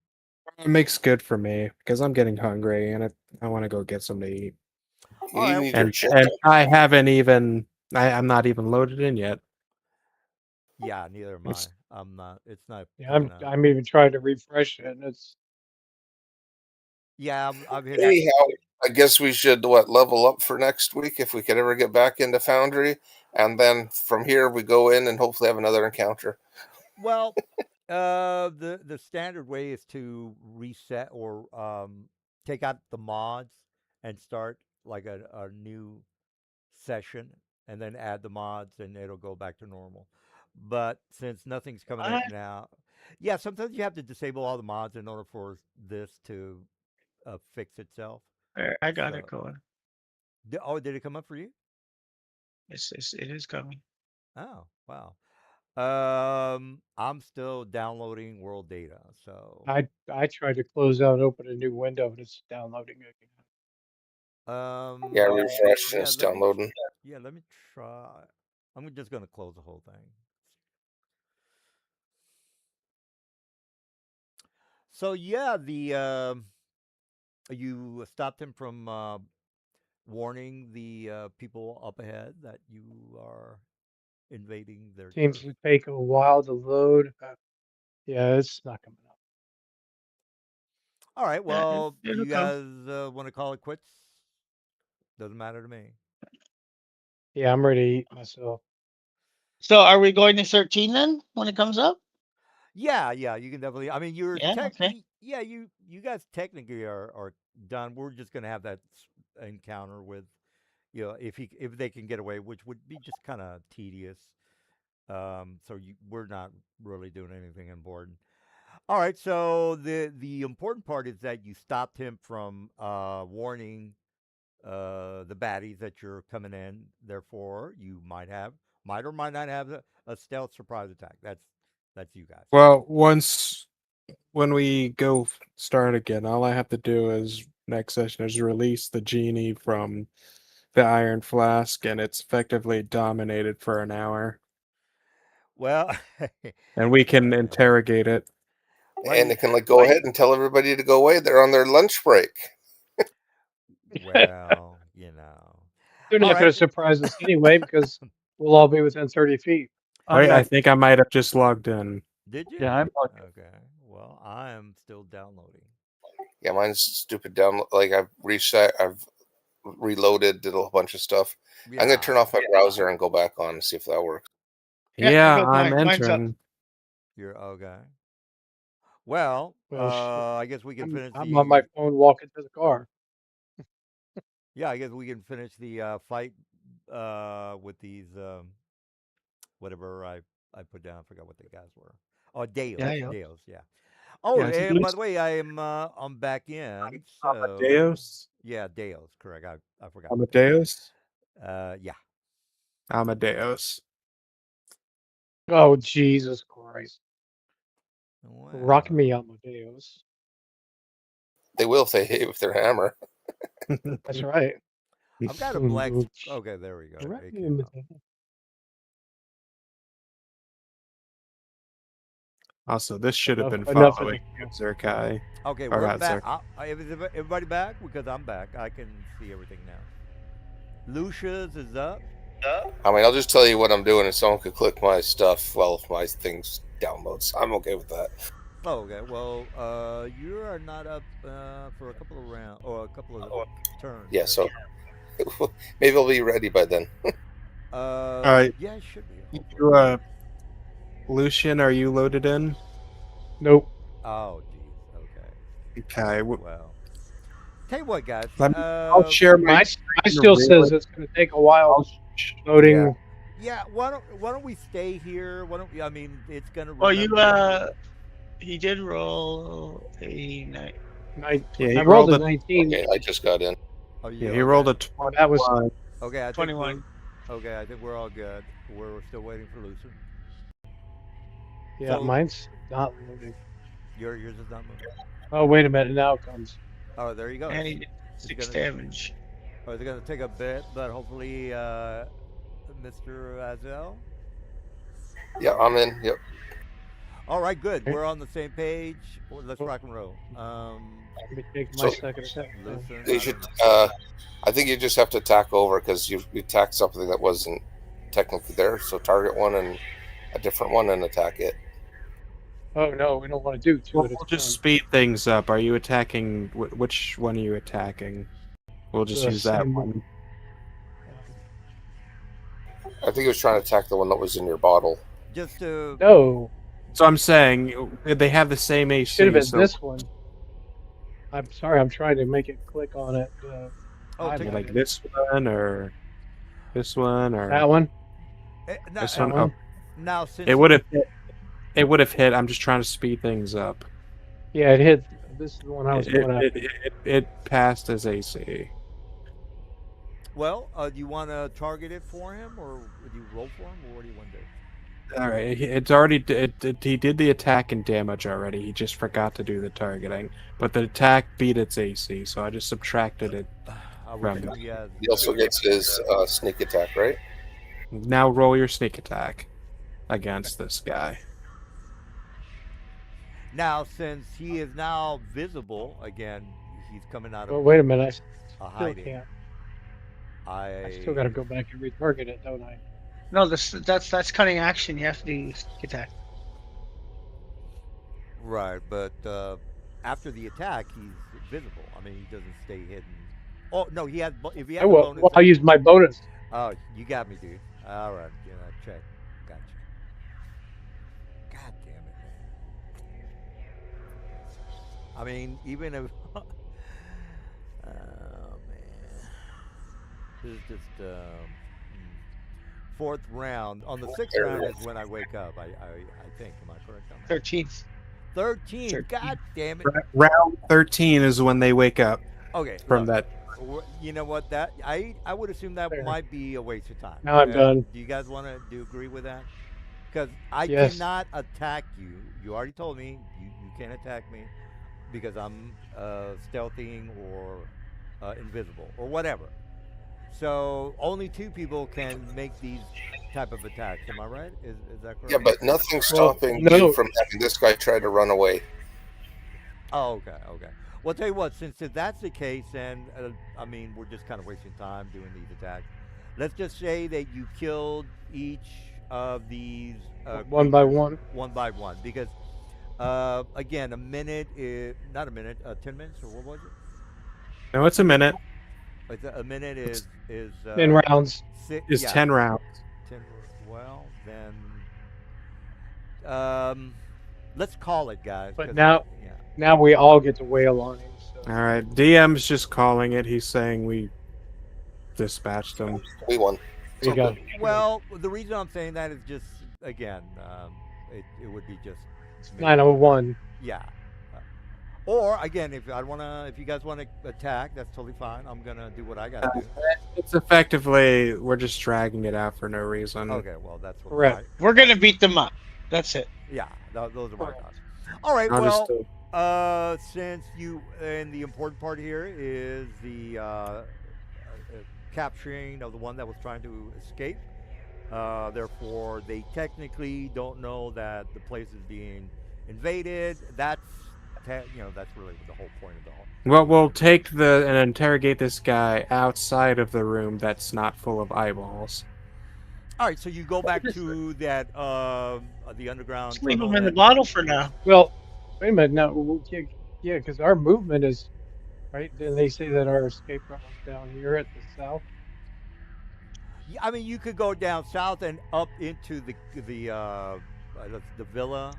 It makes good for me because I'm getting hungry and I want to go get something to eat. All You right. need your chicken. And I haven't even I'm not even loaded in yet. Yeah, neither am I. It's I'm not. It's not Yeah, coming up. I'm even trying to refresh it, and it's Yeah, I'm hitting. Anyhow, I guess we should level up for next week if we could ever get back into Foundry, and then from here we go in and hopefully have another encounter. Well, the standard way is to reset or take out the mods and start like a new session, and then add the mods, and it'll go back to normal. But since nothing's coming in What? now, yeah, sometimes you have to disable all the mods in order for this to fix itself. There, I got it So, going. did it come up for you? It is coming. Oh, wow. I'm still downloading world data, so I tried to close out and open a new window, and it's downloading again. Yeah, refresh and yeah, it's downloading. yeah, let me try. I'm just gonna close the whole thing. So yeah, the you stopped him from warning the people up ahead that you are invading their Seems turf. to take a while to load. Yeah, it's not coming up. All right, Yeah, well, it'll you come. guys want to call it quits? Doesn't matter to me. Yeah, I'm ready to eat myself. So are we going to 13 then when it comes up? Yeah, yeah, you can definitely. I mean, Yeah, okay. yeah, you guys technically are done. We're just gonna have that encounter with, if they can get away, which would be just kind of tedious. We're not really doing anything important. All right, so the important part is that you stopped him from warning the baddies that you're coming in. Therefore, you might or might not have a stealth surprise attack. That's you guys. well, once when we go start again, all I have to do is next session is release the genie from the iron flask, and it's effectively dominated for an hour, Well, and we can well, interrogate it. well, And it can like go ahead and tell everybody to go away. They're on their lunch break. well, you know. They're All not going right. to surprise us anyway because we'll all be within 30 feet. I'm Wait, I back. think I might have just logged in. Did you? Yeah, I'm back. Okay. Well, I am still downloading. Yeah, mine's stupid down. Like I've reset, I've reloaded, did a whole bunch of stuff. I'm gonna Yeah. turn off my browser and go back on and see if that works. Yeah, Yeah, there goes I'm mine's up. entering. You're okay. Well, Well, I guess we can finish I'm on my the. phone walking to the car. Yeah, I guess we can finish the fight with these whatever I put down. I forgot what the guys were. Oh, Deos, Yeah, yeah. Deos, yeah. Oh, Yeah, and by the way, I'm back in. So Amadeus. yeah, Deos, correct. I forgot. Amadeus. Yeah. Amadeus. Oh, Jesus Christ. Rock Well, me, Amadeus. They will if they hit with their hammer. That's right. I've got a blank. Okay, there we go. Rock It me, came up. Amadeus. Also, this should have been Enough of following the Zerkai. Okay, Or we're not back. Zerkai. Is everybody back? Because I'm back. I can see everything now. Lucia's is up. I mean, I'll just tell you what I'm doing, and someone could click my stuff while my things downloads. I'm okay with that. Oh, okay. Well, you are not up for a couple of rounds or a couple of turns. Yeah, there. so maybe I'll be ready by then. right. Yeah, it should be. You, Lucian, are you loaded in? Nope. Oh, geez. Okay. Okay. Well, tell you what, guys. I'll share my. Mine still says it's going to take a while loading. Yeah. Yeah. Why don't we stay here? Why don't we? I mean, it's gonna. Oh, you remember- he did roll a night. Yeah, he I rolled a rolled a- 19. Okay, I just got in. Oh, Yeah, yeah. he rolled a 21. That was Okay, I think 21. Okay, I think we're all good. We're still waiting for Lucian. yeah. So- Mine's not loading. Yours is not moving. Oh, wait a minute. Now it comes. Oh, there you go. And he did It's 6 gonna- damage. Oh, it's gonna take a bit, but hopefully, Mr. Azel. Yeah, I'm in. Yep. All right, good. Okay. We're on the same page. Well, let's rock and roll. Let me take So- my second attack. Listen, You should. I think you just have to attack over because you attacked something that wasn't technically there. So target one and a different one and attack it. Oh no, we don't want to do two We'll, at a we'll time. just speed things up. Are you attacking? Which one are you attacking? We'll just The use that same one. I think it was trying to attack the one that was in your bottle. just to. No, So I'm saying they have the same AC. should have been so this one. I'm sorry, I'm trying to make it click on it. Oh, I take like this one or this one or That one. now, this that one. one. Oh, now, since it would have. It would have hit. I'm just trying to speed things up. Yeah, it hit. This is the one I was It, going after. it passed as AC. Well, do you want to target it for him, or would you roll for him, or what do you want to do? All right, it's already. He did the attack and damage already. He just forgot to do the targeting, but the attack beat its AC, so I just subtracted it. I would From- assume he has. He also gets his sneak attack, right? Now roll your sneak attack against this guy. Now, since he is now visible again, he's coming out Oh of wait a minute, I a still hiding. can't. I I still got to go back and retarget it, don't I? No, that's cutting action. You have to do sneak attack. Right, but after the attack, he's visible. I mean, he doesn't stay hidden. Oh no, he has. If he has I a will. bonus, Well, I'll use my bonus. Oh, you got me, dude. All right, yeah, check. Gotcha. God damn it, man. I mean, even if. Oh man, this is just fourth round. On the sixth round is when I wake up. I think. Am I correct on that? 13th. 13. 13. God damn it. Round 13 is when they wake up Okay. from look, that. You know what? That I would assume that Fair. might be a waste of time. Now I'm done. Do you guys want to agree with that? Because I Yes. cannot attack you. You already told me you can't attack me because I'm stealthing or invisible or whatever. So only two people can make these type of attacks. Am I right? Is that Yeah, correct? but nothing's Well, stopping you no, from having this guy try to run away. Oh, okay, okay. Well, tell you what, since if that's the case, then I mean, we're just kind of wasting time doing these attacks. Let's just say that you killed each of these one by creatures one. one by one, because again, a minute is not a minute, 10 minutes, or what was it? No, it's a minute. A minute It's is In rounds. six. is Yeah, 10 rounds. ten. Well, then, um, let's call it, guys, But because yeah. now we all get to wail on him. So All right, DM's just calling it. He's saying we dispatched him. We won. we got Well, the reason I'm saying that is just again, it would be just me. 901. Yeah. Or again, if you guys want to attack, that's totally fine. I'm gonna do what I gotta do. It's effectively we're just dragging it out for no reason. Okay, well that's what. Correct. We're gonna beat them up. That's it. Yeah, those are my Correct. thoughts. All right. Understood. Well, since you and the important part here is the capturing of the one that was trying to escape. Therefore, they technically don't know that the place is being invaded. That's that's really the whole point of the whole. Well, we'll take and interrogate this guy outside of the room that's not full of eyeballs. All right, so you go back to that the underground Just leave tunnel. them in the that- bottle for now. Well, wait a minute. Now, yeah, because our movement is right. Didn't they say that our escape route was down here at the south? Yeah, I mean, you could go down south and up into the villa.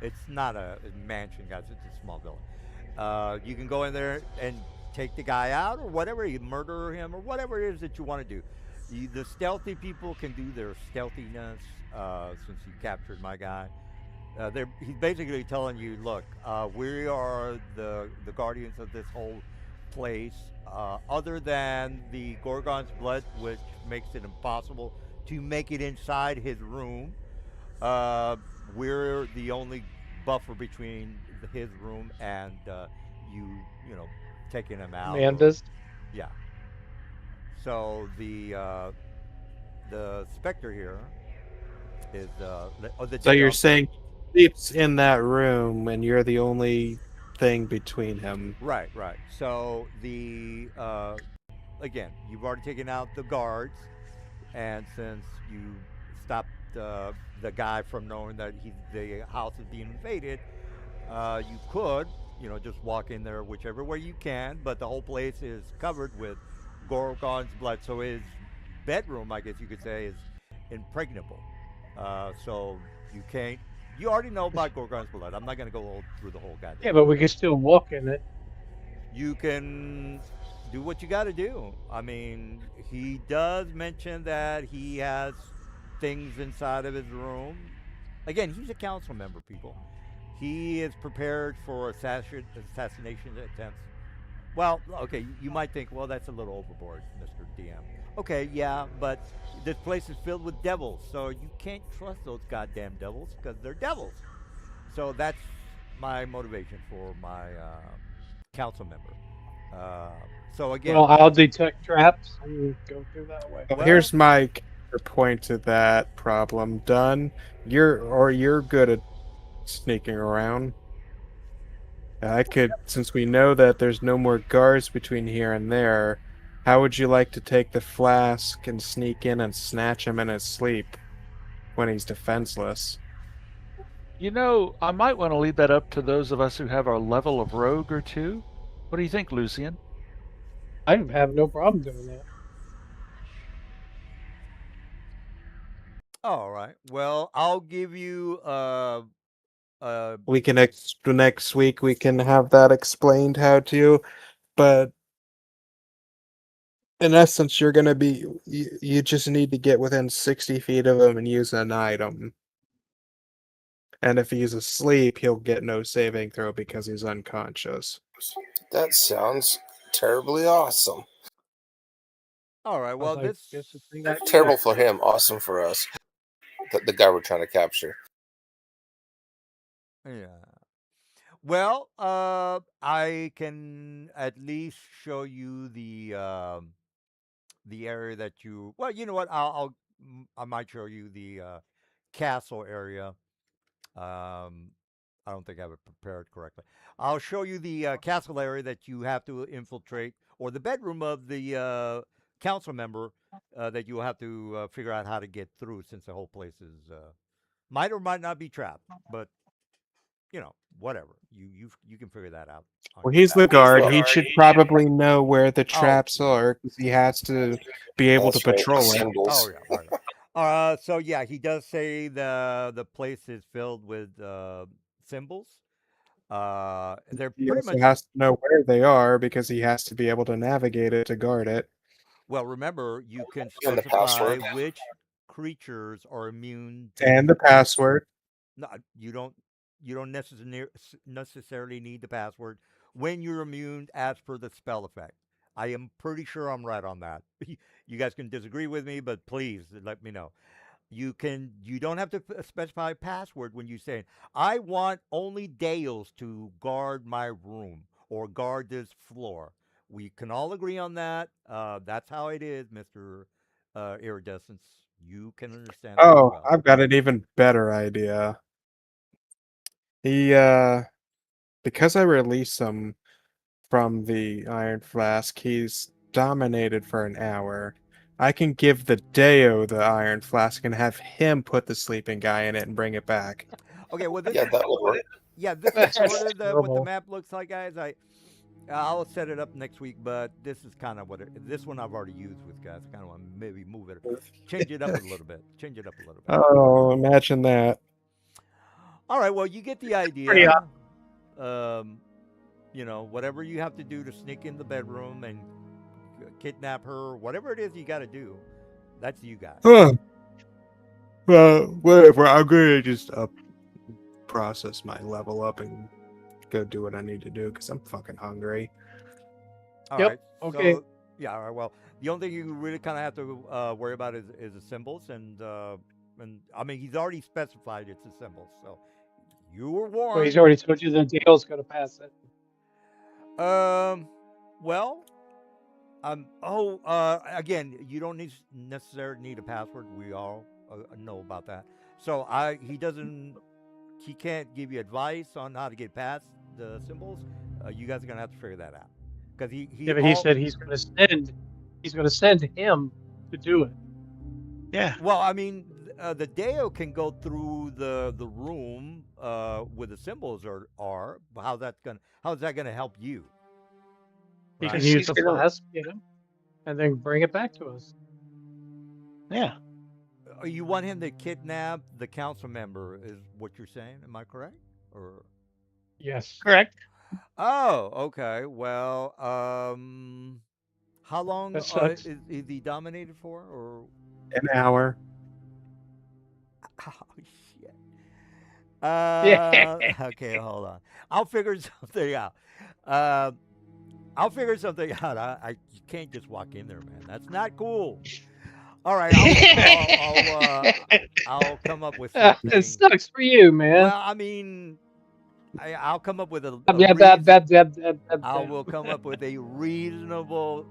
It's not a mansion, guys. It's a small villa. You can go in there and take the guy out, or whatever. You murder him, or whatever it is that you want to do. The stealthy people can do their stealthiness. Since you captured my guy, he's basically telling you, look, we are the guardians of this whole place. Other than the Gorgon's blood, which makes it impossible to make it inside his room, we're the only buffer between his room and you know, taking him out. Amanda's. Yeah. So the specter here is the So dead you're on- saying he sleeps in that room, and you're the only thing between him. Right, right. So the again, you've already taken out the guards, and since you stopped the guy from knowing that the house is being invaded, you could, just walk in there whichever way you can. But the whole place is covered with Gorgon's blood, so his bedroom, I guess you could say, is impregnable. So you can't. You already know about Gorgon's blood. I'm not gonna go through the whole goddamn. Yeah, but we can still walk in it. You can do what you got to do. I mean, he does mention that he has things inside of his room. Again, he's a council member, people. He is prepared for assassination attempts. Well, okay, you might think, well, that's a little overboard, Mr. DM. Okay, yeah, but this place is filled with devils, so you can't trust those goddamn devils because they're devils. So that's my motivation for my council member. So again, Well, I'll detect traps and go through that way. Well, here's my counterpoint to that problem. Done. You're good at sneaking around. I could, since we know that there's no more guards between here and there, how would you like to take the flask and sneak in and snatch him in his sleep when he's defenseless? I might want to leave that up to those of us who have our level of rogue or two. What do you think, Lucian? I have no problem doing that. all right. Well, I'll give you We can next week we can have that explained how to, but in essence, you're gonna be you just need to get within 60 feet of him and use an item. And if he's asleep, he'll get no saving throw because he's unconscious. That sounds terribly awesome. all right. Well, I this guess the thing I- Terrible for him, awesome for us. The guy we're trying to capture. yeah. Well, I can at least show you the area that you. Well, you know what? I might show you the castle area. Um, I don't think I have it prepared correctly. I'll show you the castle area that you have to infiltrate, or the bedroom of the council member that you will have to figure out how to get through, since the whole place is might or might not be trapped. But whatever. You can figure that out on Well, your he's own. the guard. He should probably know where the Oh, traps are because he has to be able to That's right. patrol it. oh Symbols. yeah, right. So yeah, he does say the place is filled with symbols. They're He pretty also much. has to know where they are because he has to be able to navigate it to guard it. Well, remember, you can And the specify password. which creatures are immune And to. the password. No, you don't necessarily need the password when you're immune as per the spell effect. I am pretty sure I'm right on that. You guys can disagree with me, but please let me know. You don't have to specify a password when you say I want only Dales to guard my room or guard this floor. We can all agree on that. That's how it is, Mr. Iridescence. You can understand that as Oh, well. I've got an even better idea. He because I released him from the Iron Flask, he's dominated for an hour. I can give the Deo the Iron Flask and have him put the sleeping guy in it and bring it back. Okay, well this Yeah, is that would work. yeah, this is That's sort of what the terrible. map looks like, guys. I'll set it up next week, but this is kind of this one I've already used with guys. I kind of want to maybe move it, change it up a little bit, change it up a little bit. Oh, imagine that. All right, well you get the Pretty idea. Um, whatever you have to do to sneak in the bedroom and kidnap her, whatever it is you got to do, that's you guys. Huh. Well, whatever. I'm gonna just process my level up and go do what I need to do because I'm fucking hungry. All Yep. right, Okay. so yeah, all right. Well, the only thing you really kind of have to worry about is the symbols, and I mean he's already specified it's the symbols, so you were Well, he's warned. already told you that Dale's going to pass it. Well, again, you don't necessarily need a password. We all know about that. So he can't give you advice on how to get past the symbols. You guys are gonna have to figure that out because Yeah, but he said he's going to send him to do it. Yeah. well, I mean, the Deo can go through the room where the symbols are. How's that gonna help you? He Right? can Because use he's the gonna. flask, and then bring it back to us. Yeah. You want him to kidnap the council member, is what you're saying? Am I correct? Or Yes. Correct. oh, okay. Well, how long That sucks. is he dominated for? Or An hour. oh shit. Yeah. Okay, hold on. I'll figure something out. Uh, I'll figure something out. You can't just walk in there, man. That's not cool. All right, I'll come up with It something. sucks for you, man. Well, I mean, I'll come up with Blah, blah, blah, blah, blah, blah, blah, I blah. will come up with a reasonable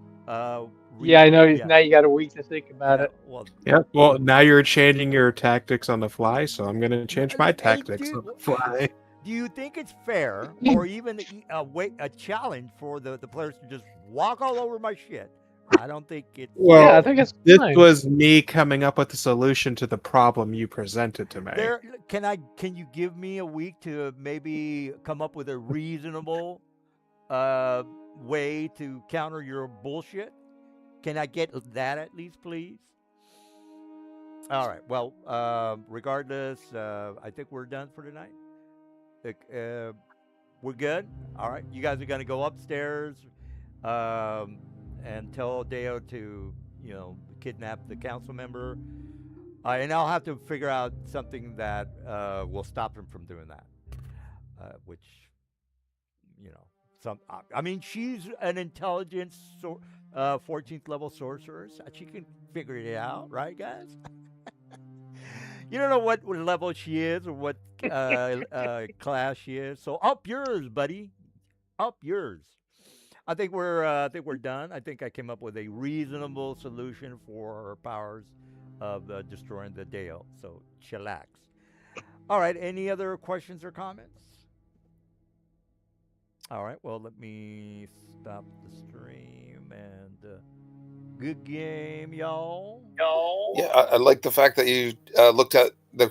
Yeah, I know. yeah. Now you got a week to think about Yeah, it. well, Yep. Well, now you're changing your tactics on the fly, so I'm gonna change my hey, tactics dude, on the fly. do you think it's fair or even a challenge for the players to just walk all over my shit? I don't think it's Well, Yeah, I think it's this fine. was me coming up with a solution to the problem you presented to me. there. Can you give me a week to maybe come up with a reasonable way to counter your bullshit? Can I get that at least, please? All right. Well, regardless, I think we're done for tonight. We're good. All right. You guys are going to go upstairs um, and tell Deo to, kidnap the council member. And I'll have to figure out something that will stop him from doing that. Which, I mean, she's an intelligence 14th level sorceress. She can figure it out, right, guys? You don't know what level she is or what class she is. So up yours, buddy. Up yours. I think we're done. I think I came up with a reasonable solution for her powers of destroying the Dale. So chillax. All right. Any other questions or comments? All right. Well, let me stop the stream and good game, y'all. Yeah, I like the fact that you looked at the